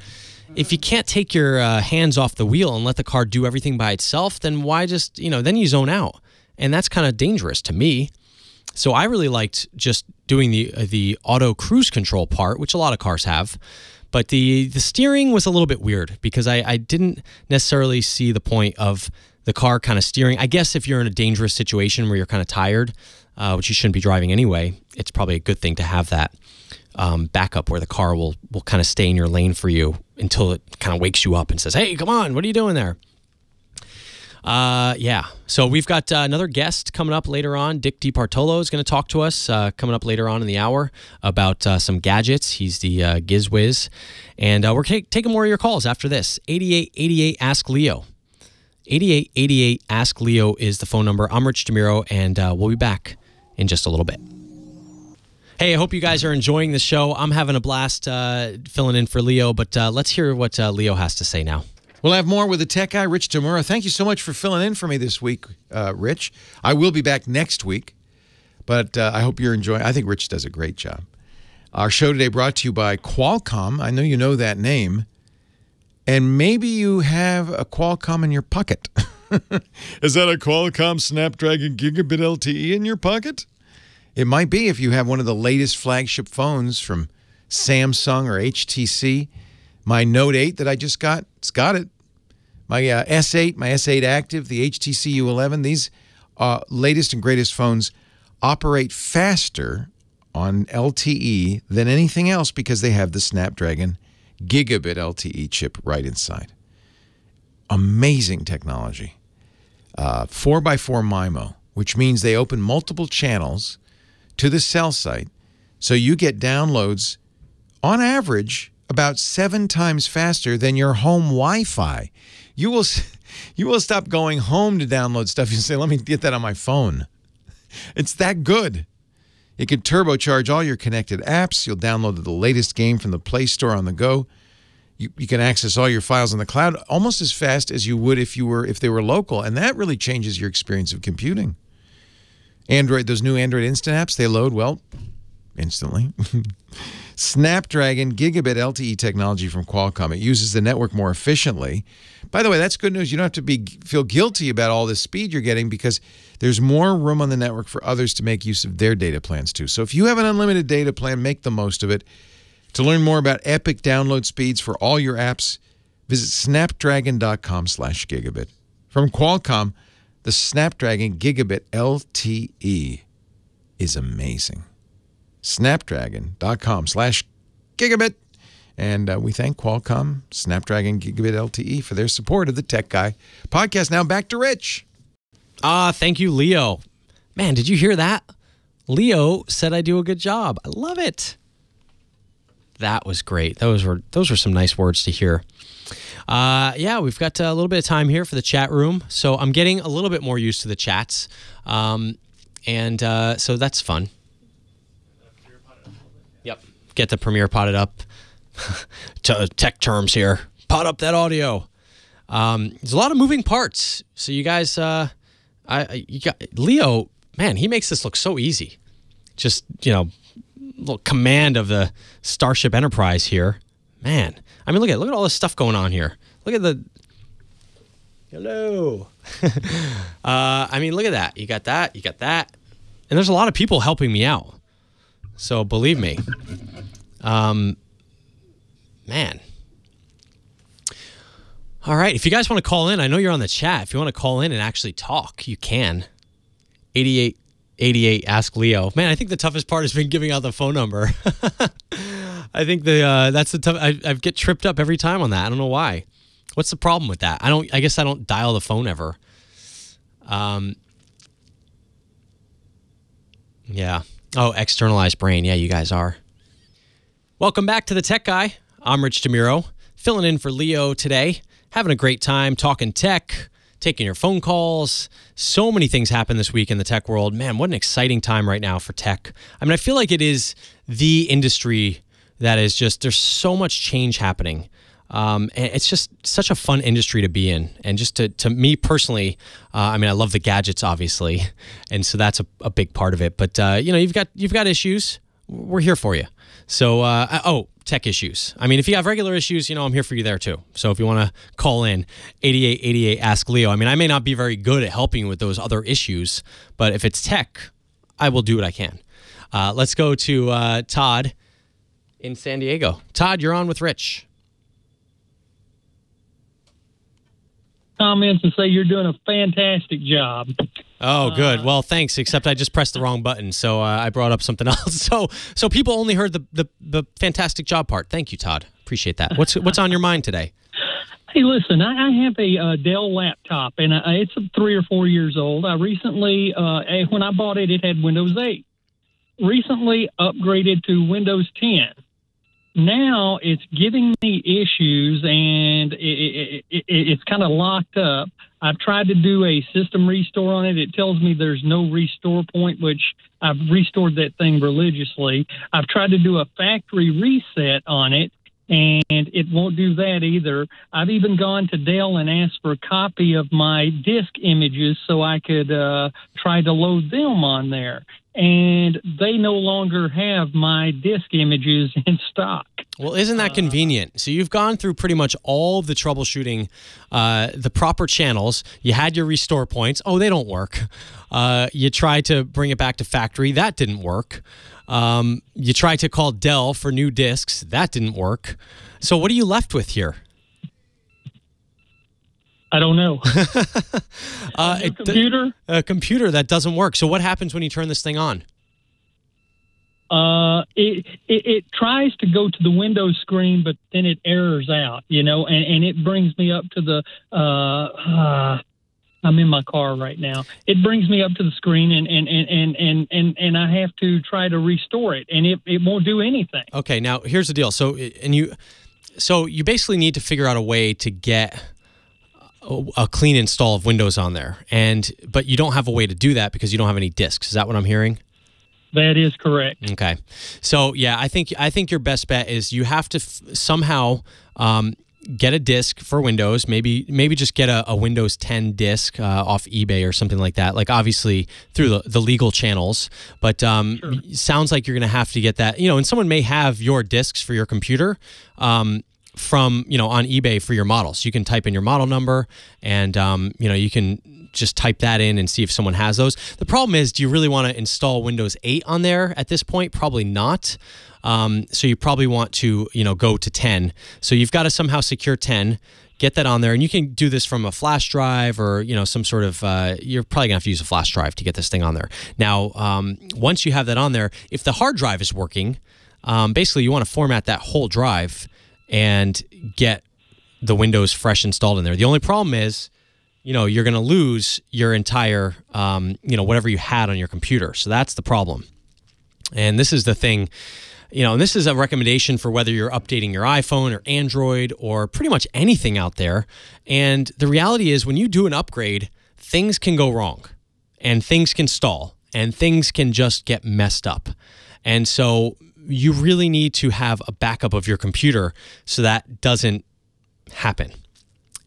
hands off the wheel and let the car do everything by itself, then why just, then you zone out. And that's kind of dangerous to me. So I really liked just doing the auto cruise control part, which a lot of cars have. But the steering was a little bit weird because I didn't necessarily see the point of the car kind of steering. I guess if you're in a dangerous situation where you're kind of tired, which you shouldn't be driving anyway, it's probably a good thing to have that backup where the car will kind of stay in your lane for you until it kind of wakes you up and says, hey, come on, what are you doing there? So we've got another guest coming up later on. Dick DiPartolo is going to talk to us coming up later on in the hour about some gadgets. He's the GizWiz. And we're taking more of your calls after this. 8888 Ask Leo. 8888 Ask Leo is the phone number. I'm Rich DeMuro, and we'll be back in just a little bit. Hey, I hope you guys are enjoying the show. I'm having a blast filling in for Leo, but let's hear what Leo has to say now. We'll have more with the tech guy, Rich DeMuro. Thank you so much for filling in for me this week, Rich. I will be back next week, but I hope you're enjoying. I think Rich does a great job. Our show today brought to you by Qualcomm. I know you know that name, and maybe you have a Qualcomm in your pocket. Is that a Qualcomm Snapdragon Gigabit LTE in your pocket? It might be if you have one of the latest flagship phones from Samsung or HTC. My Note 8 that I just got, it's got it. My S8, my S8 Active, the HTC U11, these latest and greatest phones operate faster on LTE than anything else because they have the Snapdragon Gigabit LTE chip right inside. Amazing technology. 4x4 MIMO, which means they open multiple channels to the cell site, so you get downloads on average about 7 times faster than your home Wi-Fi. You will stop going home to download stuff. You say, let me get that on my phone. It's that good. It can turbocharge all your connected apps. You'll download the latest game from the Play Store on the go. You can access all your files on the cloud almost as fast as you would if they were local, and that really changes your experience of computing. Android, those new Android Instant apps, they load, well, instantly. Snapdragon Gigabit LTE technology from Qualcomm. It uses the network more efficiently. By the way, that's good news. You don't have to feel guilty about all the speed you're getting because there's more room on the network for others to make use of their data plans too. So if you have an unlimited data plan, make the most of it. To learn more about epic download speeds for all your apps, visit snapdragon.com/gigabit. From Qualcomm, the Snapdragon Gigabit LTE is amazing. Snapdragon.com/gigabit. And we thank Qualcomm Snapdragon Gigabit LTE for their support of the Tech Guy podcast. Now back to Rich. Thank you, Leo. Man, did you hear that? Leo said I do a good job. I love it. That was great. Those were some nice words to hear. Yeah, we've got a little bit of time here for the chat room. So I'm getting a little bit more used to the chats. So that's fun. Yep. Get the Premiere potted up. Tech terms here. Pot up that audio. There's a lot of moving parts. So you guys, you got Leo, man, he makes this look so easy. Just, little command of the Starship Enterprise here. Man, I mean, look at all this stuff going on here. Look at the... Hello. I mean, look at that. You got that. You got that. And there's a lot of people helping me out. So believe me. Man. All right. If you guys want to call in, I know you're on the chat. If you want to call in and actually talk, you can. 8888 Ask Leo. Man, I think the toughest part has been giving out the phone number. I think that's the tough. I get tripped up every time on that. I don't know why. What's the problem with that? I guess I don't dial the phone ever. Yeah. Oh, externalized brain. Yeah, you guys are. Welcome back to the Tech Guy. I'm Rich DeMuro, filling in for Leo today. Having a great time talking tech, taking your phone calls. So many things happen this week in the tech world. Man, what an exciting time right now for tech. I mean, I feel like it is the industry that is just, there's so much change happening. And it's just such a fun industry to be in. And just to me personally, I mean, I love the gadgets, obviously. And so that's a big part of it. But, you've got issues. We're here for you. So, tech issues. I mean, if you have regular issues, I'm here for you there too. So if you want to call in, 8888 Ask Leo. I mean, I may not be very good at helping you with those other issues, but if it's tech, I will do what I can. Let's go to Todd in San Diego. Todd, you're on with Rich. Comments and say you're doing a fantastic job. Oh, good. Well, thanks. Except I just pressed the wrong button, so I brought up something else. So people only heard the fantastic job part. Thank you, Todd. Appreciate that. What's on your mind today? Hey, listen, I have a Dell laptop, and it's 3 or 4 years old. I recently, when I bought it, it had Windows 8. Recently upgraded to Windows 10. Now it's giving me issues, and it's kind of locked up. I've tried to do a system restore on it. It tells me there's no restore point, which I've restored that thing religiously. I've tried to do a factory reset on it, and it won't do that either. I've even gone to Dell and asked for a copy of my disk images so I could try to load them on there. And they no longer have my disk images in stock. Well, isn't that convenient? So you've gone through pretty much all of the troubleshooting, the proper channels. You had your restore points. Oh, they don't work. You tried to bring it back to factory. That didn't work. You tried to call Dell for new discs. That didn't work. So what are you left with here? I don't know. A computer that doesn't work. So what happens when you turn this thing on? It tries to go to the Windows screen, but then it errors out, and it brings me up to the, I'm in my car right now. It brings me up to the screen and I have to try to restore it, and it won't do anything. Okay. Now here's the deal. So you basically need to figure out a way to get a clean install of Windows on there, but you don't have a way to do that because you don't have any disks. Is that what I'm hearing? That is correct. Okay. So yeah, I think your best bet is you have to somehow get a disk for Windows. Maybe just get a Windows 10 disk off eBay or something like that. Like obviously through the legal channels. But sure. Sounds like you're going to have to get that. And someone may have your disks for your computer. From on eBay for your model, so you can type in your model number and you can just type that in and see if someone has those. The problem is, do you really want to install Windows 8 on there at this point? Probably not. So you probably want to go to 10. So you've got to somehow secure 10, get that on there, and you can do this from a flash drive or some sort of. You're probably gonna have to use a flash drive to get this thing on there. Now, once you have that on there, if the hard drive is working, basically you want to format that whole drive and get the Windows fresh installed in there. The only problem is, you're going to lose your entire, whatever you had on your computer. So that's the problem. And this is the thing, and this is a recommendation for whether you're updating your iPhone or Android or pretty much anything out there. And the reality is when you do an upgrade, things can go wrong and things can stall and things can just get messed up. And so you really need to have a backup of your computer so that doesn't happen.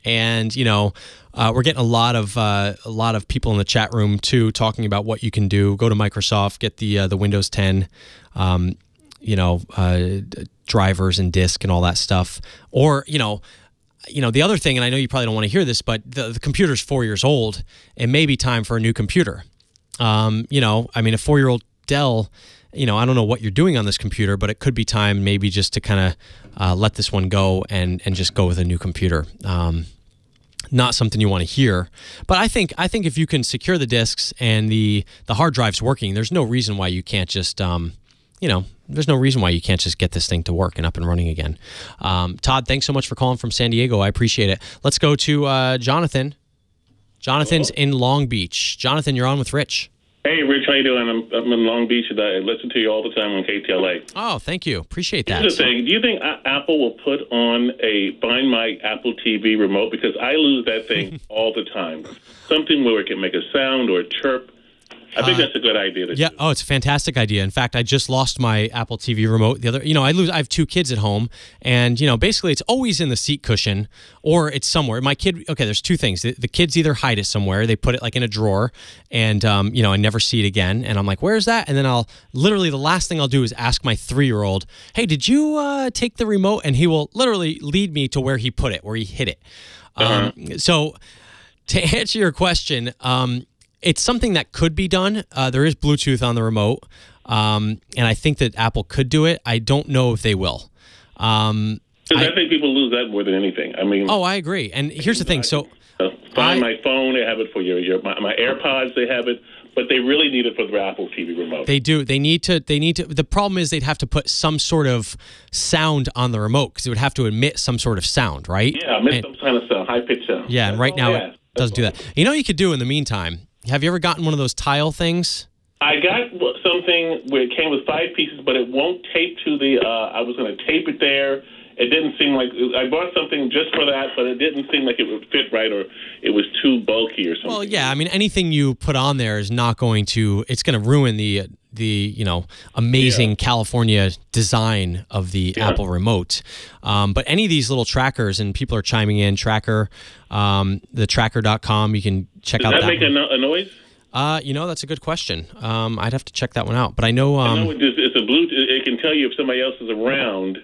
And we're getting a lot of people in the chat room too talking about what you can do. Go to Microsoft, get the Windows 10, drivers and disk and all that stuff. Or the other thing, and I know you probably don't want to hear this, but the computer's 4 years old. It may be time for a new computer. A 4-year-old Dell. I don't know what you're doing on this computer, but it could be time maybe just to kind of let this one go and just go with a new computer. Not something you want to hear, but I think if you can secure the disks and the hard drive's working, there's no reason why you can't just there's no reason why you can't just get this thing to work and up and running again. Todd, thanks so much for calling from San Diego. I appreciate it. Let's go to Jonathan. Jonathan's in Long Beach. Jonathan, you're on with Rich. Hey, Rich, how you doing? I'm in Long Beach, and I listen to you all the time on KTLA. Oh, thank you. Appreciate that. Here's the thing. Do you think Apple will put on Find My Apple TV remote? Because I lose that thing all the time. Something where it can make a sound or a chirp. I think that's a good idea. Yeah. Oh, it's a fantastic idea. In fact, I just lost my Apple TV remote. The other, I have 2 kids at home, and basically it's always in the seat cushion or it's somewhere. My kid. Okay, there's 2 things. The kids either hide it somewhere, they put it like in a drawer, and I never see it again. And I'm like, where's that? And then the last thing I'll do is ask my 3-year-old, hey, did you take the remote? And he will literally lead me to where he put it, where he hid it. So to answer your question. It's something that could be done. There is Bluetooth on the remote, and I think that Apple could do it. I don't know if they will. Because I think people lose that more than anything. Oh, I agree. And here's the thing. So, Find My Phone. They have it for my AirPods. They have it, but they really need it for the Apple TV remote. They do. They need to. The problem is they'd have to put some sort of sound on the remote because it would have to emit some sort of sound, right? Yeah, some kind of sound, high pitched sound. Yeah, and right now it doesn't do that. You could do in the meantime. Have you ever gotten one of those tile things? I got something where it came with 5 pieces, but it won't tape to the. I was going to tape it there. It didn't seem like I bought something just for that, but it didn't seem like it would fit right, or it was too bulky or something. Well, yeah, anything you put on there is not going to. It's going to ruin the amazing California design of the Apple remote. But any of these little trackers, and people are chiming in, Tracker, the tracker.com, you can check out that. Does that make a noise? That's a good question. I'd have to check that one out. But I know it's a Bluetooth. It can tell you if somebody else is around.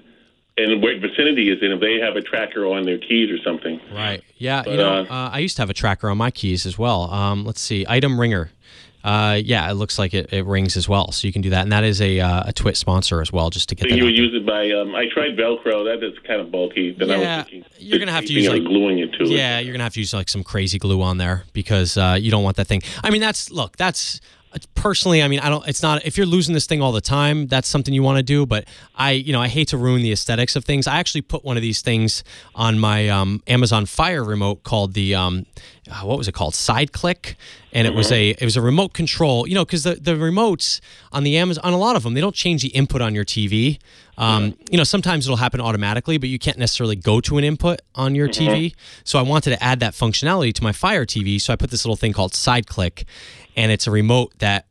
and what vicinity is in, if they have a tracker on their keys or something. Right. Yeah. But, I used to have a tracker on my keys as well. Let's see. Item ringer. Yeah, it looks like it rings as well, so you can do that, and that is a TWIT sponsor as well, just to get so that. You would use it by. I tried Velcro. That is kind of bulky. Then I was thinking you're gonna have to use gluing it to it. Yeah, you're gonna have to use like some crazy glue on there because you don't want that thing. I mean, that's personally. I mean, I don't. It's not if you're losing this thing all the time. That's something you want to do. But I hate to ruin the aesthetics of things. I actually put one of these things on my Amazon Fire remote called the what was it called? Side click. And it was a remote control, because the remotes on the Amazon, on a lot of them, they don't change the input on your TV. Sometimes it'll happen automatically, but you can't necessarily go to an input on your TV. So I wanted to add that functionality to my Fire TV. So I put this little thing called Side Click, and it's a remote that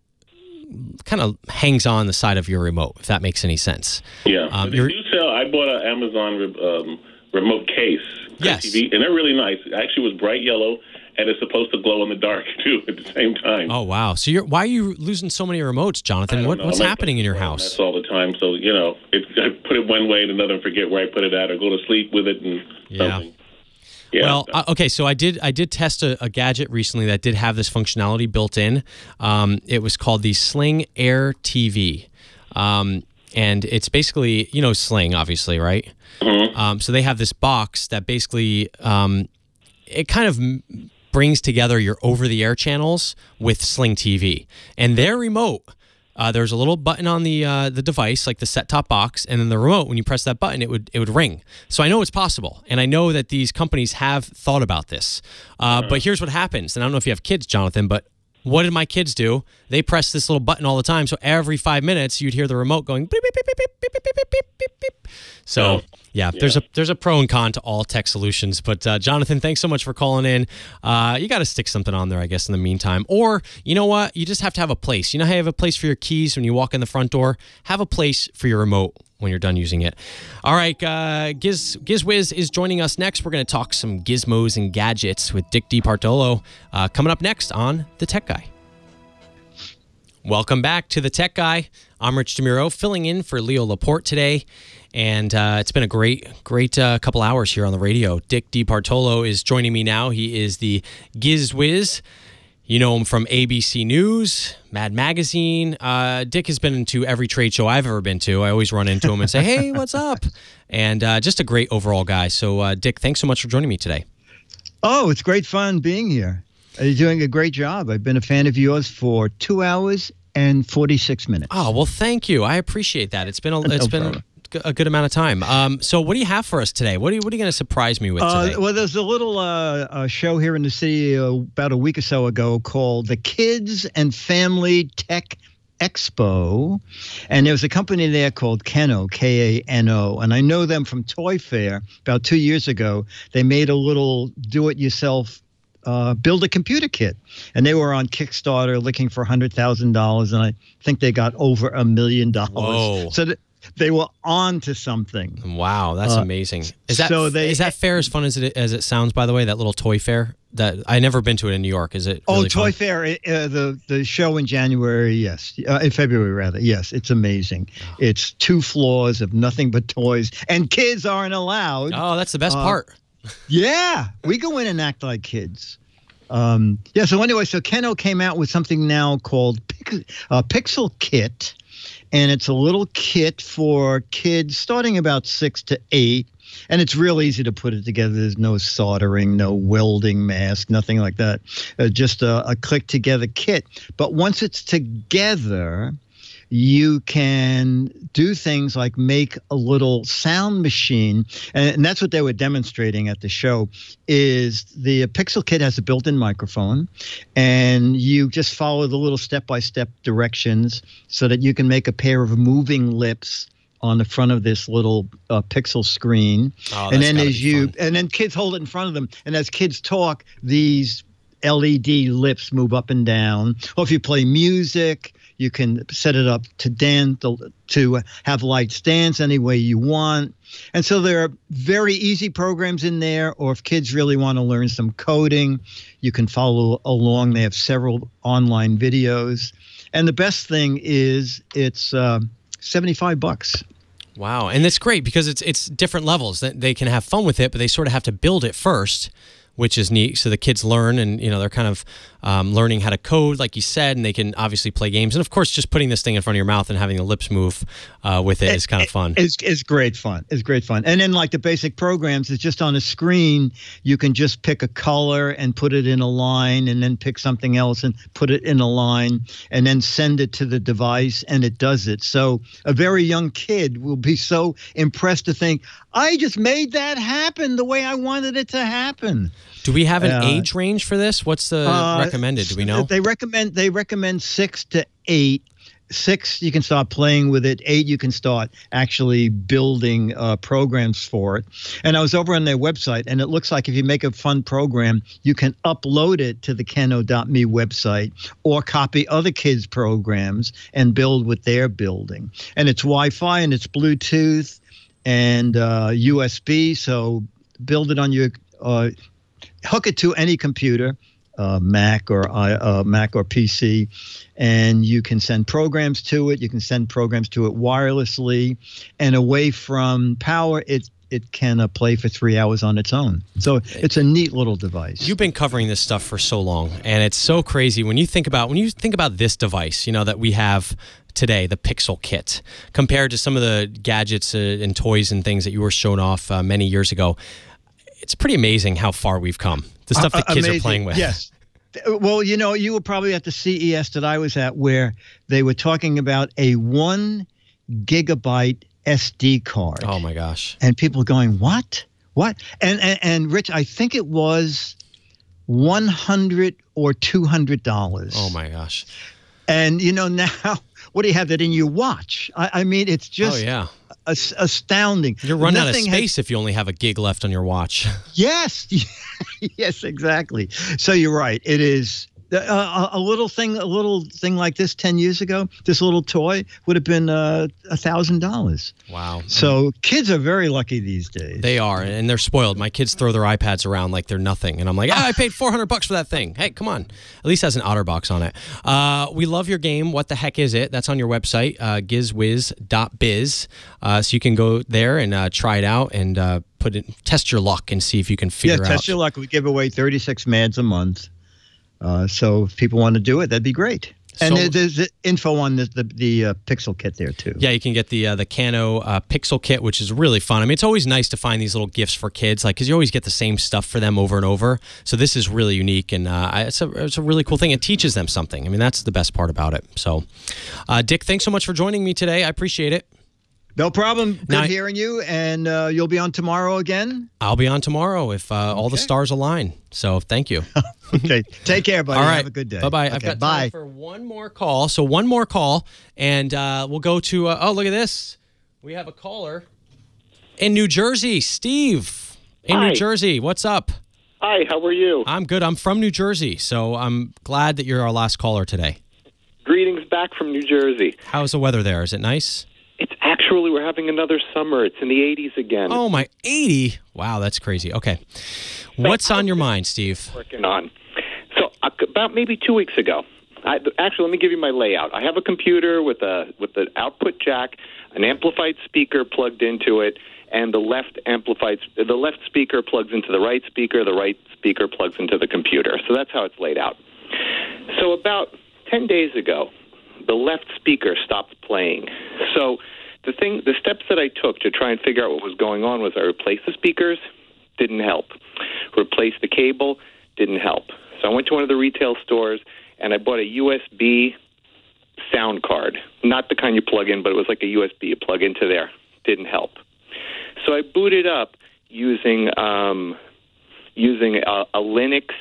kind of hangs on the side of your remote, if that makes any sense. Yeah. They do sell. I bought an Amazon remote case. Yes. TV, and they're really nice. It actually was bright yellow. And it's supposed to glow in the dark too at the same time. Oh wow! So why are you losing so many remotes, Jonathan? What's happening in your house? That's all the time. So I put it one way and another, and forget where I put it at, or go to sleep with it and something. Yeah. Well, okay. So I did test a gadget recently that did have this functionality built in. It was called the Sling Air TV, and it's basically Sling, obviously, right? So they have this box that basically it kind of brings together your over-the-air channels with Sling TV. And their remote, there's a little button on the device, like the set-top box, and then the remote, when you press that button, it would ring. So I know it's possible, and I know that these companies have thought about this. But here's what happens, and I don't know if you have kids, Jonathan, but what did my kids do? They press this little button all the time, so every 5 minutes, you'd hear the remote going beep, beep, beep, beep, beep, beep, beep, beep, beep, beep, beep. So, yeah, there's a pro and con to all tech solutions. But, Jonathan, thanks so much for calling in. You got to stick something on there, I guess, in the meantime. Or, you know what? You just have to have a place. You know how you have a place for your keys when you walk in the front door? Have a place for your remote when you're done using it. All right, GizWiz is joining us next. We're going to talk some gizmos and gadgets with Dick DiPartolo coming up next on The Tech Guy. Welcome back to The Tech Guy. I'm Rich DeMuro, filling in for Leo Laporte today. And it's been a great couple hours here on the radio. Dick DiPartolo is joining me now. He is the GizWiz. You know him from ABC News, Mad Magazine. Dick has been into every trade show I've ever been to. I always run into him and say, hey, what's up? And just a great overall guy. So, Dick, thanks so much for joining me today. Oh, it's great fun being here. You're doing a great job. I've been a fan of yours for 2 hours and 46 minutes. Oh, well, thank you. I appreciate that. It's been a good amount of time. So what do you have for us today? What are you going to surprise me with today? Well, there's a little show here in the city about a week or so ago called the Kids and Family Tech Expo, and there was a company there called Kano, K-A-N-O, and I know them from Toy Fair about 2 years ago. They made a little do-it-yourself build a computer kit, and they were on Kickstarter looking for $100,000, and I think they got over $1 million. Whoa. So they were on to something. Wow, that's amazing. Is that fair as fun as it sounds? By the way, that little toy fair. That I never been to it in New York. Is it? Really Toy fun? Fair, the show in January, yes, in February rather, yes, it's amazing. It's 2 floors of nothing but toys, and kids aren't allowed. Oh, that's the best part. Yeah, we go in and act like kids. So anyway, so Keno came out with something now called Pixel Kit, and it's a little kit for kids starting about 6 to 8, and it's real easy to put it together. There's no soldering, no welding mask, nothing like that. Just a click-together kit. But once it's together, you can do things like make a little sound machine, and that's what they were demonstrating at the show. Is the Pixel Kit has a built-in microphone, and you just follow the little step-by-step directions so that you can make a pair of moving lips on the front of this little Pixel screen. Oh, and then kids hold it in front of them, and as kids talk, these LED lips move up and down. Or if you play music, you can set it up to dance, to have lights dance any way you want. And so there are very easy programs in there, or if kids really want to learn some coding, you can follow along. They have several online videos. And the best thing is it's $75. Wow, and that's great because it's different levels. That they can have fun with it, but they sort of have to build it first, which is neat. So the kids learn, and they're kind of learning how to code, like you said, and they can obviously play games. And of course, just putting this thing in front of your mouth and having the lips move with it is kind of fun. It's great fun. It's great fun. And then like the basic programs, it's just on a screen. You can just pick a color and put it in a line, and then pick something else and put it in a line, and then send it to the device, and it does it. So a very young kid will be so impressed to think, I just made that happen the way I wanted it to happen. Do we have an age range for this? What's the recommended? Do we know? They recommend 6 to 8. 6, you can start playing with it. 8, you can start actually building programs for it. And I was over on their website, and it looks like if you make a fun program, you can upload it to the Keno.me website or copy other kids' programs and build what they're building. And it's Wi-Fi and it's Bluetooth and USB. So build it on your hook it to any computer, Mac or PC, and you can send programs to it. You can send programs to it wirelessly, and away from power, it can play for 3 hours on its own. So it's a neat little device. You've been covering this stuff for so long, and it's so crazy when you think about this device, that we have today, the Pixel Kit, compared to some of the gadgets and toys and things that you were showing off many years ago. It's pretty amazing how far we've come. The stuff that kids are playing with. Yes. Well, you were probably at the CES that I was at, where they were talking about a 1 gigabyte SD card. Oh my gosh. And people going, what? And Rich, I think it was $100 or $200. Oh my gosh. And now, what do you have that in your watch? I mean, it's just astounding. You're running out of space if you only have a gig left on your watch. Yes. Yes, exactly. So you're right. It is a little thing like this 10 years ago. This little toy would have been $1,000. Wow. So kids are very lucky these days. They are, and they're spoiled. My kids throw their iPads around like they're nothing, and I'm like, I paid $400 for that thing. Hey, come on. At least it has an OtterBox on it. We love your game. What the heck is it? That's on your website, gizwiz.biz. So you can go there and try it out and test your luck and see if you can figure out. Yeah, test your luck. We give away 36 MADs a month. So if people want to do it, that'd be great. And there's info on the Pixel Kit there too. Yeah, you can get the Keno Pixel Kit, which is really fun. I mean, it's always nice to find these little gifts for kids, because you always get the same stuff for them over and over. So this is really unique, and it's a really cool thing. It teaches them something. I mean, that's the best part about it. So, Dick, thanks so much for joining me today. I appreciate it. No problem. Good hearing you. And you'll be on tomorrow again? I'll be on tomorrow if all the stars align. So thank you. Okay. Take care, buddy. All right. Have a good day. Bye-bye. Okay, I've got time for one more call. So one more call, and we'll go to, look at this. We have a caller in New Jersey. Steve in New Jersey. What's up? Hi, how are you? I'm good. I'm from New Jersey, so I'm glad that you're our last caller today. Greetings back from New Jersey. How's the weather there? Is it nice? It's actually, we're having another summer. It's in the 80s again. Oh, my 80? Wow, that's crazy. Okay. What's on your mind, Steve? Working on. So about maybe 2 weeks ago, actually, let me give you my layout. I have a computer with an output jack, an amplified speaker plugged into it, and the left speaker plugs into the right speaker plugs into the computer. So that's how it's laid out. So about 10 days ago, the left speaker stopped playing. So the steps that I took to try and figure out what was going on was I replaced the speakers, didn't help. Replaced the cable, didn't help. So I went to one of the retail stores and I bought a USB sound card. Not the kind you plug in, but it was like a USB you plug into there. Didn't help. So I booted up using a Linux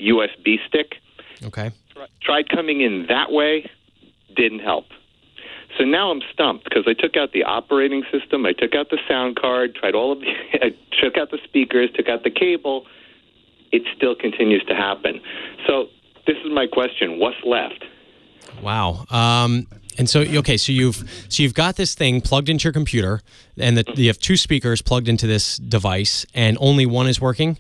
USB stick. Okay. Tried coming in that way. Didn't help. So now I'm stumped because I took out the operating system, I took out the sound card, I took out the speakers, took out the cable. It still continues to happen. So this is my question: what's left? Wow. And so you've got this thing plugged into your computer, and you have two speakers plugged into this device, and only one is working?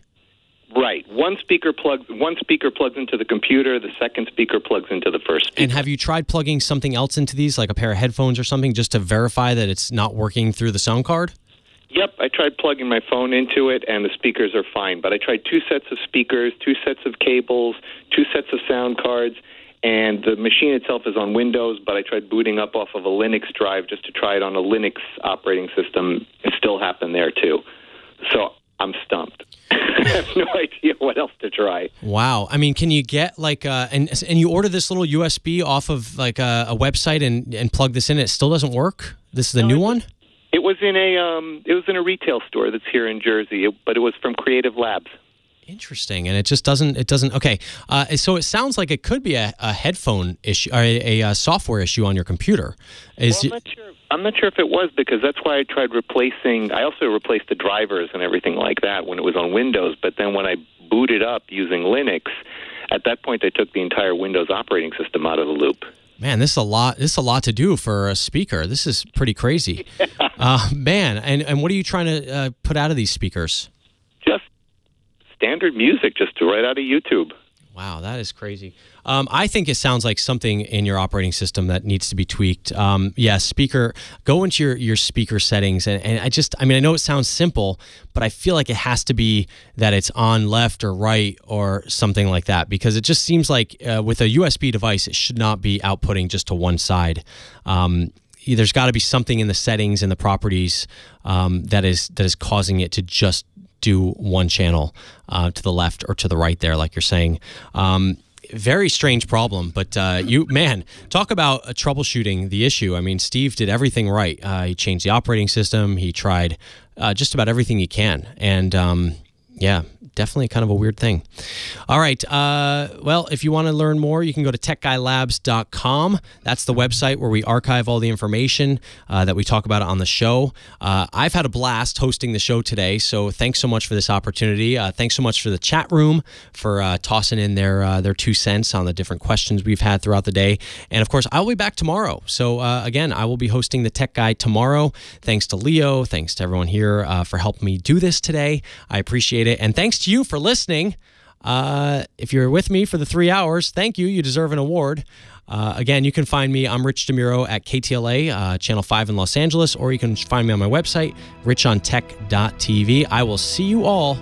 Right. One speaker plugs into the computer. The second speaker plugs into the first speaker. And have you tried plugging something else into these, like a pair of headphones or something, just to verify that it's not working through the sound card? Yep, I tried plugging my phone into it, and the speakers are fine. But I tried 2 sets of speakers, 2 sets of cables, 2 sets of sound cards, and the machine itself is on Windows, but I tried booting up off of a Linux drive just to try it on a Linux operating system. It still happened there, too. So I'm stumped. I have no idea what else to try. Wow. I mean, can you get like and you order this little USB off of like a website and plug this in? It still doesn't work? This is the new one? It was in a retail store that's here in Jersey, but it was from Creative Labs. Interesting, and it doesn't. Okay, so it sounds like it could be a headphone issue or a software issue on your computer. I'm not sure if it was, because that's why I tried replacing. I also replaced the drivers and everything like that when it was on Windows. But then when I booted up using Linux, at that point I took the entire Windows operating system out of the loop. Man, this is a lot. This is a lot to do for a speaker. This is pretty crazy. Man, and what are you trying to put out of these speakers? Just standard music, just right out of YouTube. Wow, that is crazy. I think it sounds like something in your operating system that needs to be tweaked. Yeah, speaker. Go into your speaker settings, and I mean, I know it sounds simple, but I feel like it has to be that it's on left or right or something like that, because it just seems like with a USB device, it should not be outputting just to one side. There's got to be something in the settings and the properties that is causing it to just do one channel to the left or to the right there, like you're saying. Very strange problem, but talk about troubleshooting the issue. I mean, Steve did everything right. He changed the operating system. He tried just about everything he can. And yeah, definitely kind of a weird thing. All right. Well, if you want to learn more, you can go to techguylabs.com. That's the website where we archive all the information that we talk about on the show. I've had a blast hosting the show today, so thanks so much for this opportunity. Thanks so much for the chat room for tossing in their 2 cents on the different questions we've had throughout the day. And, of course, I'll be back tomorrow. So, again, I will be hosting the Tech Guy tomorrow. Thanks to Leo. Thanks to everyone here for helping me do this today. I appreciate it. And thanks to you for listening. If you're with me for the 3 hours, thank you. You deserve an award. Again, you can find me. I'm Rich DeMuro at KTLA, Channel 5 in Los Angeles, or you can find me on my website, richontech.tv. I will see you all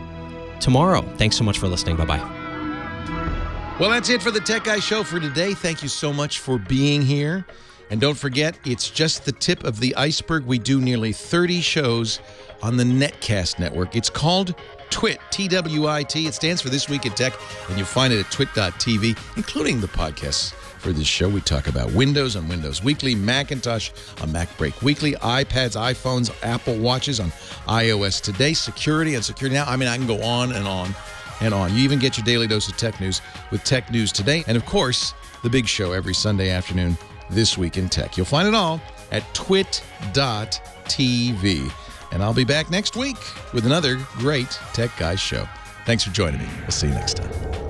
tomorrow. Thanks so much for listening. Bye-bye. Well, that's it for the Tech Guy Show for today. Thank you so much for being here. And don't forget, it's just the tip of the iceberg. We do nearly 30 shows on the Netcast network. It's called TWIT, T-W-I-T. It stands for This Week in Tech, and you'll find it at twit.tv, including the podcasts for this show. We talk about Windows on Windows Weekly, Macintosh on Mac Break Weekly, iPads, iPhones, Apple Watches on iOS Today, security on Security Now. I mean, I can go on and on and on. You even get your daily dose of tech news with Tech News Today. And, of course, the big show every Sunday afternoon, This Week in Tech. You'll find it all at twit.tv. And I'll be back next week with another great Tech Guys show. Thanks for joining me. We'll see you next time.